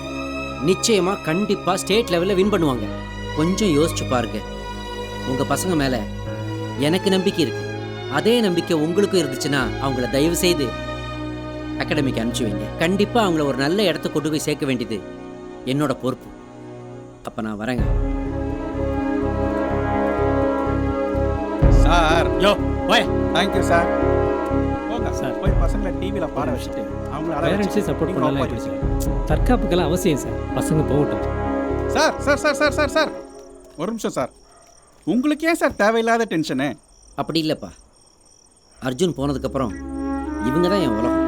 நிச்சயமாக கண்டிப்பாக ஸ்டேட் லெவலில் வின் பண்ணுவாங்க. கொஞ்சம் யோசிச்சு பாருங்க. உங்கள் பசங்க மேலே எனக்கு நம்பிக்கை இருக்குது. அதே நம்பிக்கை உங்களுக்கும் இருந்துச்சுன்னா அவங்கள தயவு செய்து அகாடமிக்கு அனுப்பிச்சு வைங்க. கண்டிப்பாக அவங்கள ஒரு நல்ல இடத்த கொண்டு போய் சேர்க்க வேண்டியது என்னோட பொறுப்பு. அப்போ நான் வரேங்க. சார் யோ போய். Thank you sir. போங்க சார். போய் பசங்களை டிவியில் பாட வச்சுட்டு அவங்கள பேரண்ட்ஸே சப்போர்ட் பண்ணலாம் எப்படி சார்? தற்காப்புக்கெல்லாம் அவசியம் சார். பசங்க போகட்டும். Sir sir sir sir sir sir ஒரு நிமிஷம் சார். உங்களுக்கு ஏன் சார் தேவையில்லாத டென்ஷனு? அப்படி இல்லைப்பா. அர்ஜுன் போனதுக்கப்புறம் இவங்க தான் என் உலகம்.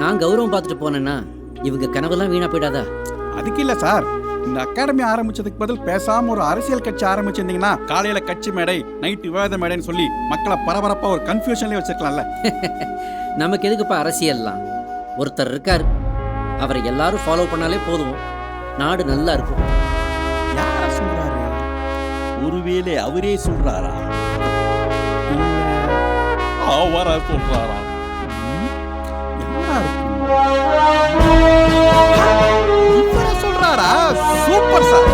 நான் கௌரவம் பார்த்துட்டு போனேன்னா இவங்க கனவெல்லாம் வீணாக போயிடாதா? அதுக்கு இல்லை சார். இந்த அகாடமி ஆரம்பிச்சதுக்கு பதில் பேசாமல் ஒரு அரசியல் கட்சி ஆரம்பிச்சிருந்தீங்கன்னா காலையில் கட்சி மேடை, நைட்டு விவாத மேடைன்னு சொல்லி மக்களை பரபரப்பாக ஒரு கன்ஃபியூஷன்லேயே வச்சுருக்கலாம்ல. நமக்கு எதுக்குப்பா அரசியல்லாம்? ஒருத்தர் இருக்கார், அவரை எல்லாரும் ஃபாலோ பண்ணாலே போதும், நாடு நல்லா இருக்கும். யாரா சொல்றாரு? ஒருவேளை அவரே சொல்றாரா? அவரா சொல்றாரா? சொல்றாரா? Super sir.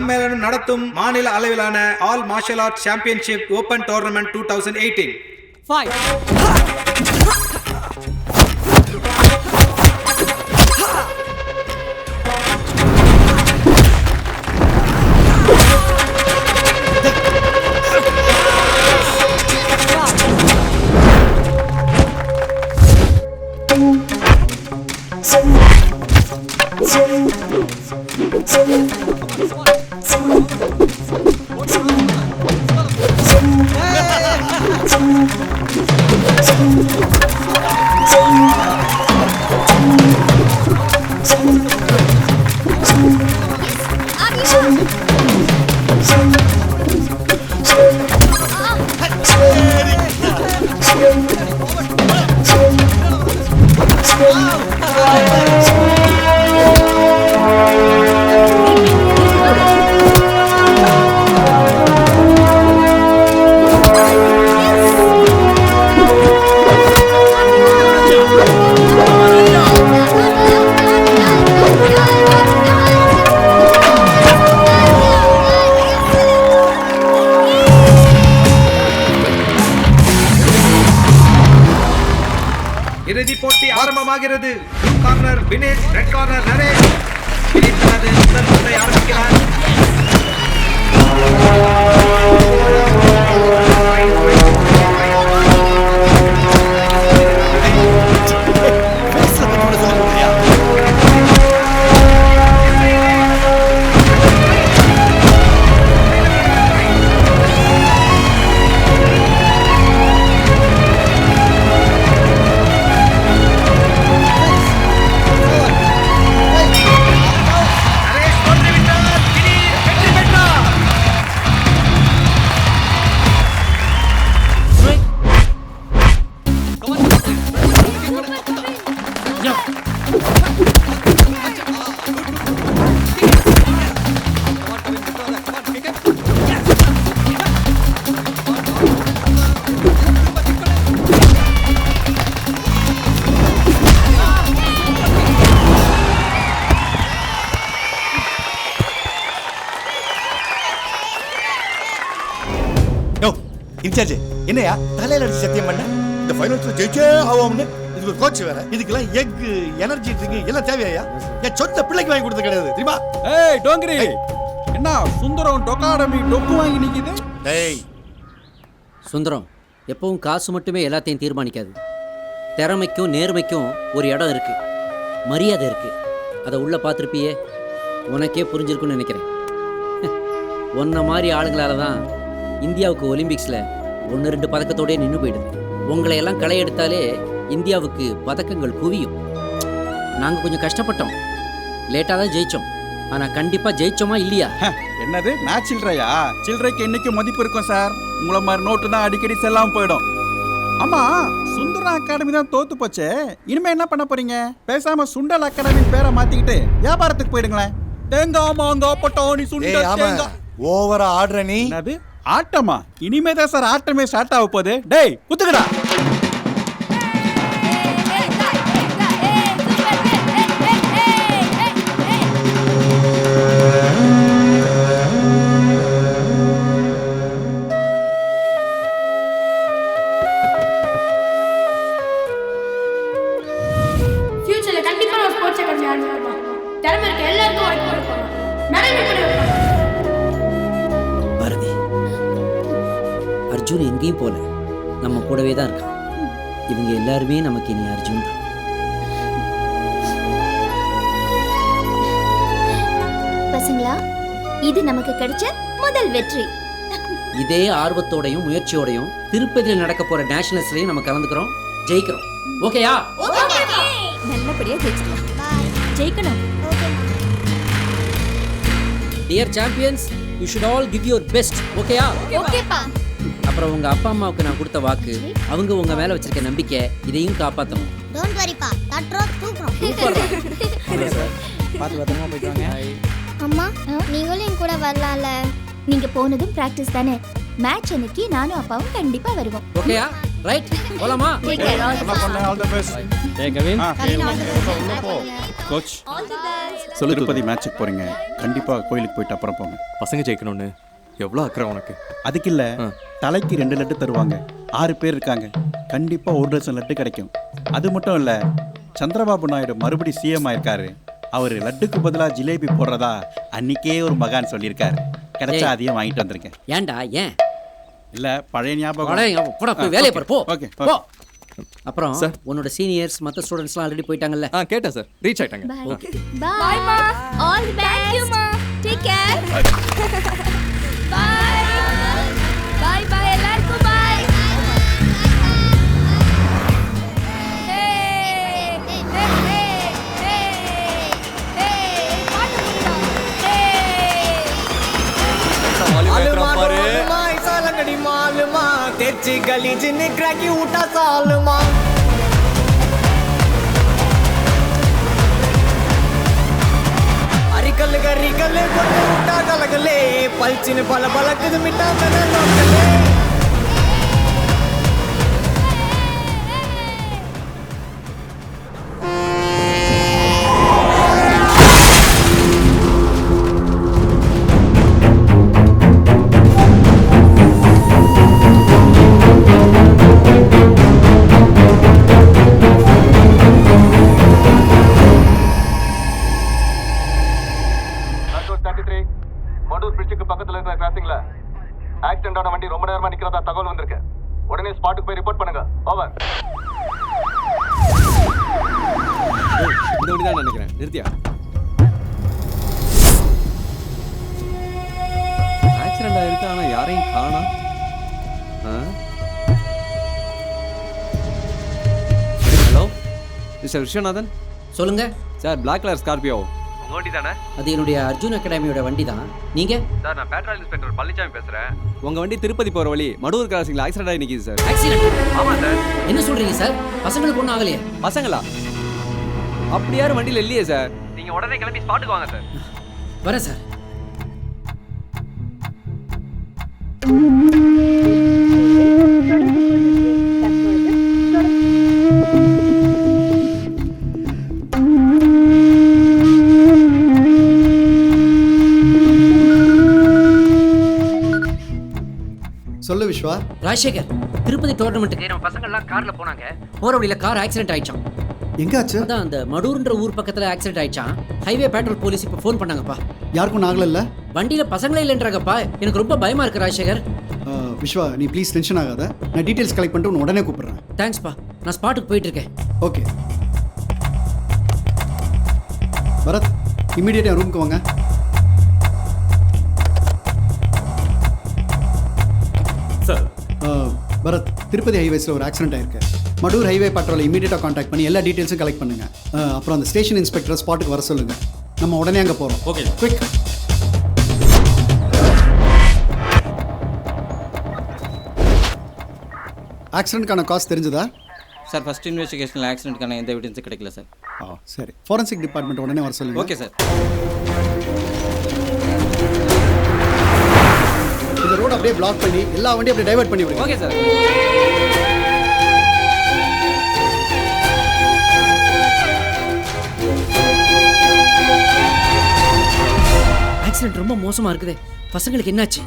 சம்மேளனம் நடத்தும் மாநில அளவிலான all martial arts championship open tournament 2018. இறுதிப் போட்டி ஆரம்பமாகிறது. Blue corner Vinesh, red corner Naresh. Vinesh தனது முதல் பந்தை ஆரம்பிக்கிறார். இன்சார்ஜ் என்னையா தலையில அடிச்சு சத்தியம் பண்ண இந்த ஃபைனல்ஸ்ல ஜெயிச்சே ஆவோம்னு இதுக்கு ஒரு கோச் வேற இதுக்கெல்லாம் எக் எனர்ஜி ட்ரிங்க் எல்லாம் தேவையா என் சொந்த பிள்ளைக்கு வாங்கி கொடுத்தது கிடையாது தெரியுமா ஏய் டோங்கரி என்ன சுந்தரம் டொக்காடமி டொக்கு வாங்கி நிக்குது டேய் சுந்தரம் எப்பவும் காசு மட்டுமே எல்லாத்தையும் தீர்மானிக்காது. திறமைக்கும் நேர்மைக்கும் ஒரு இடம் இருக்கு, மரியாதை இருக்கு. அதை உள்ள பார்த்துருப்பியே, உனக்கே புரிஞ்சிருக்குன்னு நினைக்கிறேன். உன்ன மாதிரி ஆளுங்களால தான் இந்தியாவுக்கு ஒலிம்பிக்ஸில் 1-2 பதக்கத்தோடய நின்று போயிடுது. உங்களை எல்லாம் களை எடுத்தாலே இந்தியாவுக்கு பதக்கங்கள் குவியும். நாங்கள் கொஞ்சம் கஷ்டப்பட்டோம், லேட்டாக தான் ஜெயித்தோம். ஆனால் கண்டிப்பாக ஜெயிச்சோமா இல்லையா? என்னது நான் சில்லறையா? சில்லறைக்கு என்னைக்கும் மதிப்பு இருக்கும் சார். உங்களை மாதிரி நோட்டு தான் அடிக்கடி செல்லாமல் போயிடும். ஆமா, சுந்தரம் அகாடமி தான் தோத்து போச்சு. இனிமே என்ன பண்ண போறீங்க? பேசாம சுண்டல் அகாடமி பேரை மாத்திக்கிட்டு வியாபாரத்துக்கு போயிடுங்களேன். தேங்காய் மாங்காய் பட்டாணி சுண்டல் தேங்காய் ஓவரா ஆடுற நீ. என்னது ஆட்டமா? இனிமே தான் சார் ஆட்டமே ஸ்டார்ட் ஆக போகுது. டேய் குத்துக்கடா. ஃபியூச்சர்ல கண்டிப்பா நான் ஸ்போர்ட்ஸ் அகாடமி ஆரம்பிப்பேன். திறமை இருக்க எல்லாருக்கும் வாய்ப்பு கொடுப்போம். மேனேஜ் பண்ணி வைப்பேன். பாரதி, அர்ஜுன் எங்கேயும் போல, நம்ம கூடவே தான் இருக்கான். இவங்க எல்லாருமே நமக்கு இனி அர்ஜுன் தான். பசங்களா, இது நமக்கு கிடைச்ச முதல் வெற்றி. இதே ஆர்வத்தோடையும் முயற்சியோடையும் திருப்பதியில் நடக்க போற நேஷனல்ஸ்லயும் நம்ம கலந்துக்கிறோம், ஜெயிக்கிறோம். ஓகேயா? நல்லபடியா ஜெயிக்கணும். Dear champions, you should all give your best. ஓகேயா? ஓகேப்பா. அப்புறம் உங்க அப்பா அம்மாவுக்கு நான் கொடுத்த வாக்கு, அவங்க உங்க மேல வச்சிருக்க நம்பிக்கை, இதையும் காப்பாற்றணும். டோன்ட் வரிப்பா, தட்றோம் தூக்குறோம். பார்த்து பத்திரமா போயிட்டு வாங்க. அம்மா நீங்களும் என் கூட வரலாம்ல? நீங்க போனதும் பிராக்டிஸ் தானே, மேட்ச் அன்னைக்கு நானும் அப்பாவும் கண்டிப்பா வருவோம். ஓகேயா? ரைட், போலாமா? கோச் சொல்லு திருப்பதி மேட்சுக்கு போறீங்க, கண்டிப்பா கோயிலுக்கு போயிட்டு அப்புறம் போங்க. பசங்க ஜெயிக்கணும்னு எவ்வளோ அக்கறை உனக்கு? அதுக்கு இல்ல, தலைக்கு 2 லட்டு தருவாங்க. 6 பேர் இருக்காங்க, கண்டிப்பா 1 டசன் லட்டு கிடைக்கும். அது மட்டும் இல்ல, சந்திரபாபு நாயுடு மறுபடி சிஎம் ஆயிருக்காரு. அவர் லட்டுக்கு பதிலா ஜிலேபி போடுறதா அன்னைக்கே ஒரு மகான் சொல்லியிருக்காரு. கிடைச்சா அதையும் வாங்கிட்டு வந்திருக்கேன். ஏன்டா ஏன்? இல்ல, பழைய ஞாபகம். போடா, போய் வேலையை பாரு, போ. ஓகே. அப்புறம் உன்னோட சீனியர்ஸ் மற்ற ஸ்டூடெண்ட்ஸ்லாம் ஆல்ரெடி போயிட்டாங்கல்ல? கேட்டேன் சார், ரீச் ஆயிட்டாங்க. Bye ma. All the best. Thank you ma. Take care. Bye. Bye bye எல்லாருக்கும் bye. Hey. Hey hey hey. Hey. பாட்டு போடுடா. Hey. आलमा आलमा ऐसा लंगड़ी मालमा तेजी गली जिन्हें क्रैकी उठा सालमा अरिकल गरिकल कोटे उठा गलगले पलचिन पल पलक मिटा मन लोकले மடூர் பிரிட்ஜுக்கு பக்கத்துல இருக்கிற கிராசிங்ல ஆக்சிடென்ட் ஆன வண்டி ரொம்ப நேரமா நிக்கிறதா தகவல் வந்திருக்கு. உடனே ஸ்பாட்டுக்கு போய் ரிப்போர்ட் பண்ணுங்க. ஓவர். இந்த வண்டி தான் நினைக்கிறேன். நிறுத்தியா? ஆக்சிடென்ட் ஆயிருக்கு, ஆனா யாரையும் காணோம். Hello mister Viswanathan. சொல்லுங்க சார், பிளாக் கலர் ஸ்கார்பியோ உங்க வண்டி தானே? அது என்னுடைய அர்ஜுன் அகாடமியோட வண்டி தான். நீங்க? சார், நான் பேட்ரோல் இன்ஸ்பெக்டர் பழனிசாமி பேசுறேன். உங்க வண்டி திருப்பதி போற வழி மடூர் கிராசிங்ல ஆக்சிடென்ட் ஆகி நிக்குது சார். ஆக்சிடென்ட்? ஆமா சார். என்ன சொல்றீங்க சார்? பசங்களுக்கு ஒன்றும் ஆகலையே? பசங்களா? அப்படி யாரும் வண்டியில் இல்லையே சார். நீங்க உடனே கிளம்பி ஸ்பாட்டுக்கு வாங்க சார். வரேன் சார். சொல்லு விஸ்வா. ராஜசேகர், திருப்பதி டோர்னமெண்ட்டுக்கு நம்ம பசங்க எல்லாம் கார்ல போனாங்க. போற வழியில கார் ஆக்சிடென்ட் ஆயிடுச்சான். எங்க ஆச்சு? அதான் அந்த மடூர்ன்ற ஊர் பக்கத்துல ஆக்சிடென்ட் ஆயிடுச்சான். ஹைவே பேட்ரோல் போலீஸ் இப்ப ஃபோன் பண்ணாங்கப்பா. யாருக்கும் ஆகல? வண்டியில பசங்களே இல்லைன்றாங்கப்பா. எனக்கு ரொம்ப பயமா இருக்கு ராஜசேகர். விஸ்வா, நீ ப்ளீஸ் டென்ஷன் ஆகாத. நான் டீடைல்ஸ் கலெக்ட் பண்ணிட்டு உன்னை உடனே கூப்பிடுறேன். தேங்க்ஸ்ப்பா. நான் ஸ்பாட்டுக்கு போயிட்டு இருக்கேன். ஓகே பரத், இமீடியட்டாக ரூமுக்கு வாங்க. சார். பரத், திருப்பதி ஹைவேஸில் ஒரு ஆக்சிடென்ட் ஆயிருக்கு. மடூர் ஹைவே பட்ரோலை இமீடியட்டாக காண்டாக்ட் பண்ணி எல்லா டீட்டெயில்ஸும் கலெக்ட் பண்ணுங்க. அப்புறம் அந்த ஸ்டேஷன் இன்ஸ்பெக்டர் ஸ்பாட்டுக்கு வர சொல்லுங்க. நம்ம உடனே அங்கே போகிறோம். Okay quick. ஆக்சிடென்ட்கான காசு தெரிஞ்சுதா? சார், ஃபர்ஸ்ட் இன்வெஸ்டிகேஷனில் ஆக்சிடென்ட்கான எந்த எவிடன்ஸும் கிடைக்கல சார். சரி, ஃபாரன்சிக் டிபார்ட்மெண்ட் உடனே வர சொல்லுங்க. Okay sir. இந்த ரோடு அப்படியே பிளாக் பண்ணி எல்லா வண்டியும் அப்படியே டைவர்ட் பண்ணி விடுங்க. Okay sir. ஆக்சிடென்ட் ரொம்ப மோசமா இருக்குதே. பசங்களுக்கு என்னாச்சு?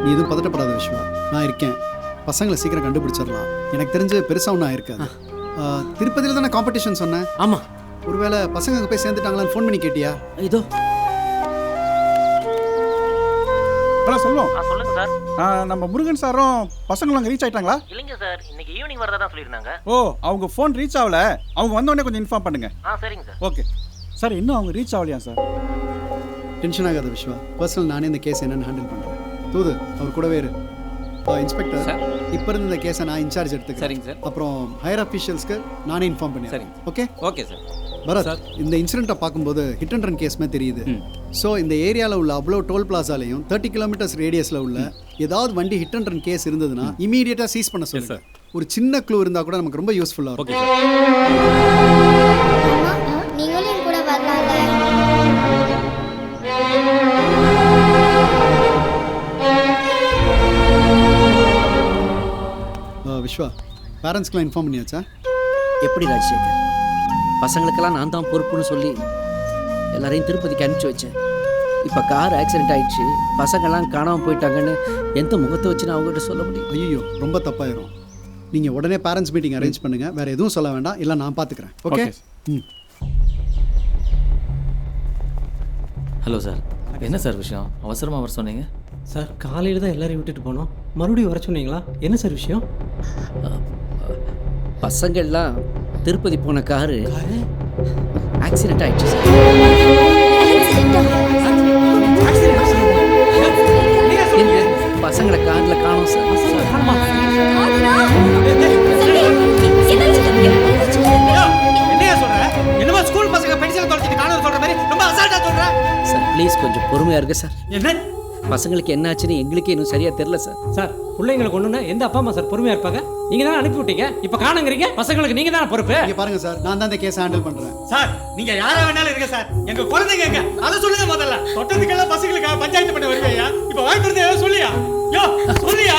நீ எதுவும் பதட்டப்படாத விஸ்வா, நான் இருக்கேன். பசங்களை சீக்கிரம் கண்டுபிடிச்சிடலாம். எனக்கு தெரிஞ்சு பெருசாக ஒன்றும் ஆயிருக்காது. திருப்பதியில் தானே காம்படிஷன் சொன்னேன். ஆமாம். ஒருவேளை பசங்க அங்கே போய் சேர்ந்துட்டாங்களான்னு ஃபோன் பண்ணி கேட்டியா? இதோ சொல்லுவோம். சொல்லுங்க சார். நம்ம முருகன் சாரும் பசங்களும் அங்கே ரீச் ஆயிட்டாங்களா? இல்லைங்க சார், இன்னைக்கு ஈவினிங் வரதா தான் சொல்லியிருந்தாங்க. ஓ, அவங்க ஃபோன் ரீச் ஆகல. அவங்க வந்தோடனே கொஞ்சம் இன்ஃபார்ம் பண்ணுங்க. சரிங்க சார். Okay sir. இன்னும் அவங்க ரீச் ஆகலையா சார்? டென்ஷன் ஆகாத விஸ்வா, பர்சனல் நானே இந்த கேஸ் என்னன்னு ஹேண்டில் பண்ணுறேன். தூது அவர் கூடவே இரு. இன்ஸ்பெக்டர், இப்போ இருந்து இந்த கேஸை நான் இன்சார்ஜ் எடுத்துக்கிறேன். சரிங்க சார். அப்புறம் ஹையர் அஃபீஷியல்ஸ்க்கு நானே இன்ஃபார்ம் பண்ணி. சரிங்க. Okay okay sir. பரத், இந்த இன்சிடென்ட்டை பார்க்கும்போது ஹிட் அண்ட் ரன் கேஸ்மே தெரியுது. ஸோ இந்த ஏரியாவில் உள்ள அவ்வளோ டோல் பிளாசாலையும் 30 கிலோமீட்டர்ஸ் ரேடியஸில் உள்ள ஏதாவது வண்டி ஹிட் அண்ட் ரன் கேஸ் இருந்ததுன்னா இமீடியட்டாக சீஸ் பண்ண சொல்லுங்க. ஒரு சின்ன க்ளூ இருந்தால் கூட நமக்கு ரொம்ப யூஸ்ஃபுல்லாக இருக்கும். நீங்களும் என் கூட வரலாம்ல? விஸ்வா, பேரண்ட்ஸ்க்குலாம் இன்ஃபார்ம் பண்ணியாச்சா? எப்படி ராஜசேகர்? பசங்களுக்கெல்லாம் நான் தான் பொறுப்புன்னு சொல்லி எல்லாரையும் திருப்பதிக்கு அனுப்பிச்சி வச்சேன். இப்போ கார் ஆக்சிடென்ட் ஆயிடுச்சு, பசங்கள்லாம் காணாமல் போயிட்டாங்கன்னு எந்த முகத்தை வச்சு நான் அவங்ககிட்ட சொல்ல முடியும்? ஐயோ, ரொம்ப தப்பாயிரும். நீங்கள் உடனே பேரண்ட்ஸ் மீட்டிங் அரேஞ்ச் பண்ணுங்கள். வேறு எதுவும் சொல்ல வேண்டாம், இல்லை நான் பார்த்துக்கிறேன். ஓகே? ம். ஹலோ சார், என்ன சார் விஷயம்? அவசரமாக வர சொன்னீங்க சார். காலையில் தான் எல்லாரையும் விட்டுட்டு போனோம், மறுபடியும் வர சொன்னீங்களா? என்ன சார் விஷயம்? பசங்கள்லாம் திருப்பதி போன காரு ஆக்சிடென்ட் ஆயிடுச்சு சார். பசங்களை கார்ல காணோம் சார். என்னையா சொல்ற? என்னமா ஸ்கூல் பசங்க பென்சில் தொலைச்சிட்டு காணோம் சொல்ற மாதிரி ரொம்ப அசால்ட்டா சொல்ற? சார் ப்ளீஸ் கொஞ்சம் பொறுமையா இருங்க சார். என்ன பசங்களுக்கு என்ன ஆச்சுன்னு எங்களுக்கே இன்னும் சரியா தெரியல சார். சார், பிள்ளைங்களை கொண்டுனா எந்த அப்பா அம்மா சார் பொறுமையா இருப்பாங்க? நீங்க தானே அனுப்பி விட்டீங்க, இப்போ காணுங்கிறீங்க. பசங்களுக்கு நீங்க தானே பொறுப்பு. இங்கே பாருங்க சார், நான் தான் இந்த கேஸ் ஹேண்டில் பண்ணுறேன். சார், நீங்க யாரா வேணாலும் இருங்க சார், எங்க குழந்தைங்க எங்க அதை சொல்லுங்க முதல்ல. தொட்டதுக்கெல்லாம் பசங்களுக்காக பஞ்சாயத்து பண்ண வருவீங்க, இப்போ வாங்கி கொடுத்து ஏதோ சொல்லியா? யோ சொல்லியா?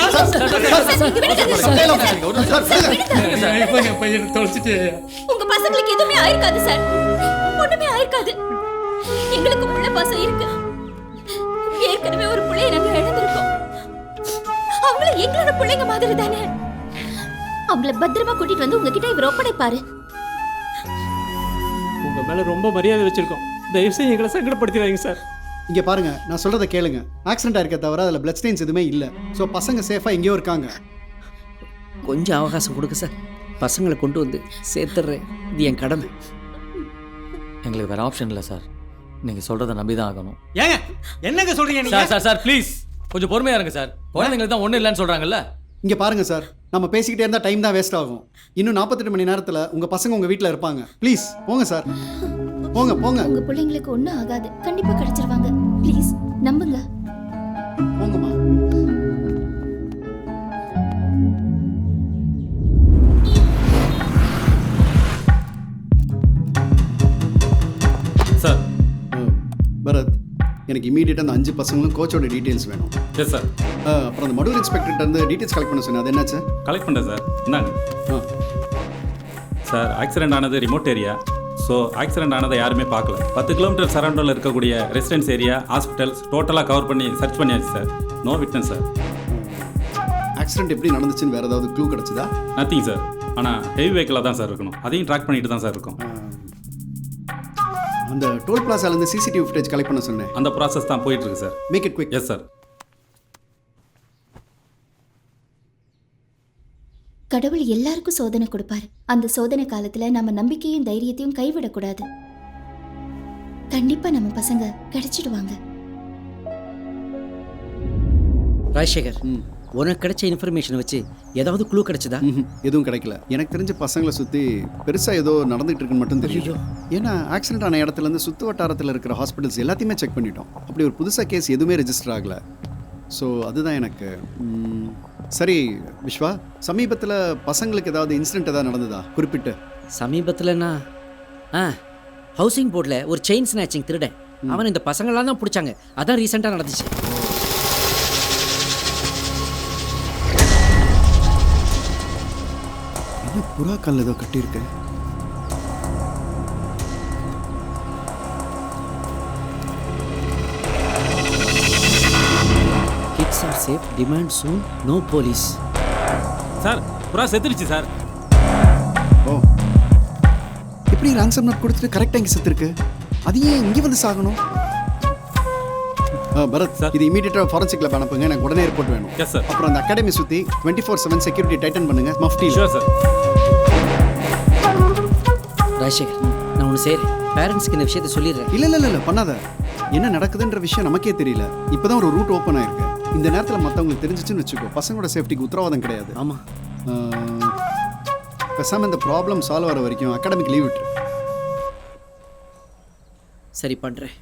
இப்போ என் பையனை தொலைச்சிட்டு உங்க பசங்களுக்கு எதுவுமே ஆயிருக்காது சார், ஒண்ணுமே ஆயிருக்காது. எங்களுக்கு புள்ள பாசம் இருக்கு. ஏற்கனவே ஒரு பிள்ளைய நாங்க இழந்திருக்கோம். அவங்கள எங்களோட பிள்ளைங்க மாதிரி தானே. அவங்கள பத்திரமா கூட்டிட்டு வந்து உங்ககிட்ட இவர் ஒப்படைப்பாரு. உங்க மேல ரொம்ப மரியாதை வச்சிருக்கோம், தயவு செய்து எங்களை சங்கடப்படுத்திடாதீங்க சார். இங்கே பாருங்க, நான் சொல்கிறத கேளுங்க. ஆக்சிடென்ட் ஆயிருக்க தவிர அதில் பிளட் ஸ்டெயின்ஸ் எதுவுமே இல்லை. ஸோ பசங்க சேஃபாக எங்கேயோ இருக்காங்க. கொஞ்சம் அவகாசம் கொடுங்க சார், பசங்களை கொண்டு வந்து சேர்த்துடுறேன். இது என் கடமை. எங்களுக்கு வேற ஆப்ஷன் இல்லை சார், நீங்க சொல்றதை நம்பி தான் ஆகணும். ஏங்க என்னங்க சொல்றீங்க நீங்க? சார் சார் சார் ப்ளீஸ் கொஞ்சம் பொறுமையா இருங்க சார். குழந்தைங்களுக்கு தான் ஒன்றும் இல்லைன்னு சொல்றாங்கல்ல. இங்கே பாருங்க சார், நம்ம பேசிக்கிட்டே இருந்தால் டைம் தான் வேஸ்ட் ஆகும். இன்னும் 48 மணி நேரத்தில் உங்கள் பசங்க உங்கள் வீட்டில் இருப்பாங்க. ப்ளீஸ் போங்க சார், போங்க போங்க. உங்க பிள்ளைங்களுக்கு ஒண்ணும் ஆகாது, கண்டிப்பா கிடைச்சிருவாங்க. ப்ளீஸ் நம்புங்க. போங்கம்மா. சார். பரத், எனக்கு இமீடியட்டாக அந்த 5 பசங்களும் கோச்சோட டீட்டெயில்ஸ் வேணும். Yes sir. அப்புறம் அந்த மடூர் இன்ஸ்பெக்டர்கிட்ட இருந்து டீட்டெயில்ஸ் கலெக்ட் பண்ண சொன்னேன், அது என்னாச்சு? கலெக்ட் பண்ணுறேன் சார். இந்தாங்க சார். ஆக்சிடென்ட் ஆனது ரிமோட் ஏரியா. ஸோ ஆக்சிடென்ட் ஆனதை யாருமே பார்க்கல. 10 கிலோமீட்டர் சரௌண்டில் இருக்கக்கூடிய ரெசிடென்ஸ் ஏரியா, ஹாஸ்பிட்டல்ஸ் டோட்டலாக கவர் பண்ணி சர்ச் பண்ணியாச்சு sir. No witness sir. Accident எப்படி நடந்துச்சுன்னு வேறு ஏதாவது க்ளூ கிடச்சிதா? Nothing sir. ஆனால் ஹெவி வெஹிக்கிளாக தான் சார் இருக்கணும், அதையும் ட்ராக் பண்ணிட்டு தான் சார் இருக்கும். அந்த டோல் பிளாசாலேருந்து சிசிடிவி ஃபுட்டேஜ் கலெக்ட் பண்ண சொன்னேன். அந்த ப்ராசஸ் தான் போயிட்டு இருக்கு sir. Make it quick. Yes sir. கடவுள் எல்லாருக்கும் சோதனை கொடுப்பாரு. அந்த சோதனை காலத்துல நம்ம நம்பிக்கையும் தைரியத்தையும் கைவிடக்கூடாது. கண்டிப்பா நம்ம பசங்க கிடைச்சிடுவாங்க. ராஜசேகர், உனக்கு கிடைச்ச இன்ஃபர்மேஷன் வச்சு ஏதாவது க்ளூ கிடைச்சதா? எதுவும் கிடைக்கல. எனக்கு தெரிஞ்ச பசங்களை சுற்றி பெருசாக ஏதோ நடந்துகிட்டு இருக்குன்னு மட்டும் தெரியும். ஏன்னா ஆக்சிடென்ட் ஆன இடத்துலேருந்து சுற்று வட்டாரத்தில் இருக்கிற ஹாஸ்பிட்டல்ஸ் எல்லாத்தையுமே செக் பண்ணிட்டோம். அப்படி ஒரு புதுசாக கேஸ் எதுவுமே ரெஜிஸ்டர் ஆகலை. ஸோ அதுதான் எனக்கு. சரி விஸ்வா, சமீபத்தில் பசங்களுக்கு ஏதாவது இன்சிடென்ட் ஏதாவது நடந்ததா குறிப்பிட்டு? சமீபத்தில்னா ஹவுசிங் போர்டில் ஒரு செயின் ஸ்நாச்சிங் திருடன், அவன் இந்த பசங்களாம் தான் பிடிச்சாங்க. அதான் ரீசெண்டாக நடந்துச்சு. புறா கல் ஏதோ கட்டியிருக்கு. Kids are safe, demand soon, no police. Sir, புறா செத்துருச்சு சார். ஓ, எப்படி ரான்சம் நோட் கொடுத்துட்டு கரெக்டாக இங்கே செத்துருக்கு? அது ஏன் இங்கே வந்து சாகணும்? பரத், இது இமீடியட்டாக ஃபாரன்சிக் லேப் அனுப்புங்க, எனக்கு உடனே ரிப்போர்ட் வேணும். Yes sir. அப்புறம் அந்த அகாடமி சுற்றி 24/7 செக்யூரிட்டி டைட்டன் பண்ணுங்க. மஃப்டி. Sure sir. ராஜசேகர், நான் ஒன்று செய்கிறேன். பேரண்ட்ஸ்க்கு இந்த விஷயத்தை சொல்லிடுறேன். இல்லை பண்ணாத. என்ன நடக்குதுன்ற விஷயம் நமக்கே தெரியல. இப்போ தான் ஒரு ரூட் ஓப்பன் ஆயிருக்கு. இந்த நேரத்தில் மற்றவங்களுக்கு தெரிஞ்சிச்சுன்னு வச்சுக்கோ, பசங்களோட சேஃப்டிக்கு உத்தரவாதம் கிடையாது. ஆமாம். பேசாமல் இந்த ப்ராப்ளம் சால்வ் ஆகிற வரைக்கும் அகாடமிக் லீவ் விட்டுரு. சரி பண்ணுறேன்.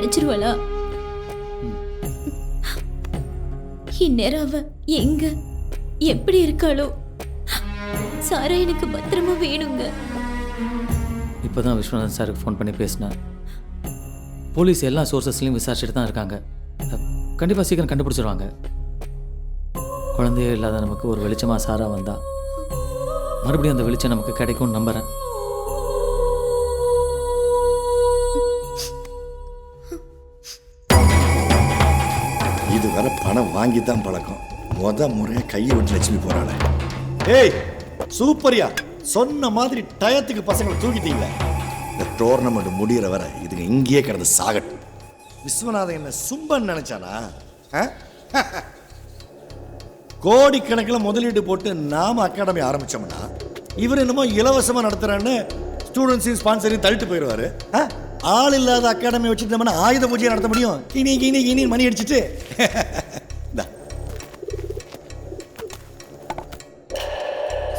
கிடைச்சிருவாளா? இந்நேரம் அவ எங்க எப்படி இருக்காளோ? சாரா எனக்கு பத்திரமா வேணுங்க. இப்போதான் விஸ்வநாதன் சாருக்கு ஃபோன் பண்ணி பேசினேன். போலீஸ் எல்லா சோர்சஸ்லையும் விசாரிச்சுட்டு தான் இருக்காங்க. கண்டிப்பாக சீக்கிரம் கண்டுபிடிச்சிருவாங்க. குழந்தையே இல்லாத நமக்கு ஒரு வெளிச்சமாக சாரா வந்தா மறுபடியும் அந்த வெளிச்சம் நமக்கு கிடைக்கும்னு நம்புகிறேன். இதுவரை பணம் வாங்கி தான் பழக்கம். முறையாக கையை விட்டு லட்சுமி போறாளே. ஏய் சூப்பரியா, சொன்ன மாதிரி டயத்துக்கு பசங்களை தூக்கிட்டீங்களே. இந்த டோர்னமெண்ட் முடிகிற வரை இதுங்க இங்கேயே கிடந்து சாகட்டும். விஸ்வநாதன் என்ன சும்பன் நினைச்சானா? கோடிக்கணக்கில் முதலீடு போட்டு நாம அகாடமி ஆரம்பிச்சோம்னா இவர் என்னமோ இலவசமாக நடத்துறான்னு ஸ்டூடெண்ட்ஸையும் ஸ்பான்சரையும் தள்ளிட்டு போயிடுவாரு. ஆள் இல்லாத அகாடமி வச்சுட்டு ஆயுத பூஜையை நடத்த முடியும்? கிணி கிணி கிணி மணி அடிச்சுட்டு.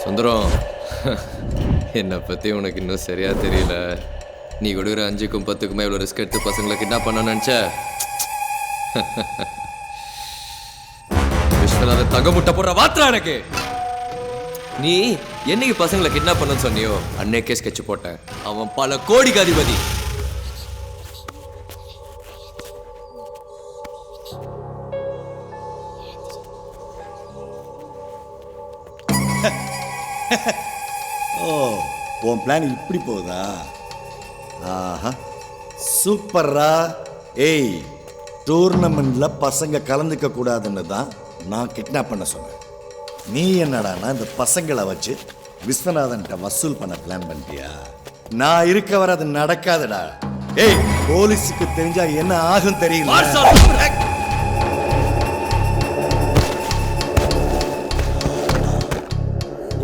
சுந்தரம், என்னை பற்றி உனக்கு இன்னும் சரியா தெரியல. நீ கொடுக்குற 5க்கும் 10க்குமே இவ்வளோ ரிஸ்க் எடுத்து பசங்களை கிட்னாப் பண்ண நினச்ச. விஸ்வநாதன் தகமுட்டை போடுற வார்த்தை எனக்கு. நீ என்னைக்கு பசங்களை கிட்னாப் பண்ணன்னு சொன்னியோ அன்னைக்கே ஸ்கெட்ச் போட்டேன். அவன் பல கோடிக்கு அதிபதி. ஓ, உன் பிளான் இப்படி போகுதா? ஆஹா, சூப்பர்ரா. ஏய், டூர்னமெண்ட்ல பசங்க கலந்துக்க கூடாதுன்னு தான் நான் கிட்னாப் பண்ண சொன்னேன். நீ என்னடானா இந்த பசங்களை வச்சு விஸ்வநாதன்கிட்ட வசூல் பண்ண பிளான் பண்ணிட்டியா? நான் இருக்க வர அது நடக்காதுடா. ஏய், போலீஸுக்கு தெரிஞ்சா என்ன ஆகும் தெரியல.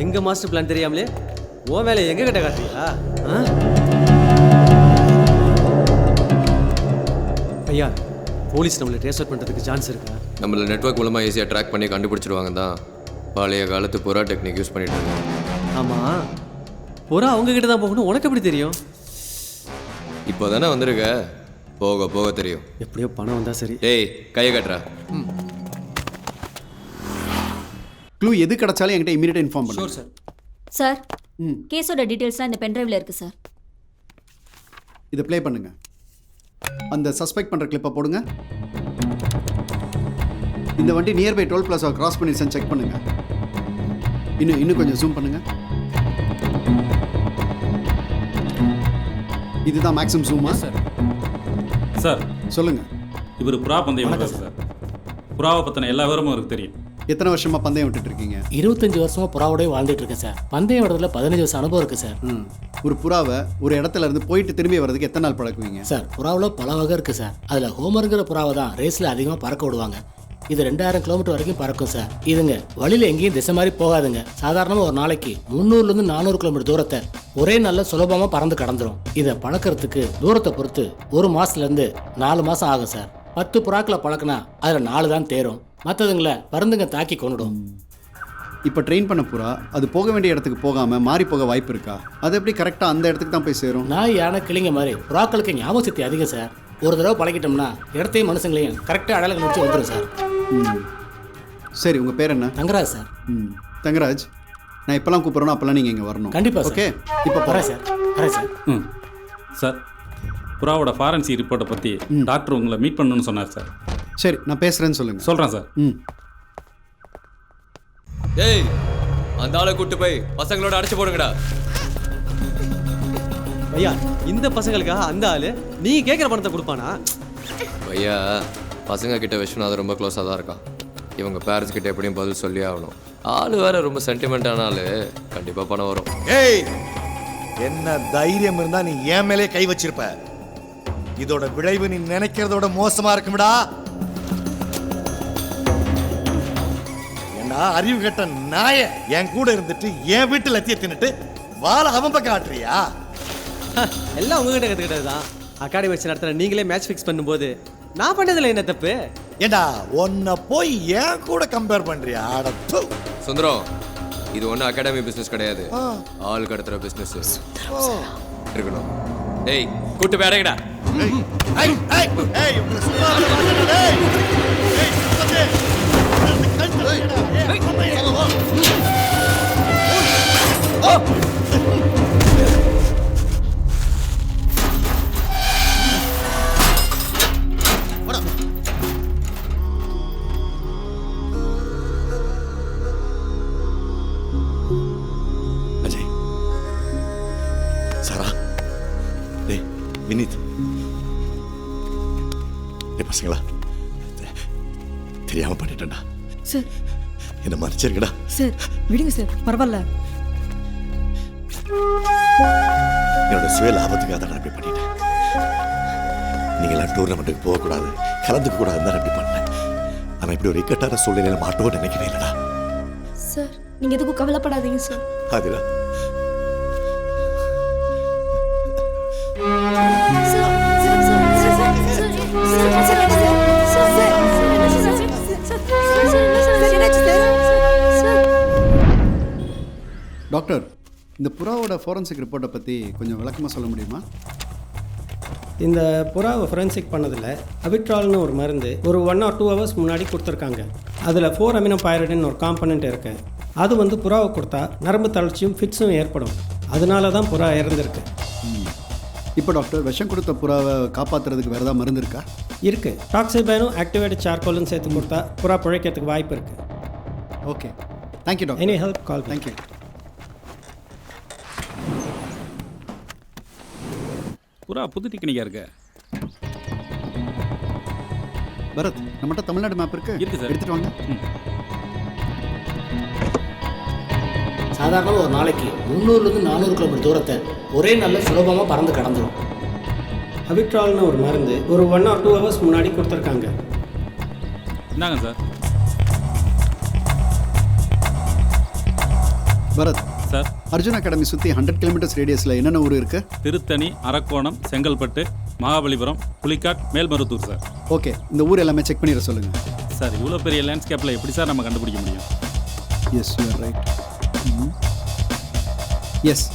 எங்க மாஸ்டர் பிளான் தெரியாமலே உன் வேலையை எங்க கிட்ட காட்டுறியா? ஐயா, போலீஸ் நம்மளை ட்ரேஸ் அவுட் பண்ணுறதுக்கு சான்ஸ் இருக்கா? நம்மள நெட்வொர்க் மூலமாக ஈஸியாக ட்ராக் பண்ணி கண்டுபிடிச்சிருவாங்க தான். பழைய காலத்து புறா டெக்னிக் யூஸ் பண்ணிட்டு இருக்காங்க. ஆமாம், புறா அவங்க கிட்ட தான் போகணும். உனக்கு எப்படி தெரியும்? இப்போ தானே வந்திருக்க, போக போக தெரியும். எப்படியோ பணம் வந்தா சரி. ஏய், கையை கட்டுறா. க்ளூ எது கிடைச்சாலும் என்கிட்ட இமீடியட்டாக இன்ஃபார்ம் பண்ணுங்க. சார். சார், கேஸோட டீடைல்ஸ்லாம் இந்த பென்ட்ரைவில் இருக்கு சார். இதை ப்ளே பண்ணுங்க. அந்த சஸ்பெக்ட் பண்ணுற கிளிப்பை போடுங்க. இந்த வண்டி நியர்பை டோல் பிளாஸா கிராஸ் பண்ணிடுச்சான்னு செக் பண்ணுங்க. இன்னும் கொஞ்சம் ஜூம் பண்ணுங்க. இதுதான் மேக்ஸிமம் ஜூமா? சார் சொல்லுங்க. இவர் புறா பந்தயம் விடுறாரு சார். புறாவை பற்றின எல்லா விவரமும் அவருக்கு தெரியும். எத்தனை வருஷமா பந்தயம் விட்டுட்டு இருக்கீங்க? 25 வருஷமா புறாவோடய வாழ்ந்துட்டு இருக்கேன் சார். பந்தயம் விடுறதுல 15 வருஷம் அனுபவம் இருக்கு சார். ஒரு புறாவை ஒரு இடத்துல இருந்து போயிட்டு திரும்பி வர்றதுக்கு எத்தனை நாள் பழக்குவீங்க? சார், புறாவில் பல வகை இருக்கு சார். அதில் ஹோமருங்கிற புறாவை தான் ரேஸில் அதிகமாக பறக்க விடுவாங்க. இது 2000 கிலோமீட்டர் வரைக்கும் பறக்கும் சார். இதுங்க வழியில் எங்கேயும் திசை மாதிரி போகாதுங்க. சாதாரணமாக ஒரு நாளைக்கு 300லேருந்து 400 கிலோமீட்டர் தூரத்தை ஒரே நல்ல சுலபமாக பறந்து கடந்துடும். இதை பழக்கிறதுக்கு தூரத்தை பொறுத்து 1 மாதத்துலேருந்து 4 மாதம் ஆகும் சார். 10 புறாக்களை பழக்கினா அதில் 4 தான் தேரும். மற்றதுங்களை பருந்துங்க தாக்கி கொண்டுடும். இப்போ ட்ரெயின் பண்ண புறா அது போக வேண்டிய இடத்துக்கு போகாமல் மாறி போக வாய்ப்பு இருக்கா? அது எப்படி கரெக்டாக அந்த இடத்துக்கு தான் போய் சேரும்? நாய், யானை, கிளிங்க மாதிரி புறாக்களுக்கு ஞாபக சக்தி அதிகம் சார். ஒரு தடவை பழகிட்டோம்னா இடத்தையும் மனுஷங்களையும் கரெக்டாக அடையாளம் வச்சு வந்துடும் சார். சரி, உங்கள் பேர் என்ன? தங்கராஜ் சார். தங்கராஜ், நான் இப்போலாம் கூப்பிட்றேனோ அப்போல்லாம் நீங்கள் இங்கே வரணும். கண்டிப்பாக. ஓகே, இப்போ வரேன் சார். வரேன் சார். சார், புறாவோட ஃபாரன்சிக் ரிப்போர்ட்டை பற்றி டாக்டர் உங்களை மீட் பண்ணணும்னு சொன்னார் சார். சரி, நான் பேசுகிறேன்னு சொல்லுங்கள். சொல்கிறேன் சார். ஏய், அந்த ஆளை கூட்டு போய் பசங்களோட அடைச்சு போடுங்கடா. ஐயா, இந்த பசங்களுக்காக அந்த ஆளு நீங்க கேட்குற பணத்தை கொடுப்பானா? ஐயா, பசங்க கிட்ட விஸ்வநாதன் ரொம்ப க்ளோஸாக தான் இருக்கான். இவங்க பேரண்ட்ஸ் கிட்ட எப்படியும் பதில் சொல்லி ஆகணும். ஆளு வேற ரொம்ப சென்டிமெண்டான ஆளு. கண்டிப்பாக பணம் வரும். ஏய், என்ன தைரியம் இருந்தா நீ என் மேலே கை வச்சிருப்ப. இதோட விளைவு நீ நினைக்கிறதோட மோசமா இருக்கும்டா. ஏன்னா அறிவு கட்ட நாய என் கூட இருந்துட்டு என் வீட்டு லத்திய தின்னுட்டு வாழ அவன் பக்கம் ஆட்டுறியா? எல்லாம் உங்ககிட்ட கற்றுக்கிட்டது தான். அகாடமி வச்சு நடத்துகிற நீங்களே மேட்ச் ஃபிக்ஸ் பண்ணும்போது நான் பண்ணதில்லை என்ன தப்பு? ஏண்டா உன்னை போய் ஏன் கூட கம்பேர் பண்றியா? சுந்தரம், இது ஒன்றும் அகாடமி பிஸ்னஸ் கிடையாது. ஆள் கடத்துற பிஸ்னஸ் இருக்கணும். ஏய், கூட்டு போய் அடைங்கடா. அஜய், சாரா, டேய் வினீத், டேய் பசங்களா, தெரியாம பண்ணிட்டேன்டா. சார் என்ன மறைச்சிருக்கடா. சார் விடுங்க சார், பரவாயில்ல. என்னோட சுய லாபத்துக்காக தான் நான் இப்படி பண்ணிட்டேன். நீங்களாம் டூர்னமெண்ட்டுக்கு போகக்கூடாது, கலந்துக்க கூடாது தான் இப்படி பண்ணேன். ஆனால் இப்படி ஒரு இக்கட்டான சூழ்நிலையில மாட்டோம்னு நினைக்கவே இல்லைடா. சார் நீங்க எதுக்கும் கவலைப்படாதீங்க சார். அதுடா டாக்டர், இந்த புறாவோட ஃபாரன்சிக் ரிப்போர்ட்டை பற்றி கொஞ்சம் விளக்கமாக சொல்ல முடியுமா? இந்த புறாவை ஃபொரென்சிக் பண்ணதில் அபிட்ரால்னு ஒரு மருந்து ஒரு 1 or 2 hours முன்னாடி கொடுத்துருக்காங்க. அதில் 4 அமினோபைரிடின் ஒரு காம்பனண்ட் இருக்குது. அது வந்து புறாவை கொடுத்தா நரம்பு தளர்ச்சியும் ஃபிட்ஸும் ஏற்படும். அதனால தான் புறா இறந்துருக்கு. இப்போ டாக்டர், விஷம் கொடுத்த புறாவை காப்பாற்றுறதுக்கு வேறு ஏதாவது மருந்து இருக்கா? இருக்குது. டாக்ஸிபைனும் ஆக்டிவேட்டட் சார்கோலும் சேர்த்து கொடுத்தா புறா பிழைக்கிறதுக்கு வாய்ப்பு இருக்குது. Okay, thank you doctor. Any help call. Thank you. புறா புது டெக்னிக்காக இருக்கு. பரத், நம்மகிட்ட தமிழ்நாடு மேப் இருக்கு சார், எடுத்துட்டு வாங்க. சாதாரண ஒரு நாளைக்கு 300லேருந்து 400 கிலோமீட்டர் தூரத்தை ஒரே நல்ல சுலபமாக பறந்து கடந்துடும். அபிட்ரால்னு ஒரு மருந்து ஒரு 1 or 2 hours முன்னாடி கொடுத்துருக்காங்க. இந்தாங்க sir. Bharath sir, Arjun academy சுற்றி 100 கிலோமீட்டர்ஸ் ரேடியஸில் என்னென்ன ஊர் இருக்குது? திருத்தணி, அரக்கோணம், செங்கல்பட்டு, மகாபலிபுரம், புலிக்காட், மேல்மருத்தூர் சார். ஓகே, இந்த ஊர் எல்லாமே செக் பண்ணிட சொல்லுங்கள். சார், இவ்வளோ பெரிய லேண்ட்ஸ்கேப்பில் எப்படி சார் நம்ம கண்டுபிடிக்க முடியும்? Yes, you are right. Yes,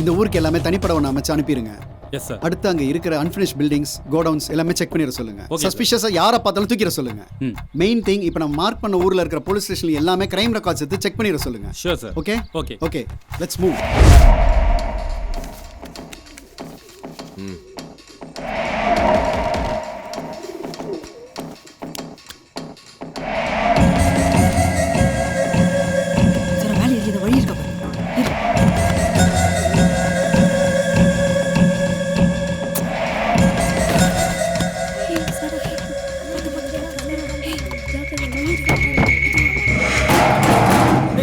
இந்த ஊருக்கு எல்லாமே தனிப்பட ஒன்று அமைச்சு அனுப்பிடுங்க. Yes sir. அடுத்து அங்கே இருக்கிற அன்ஃபினிஷ் பில்டிங்ஸ், கோடவுன்ஸ் எல்லாமே செக் பண்ணிட சொல்லுங்க. சஸ்பிஷியஸாக யாரை பார்த்தாலும் தூக்கிட சொல்லுங்க. மெயின் திங், இப்போ நம்ம மார்க் பண்ண ஊரில் இருக்கிற போலீஸ் ஸ்டேஷன்ல எல்லாமே கிரைம் ரெக்கார்ட்ஸ் எடுத்து செக் பண்ணிட சொல்லுங்க. Sure sir. Okay okay okay, let's move. Sir வேலை இல்லை, வழி இருக்கா?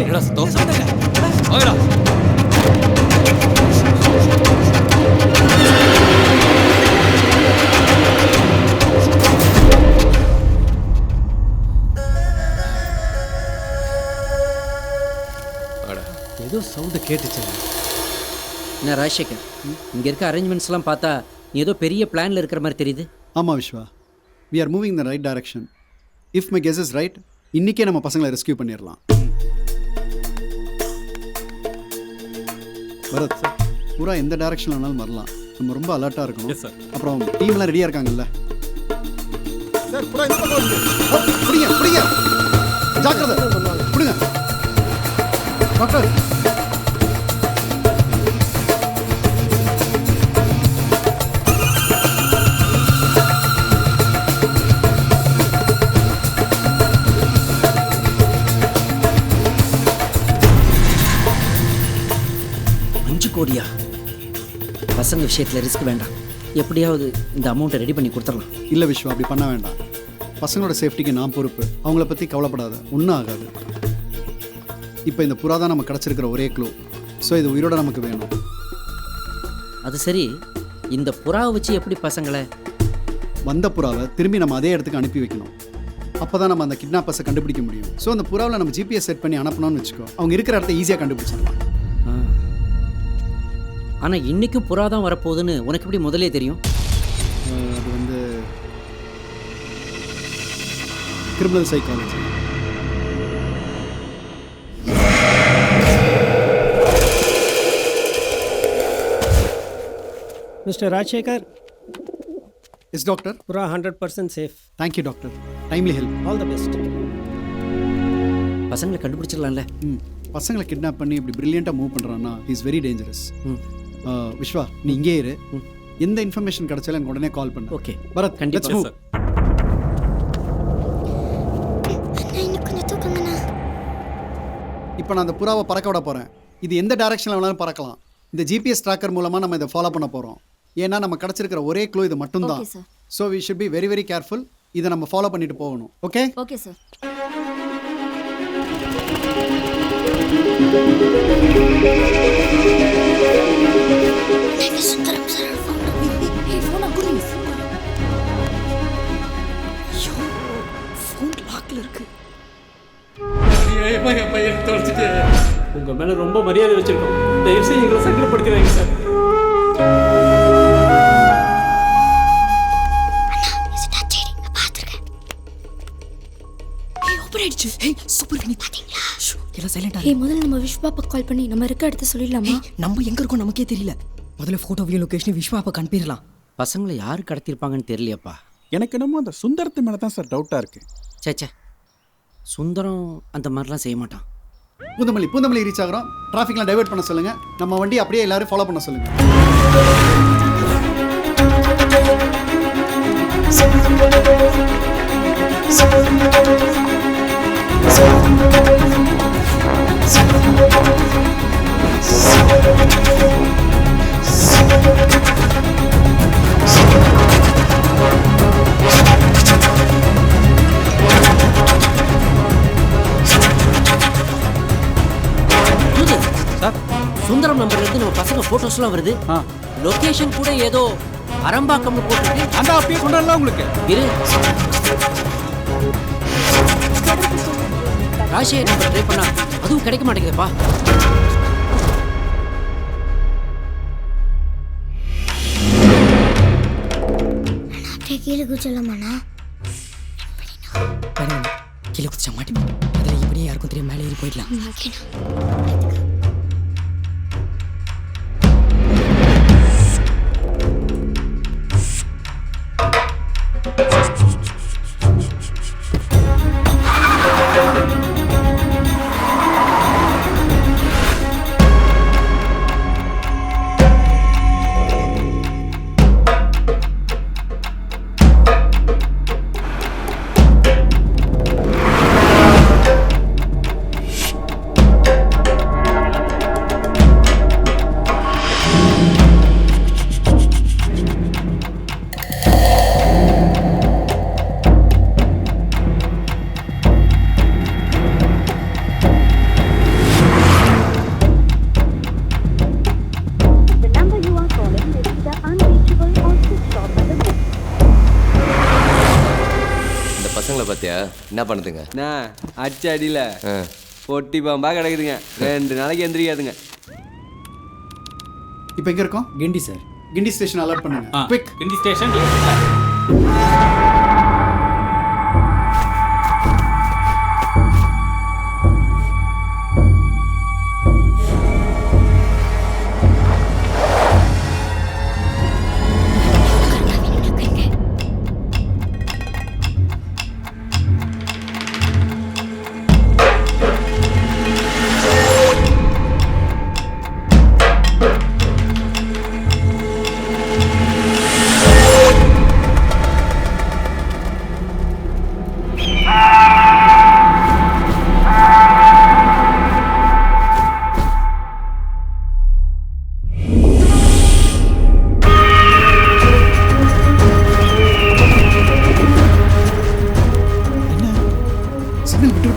என்னடா சத்தம்? வாங்கடா. ஏதோ சவுண்டு கேட்டுச்சு. என்ன ராஜசேகர், இங்கே இருக்க அரேஞ்ச்மெண்ட்ஸ்லாம் பார்த்தா நீ ஏதோ பெரிய பிளானில் இருக்கிற மாதிரி தெரியுது. ஆமாம் Vishwa, we are moving the right direction. If my guess is right, இன்றைக்கே நம்ம பசங்களை ரெஸ்கியூ பண்ணிடலாம். பரத், பூரா எந்த டைரக்ஷனில் வேணாலும் வரலாம். நம்ம ரொம்ப அலர்ட்டாக இருக்கணும். அப்புறம் டீம்லாம் ரெடியாக இருக்காங்கல்ல? சார், புறா இந்த பக்கம் வருது. பிடிங்க பிடிங்க, ஜாக்கிரதை, பிடிங்க டாக்டர். கோடியா? பசங்க விஷயத்தில் ரிஸ்க் வேண்டாம். எப்படியாவது இந்த அமௌண்ட்டை ரெடி பண்ணி கொடுத்துடலாம். இல்லை விஸ்வா, அப்படி பண்ண வேண்டாம். பசங்களோட சேஃப்டிக்கு நான் பொறுப்பு. அவங்கள பற்றி கவலைப்படாத, ஒன்றும் ஆகாது. இப்போ இந்த புறா தான் நம்ம கிடச்சிருக்கிற ஒரே க்ளூ. ஸோ இது உயிரோட நமக்கு வேணும். அது சரி, இந்த புறாவை வச்சு எப்படி பசங்களை? வந்த புறாவை திரும்பி நம்ம அதே இடத்துக்கு அனுப்பி வைக்கணும். அப்போ தான் நம்ம அந்த கிட்னாப்பர்ஸை கண்டுபிடிக்க முடியும். ஸோ அந்த புறாவில் நம்ம ஜிபிஎஸ் செட் பண்ணி அனுப்பணும்னு வச்சுக்கோ, அவங்க இருக்கிற இடத்த ஈஸியாக கண்டுபிடிச்சிடலாம். ஆனால் இன்றைக்கும் புறா தான் வரப்போகுதுன்னு உனக்கு எப்படி முதலே தெரியும்? அது வந்து criminal psychology. Mister Rajasekhar. Yes doctor. புறா 100% safe. Thank you doctor, timely help. All the best. பசங்களை கண்டுபிடிச்சிடலாம்ல? பசங்களை கிட்னாப் பண்ணி இப்படி பிரில்லியண்ட்டாக மூவ் பண்ணுறான்னா இஸ் வெரி டேஞ்சரஸ். விஸ்வா நீ இங்கே இரு, எந்த இன்ஃபர்மேஷன் கிடைச்சாலும் எனக்கு உடனே கால் பண்ணு. ஓகே பரத் கண்டிப்பா let's move. இப்போ நான் அந்த புறாவை பறக்க விட போகிறேன். இது எந்த டைரக்ஷனில் வேணாலும் பறக்கலாம். இந்த ஜிபிஎஸ் ட்ராக்கர் மூலமாக நம்ம இதை ஃபாலோ பண்ண போகிறோம். ஏன்னா நம்ம கிடச்சிருக்கிற ஒரே க்ளூ இது மட்டும்தான். So we should be very very careful. இதை நம்ம ஃபாலோ பண்ணிட்டு போகணும். Okay okay sir. உங்கள் மேலே ரொம்ப மரியாதை வச்சிருக்கோம். தயவுசெய்து எங்களை சங்கடப்படுத்துறாங்க சார். முதல்ல நம்ம விஸ்வாப்பா கால் பண்ணி நம்ம இருக்க இடத்த சொல்லிடலாமா? நம்ம எங்க இருக்கோம் நமக்கே தெரியல. முதல்ல போட்டோவையும் லொகேஷனையும் விஸ்வாப்பா அனுப்பிடலாம். பசங்களை யார் கடத்திருப்பாங்கன்னு தெரியலையாப்பா. எனக்கு என்னமோ அந்த சுந்தரத்து மேலே தான் சார் டவுட்டாக இருக்குது. சேச்சே, சுந்தரம் அந்த மாதிரிலாம் செய்ய மாட்டான். பூந்தமல்லி ரீச் ஆகிறோம். டிராஃபிக்லாம் டைவர்ட் பண்ண சொல்லுங்கள். நம்ம வண்டி அப்படியே எல்லாரும் ஃபாலோ பண்ண சொல்லுங்கள். சுந்தரம் நம்பர்ல இருந்து நம்ம பசங்க போட்டோஸ்லாம் வருது. லொகேஷன் கூட ஏதோ அரம்பாக்கம்னு போட்டுருக்கு. அந்த அப்படியே கொண்டாடலாம் உங்களுக்கு. இரு, ராஜேஷ் நம்பர் ட்ரை பண்ணா அதுவும் கிடைக்க மாட்டேங்குதுப்பா. கீழே குச்சலாமாண்ணா? கீழே குதிச்சா மாட்டேன். அதில் இப்படியே யாருக்கும் தெரியும் மேலே ஏறி போயிடலாம். பார்த்தியா என்ன பண்ணுதுங்க? அச்சு அடியில் பொட்டி பாம்பா கிடக்குதுங்க. 2 நாளைக்கு எந்திரிக்காதுங்க. இப்போ எங்கே இருக்கோம்? கிண்டி சார். கிண்டி ஸ்டேஷன் அலர்ட் பண்ணுங்க. குவிக். கிண்டி ஸ்டேஷன்.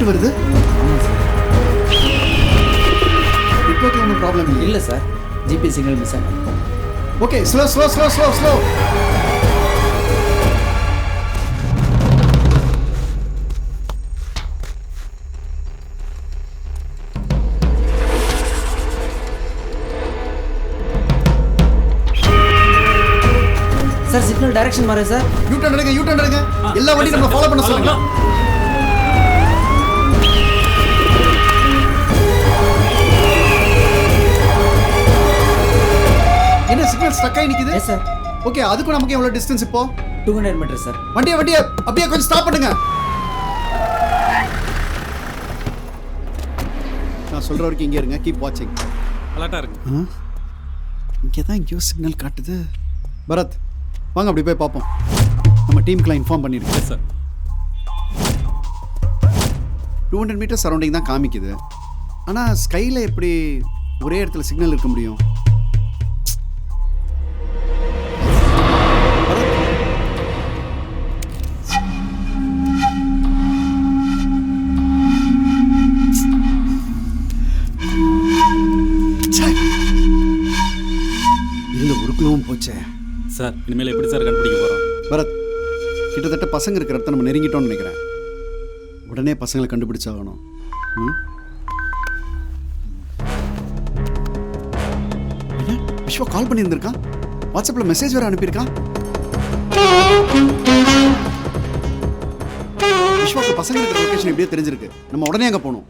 வருது. நெட்வொர்க்ல ஒன்றும் ப்ராப்ளம் இல்லை சார். ஜிபி சிக்னல் மிஸ் ஆகும். Okay, slow. Sir signal direction மாறு சார். யூ டர்ன் எடுங்க. எல்லா வண்டியும் நம்ம ஃபாலோ பண்ண சொல்லுங்க. என்ன சிக்னல் ஸ்டக் ஆகி நிக்குது? Yes sir. ஓகே, அதுக்கு நமக்கு எவ்வளவு டிஸ்டன்ஸ் இப்போ? 200 மீட்டர் சார். வண்டியை அப்படியே கொஞ்சம் ஸ்டாப் பண்ணுங்க. நான் சொல்கிற வரைக்கும் இங்கே இருங்க, கீப் வாட்சிங். அலர்ட்டாக இருக்கு. இங்கே தான் எங்கேயோ சிக்னல் காட்டுது. பரத் வாங்க அப்படி போய் பார்ப்போம். நம்ம டீமுக்குலாம் இன்ஃபார்ம் பண்ணியிருக்கேன் சார். 200 மீட்டர் சரௌண்டிங் தான் காமிக்குது. ஆனால் ஸ்கையில் எப்படி ஒரே இடத்துல சிக்னல் இருக்க முடியும்? இருந்த உருக்குலவும் போச்சே சார். இனிமேல் எப்படி சார் கண்டுபிடிக்க போகிறோம்? பரத், கிட்டத்தட்ட பசங்க இருக்கிற இடத்த நம்ம நெருங்கிட்டோம்னு நினைக்கிறேன். உடனே பசங்களை கண்டுபிடிச்சாகணும். விஸ்வா கால் பண்ணியிருந்திருக்கான், வாட்ஸ்அப்பில் மெசேஜ் வேறு அனுப்பியிருக்கான். விஸ்வாக்கு பசங்க இருக்கிற லொக்கேஷன் எப்படியே தெரிஞ்சிருக்கு. நம்ம உடனே அங்கே போகணும்.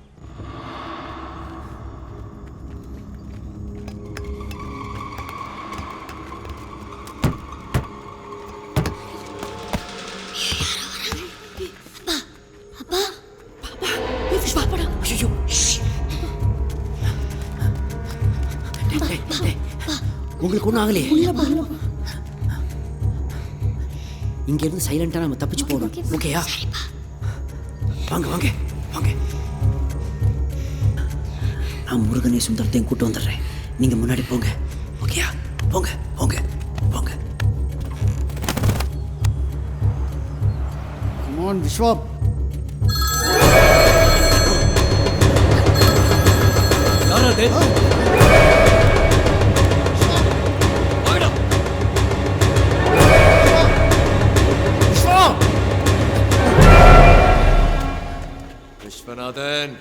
உங்களுக்கு ஒன்றும் ஆகலையே? இங்கேருந்து சைலண்டாக நம்ம தப்பிச்சு போகணும். ஓகேயா? வாங்க வாங்க வாங்க. நான் முருகனை சுந்தரத்தையும் கூட்டு வந்துடுறேன். நீங்கள் முன்னாடி போங்க. ஓகேயா? போங்க போங்க போங்க. Come on, Vishwa. யாரா அது? விஸ்வநாதன்,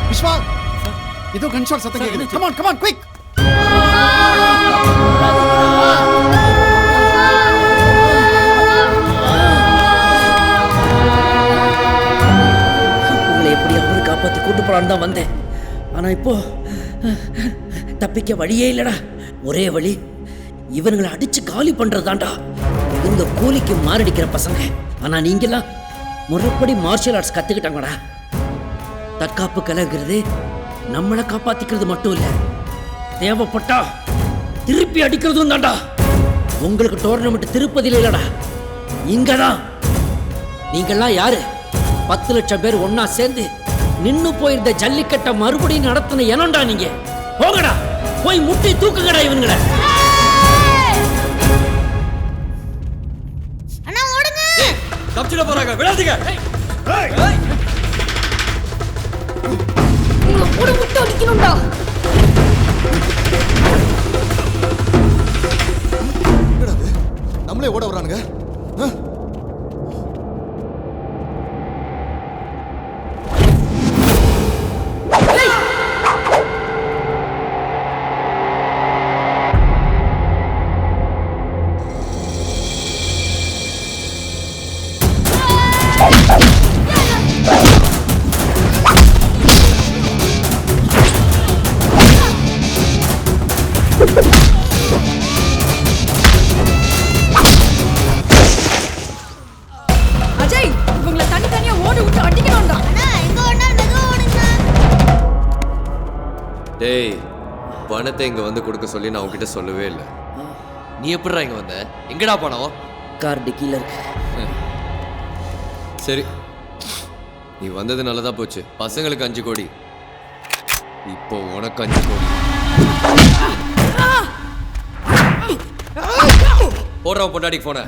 விஸ்வா, இதோ கன்ஷாட் சத்தம் கேக்குது. Come on come on quick. உங்களை எப்படியாவது காப்பாற்றி கூட்டு போலான்னு தான் வந்தேன். ஆனால் இப்போ தப்பிக்க வழியே இல்லடா. ஒரே வழி இவங்களை அடிச்சு காலி பண்றதாண்டா. இந்த கூலிக்கு மாரடிக்கிற பசங்க. ஆனா நீங்கெல்லாம் முறைப்படி மார்ஷியல் ஆர்ட்ஸ் கத்துக்கிட்டாங்கடா. தற்காப்பு கலைங்கிறது நம்மளை காப்பாத்திக்கிறது மட்டும் இல்ல, தேவைப்பட்டா திருப்பி அடிக்கிறதும் தாண்டா. உங்களுக்கு டோர்னமெண்ட் திருப்பதியில இல்லடா, இங்கதான். நீங்கெல்லாம் யாரு? 10 லட்சம் பேர் ஒன்னா சேர்ந்து நின்னு போயிருந்த ஜல்லிக்கட்டை மறுபடியும் நடத்தின எனண்டா நீங்க. போங்கடா, போய் முட்டி தூக்குங்கடா இவங்களை. அண்ணா ஓடுங்க. தப்பிச்சிட போறாங்க, விடாதீங்க. நீங்க கூட முட்டை அடிக்கணும்டா. நம்மளே ஓட வரானுங்க. அஜய், இவங்களை தனித்தனியா ஓட விட்டு அடிக்கணும்டா. அண்ணா எங்க ஓடுனா மெதுவா ஓடுங்க. டேய், பணத்தை இங்க வந்து கொடுக்க சொல்லி நான் உன்கிட்ட சொல்லவே இல்லை. நீ எப்படிடா இங்க வந்த? எங்கடா பணம்? கார் டிக்கில இருக்கு. சரி, நீ வந்தது நல்லதா போச்சு. பசங்களுக்கு 5 கோடி, இப்போ உனக்கு 5 கோடி. போடுறான் பொண்டாடிக்கு போன.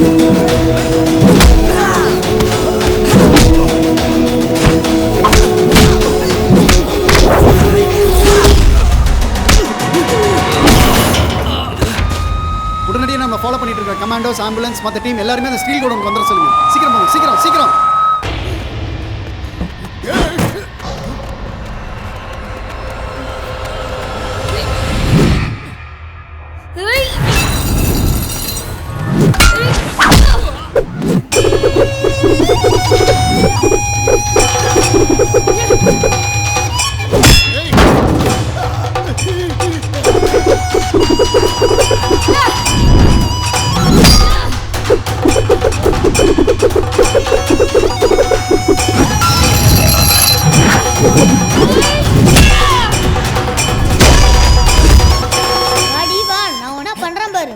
Hey! டாக்டர்ஸ் ஆம்புலன்ஸ் மற்ற டீம் எல்லாருமே அந்த ஸ்டீல் கோடவுன் வந்துட சொல்லுங்க. சீக்கிரம் போங்க, சீக்கிரம் சீக்கிரம். வாடி வா, நான் உன பண்றேன் பாரு.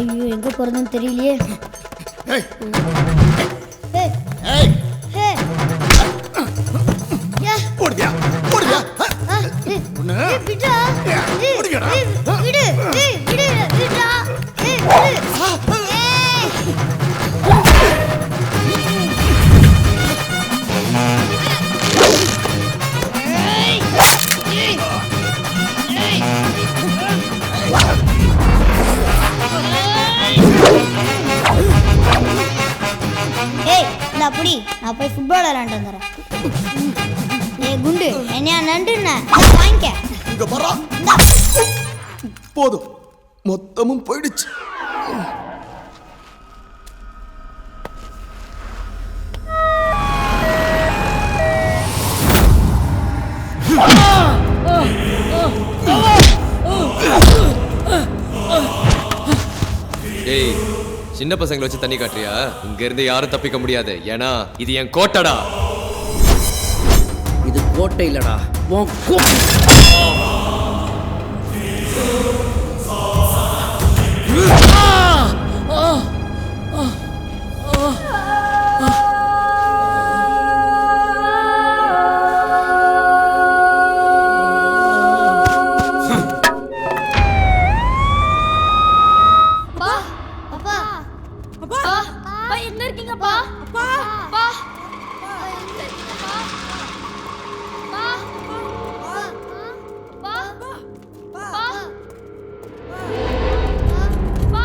ஐயோ, எங்க போறதுன்னு தெரியலையே. ஏய், ஏய், ஏய், யா, ஓடுயா ஓடுயா ஒண்ணு விடா, ஓடுடா, விடு, விடு, விடா, விடு. ஏய், இந்த அப்படி நான் போய் ஃபுட்பால் விளையாண்டு வந்துடுறேன். ஏய் குண்டு, என்னையா நண்டுண்ண வாங்கிக்க. இங்க வரா. போதும், மொத்தமும் போயிடுச்சு. ஏய், சின்ன பசங்களை வச்சு தண்ணி காட்டுறியா? இங்க இருந்து யாரும் தப்பிக்க முடியாது. ஏன்னா இது என் கோட்டடா. இது கோட்டை இல்லடா, உன் எங்க இருக்கீங்கப்பா? அப்பா, அப்பா, அப்பா,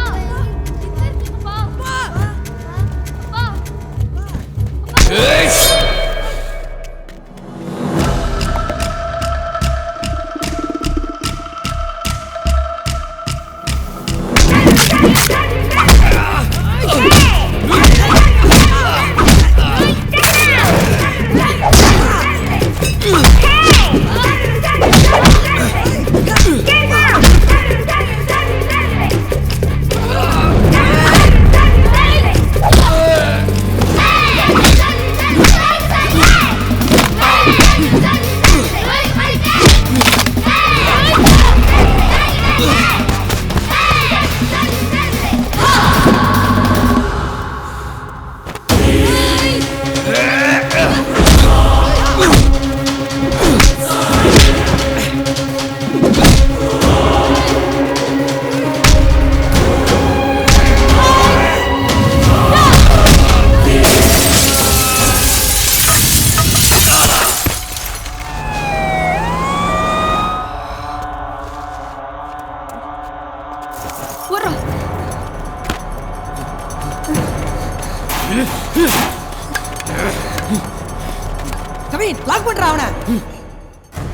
கவின் லாக் பண்றா அவனை.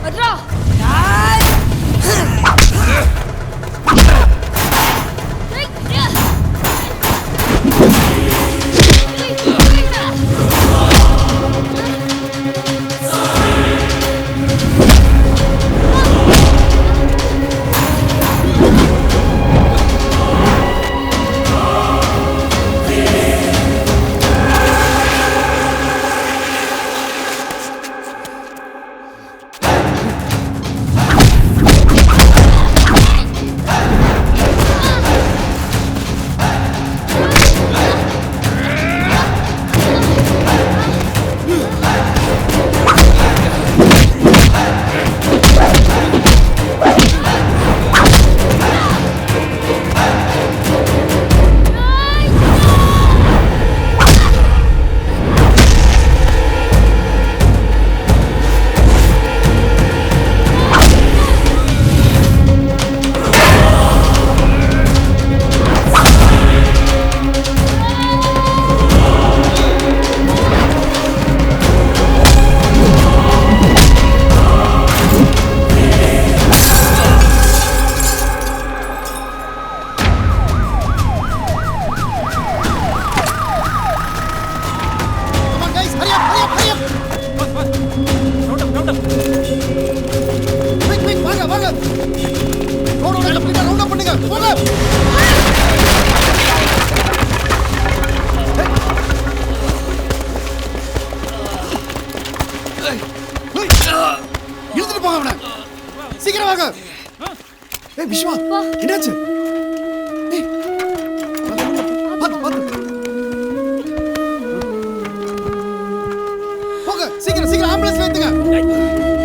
அட்ரா இழுத்துட்டு போங்க அவனை. சீக்கிரம் வாங்க. ஏய் விஸ்வா, என்னாச்சு? ஏய், பாத்து பாத்து. போங்க, சீக்கிரம் சீக்கிரம் ஆம்புலன்ஸ்ல ஏத்துங்க.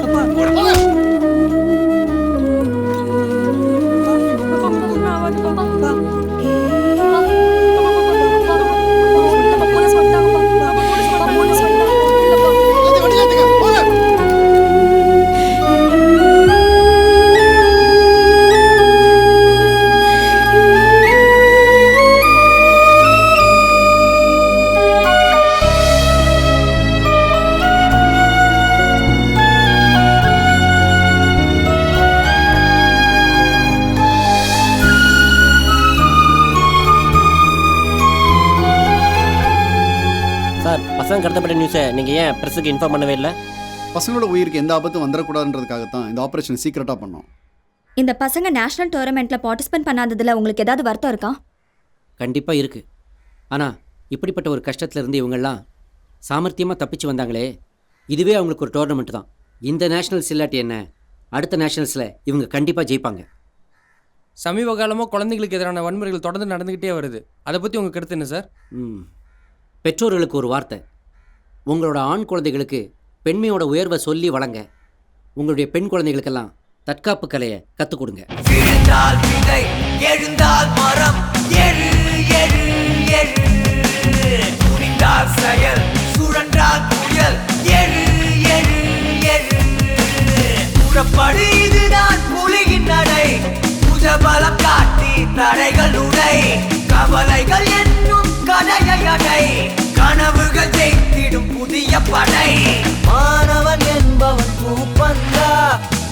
அப்பா, போங்க. பசங்க கடத்தப்பட்ட நியூஸை நீங்கள் ஏன் ப்ரெஸ்ஸுக்கு இன்ஃபார்ம் பண்ணவே இல்லை? பசங்களோட உயிருக்கு எந்த ஆபத்தும் வந்துடக்கூடாதுன்றதுக்காக தான் இந்த ஆப்ரேஷன் சீக்கிரட்டாக பண்ணோம். இந்த பசங்க நேஷனல் டோர்னமெண்ட்டில் பார்ட்டிசிபேட் பண்ணாததில் உங்களுக்கு ஏதாவது வருத்தம் இருக்கா? கண்டிப்பாக இருக்குது. ஆனால் இப்படிப்பட்ட ஒரு கஷ்டத்துலேருந்து இவங்கெல்லாம் சாமர்த்தியமாக தப்பிச்சு வந்தாங்களே, இதுவே அவங்களுக்கு ஒரு டோர்னமெண்ட் தான். இந்த நேஷனல்ஸ் இல்லாட்டி என்ன, அடுத்த நேஷனல்ஸில் இவங்க கண்டிப்பாக ஜெயிப்பாங்க. சமீப காலமாக குழந்தைங்களுக்கு எதிரான வன்முறைகள் தொடர்ந்து நடந்துக்கிட்டே வருது. அதை பற்றி உங்கள் கருத்து என்ன சார்? பெற்றோர்களுக்கு ஒரு வார்த்தை, உங்களோட ஆண் குழந்தைகளுக்கு பெண்மையோட உயர்வை சொல்லி வளங்க. உங்களுடைய பெண் குழந்தைகளுக்கெல்லாம் தற்காப்பு கலையை கற்றுக் கொடுங்க. விழுந்தால் விதை, எழுந்தால் மரம், எழு எழு எழு. துணிந்தால் செயல், சுழன்றால் புயல், எழு எழு எழு. புறப்படு, இதுதான் புலியின் நடை. புஜபலம் காட்டி தடைகள் உடை. கவலைகள் என்னும் கடையை அடை. கனவுகள் ஜெயித்திடும் புதிய படை. மாணவன் என்பவன் பூப்பந்தா,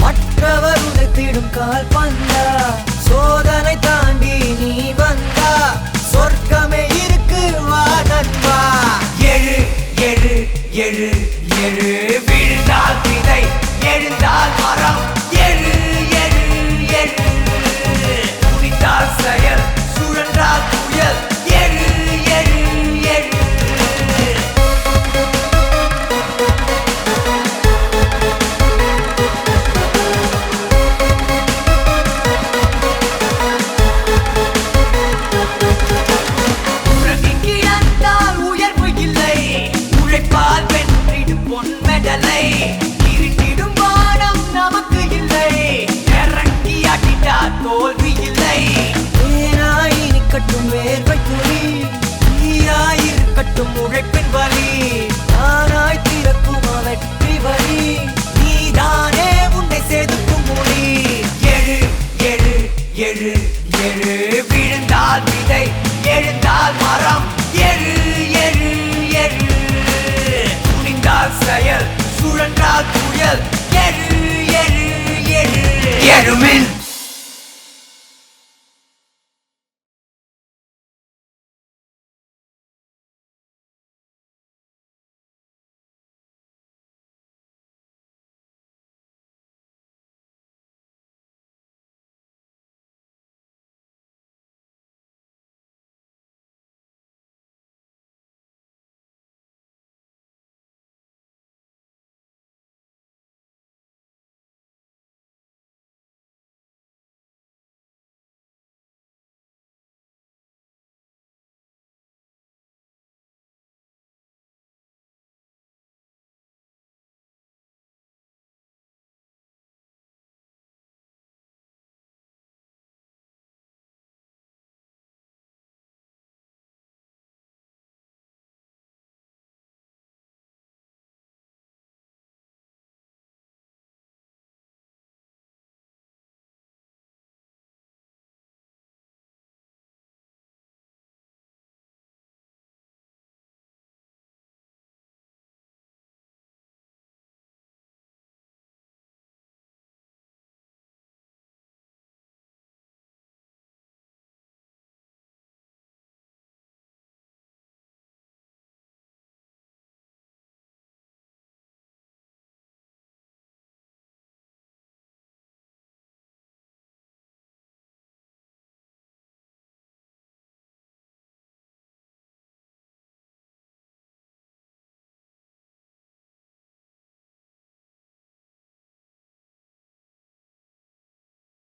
மற்றவர் உதைத்திடும் கால் பந்தா. சோதனை தாண்டி நீ வந்தா, சொர்க்கமே இருக்கு வா நண்பா. எழு எழு எழு எழு. விழுந்தால் விதை, எழுந்தால் மரம், எழு எழு எழு. துணிந்தால் செயல், சுழன்றால் புயல், எழு எழு எழு. உறங்கிக் கிடந்தால் உயர்வு இல்லை. உழைப்பால் வென்றிடும் பொன் மெடலை. இருட்டிடும் வானம் நமக்கு இல்லை. இறங்கி அடித்தால் தோல்வி இல்லை. நேராய் நிற்கட்டும் வேர்வை துளி, நீராய் இருக்கட்டும் உழைப்பின் வலி. நானாய் திறக்கும் வெற்றி வழி, நீதானே உன்னை செதுக்கும் மொழி. எழு எழு எழு எழு. விழுந்தால் விதை, எழுந்தால் மரம், எழு எழு எழு. என்றால் புயல் எழு எழு எழு எழுமின்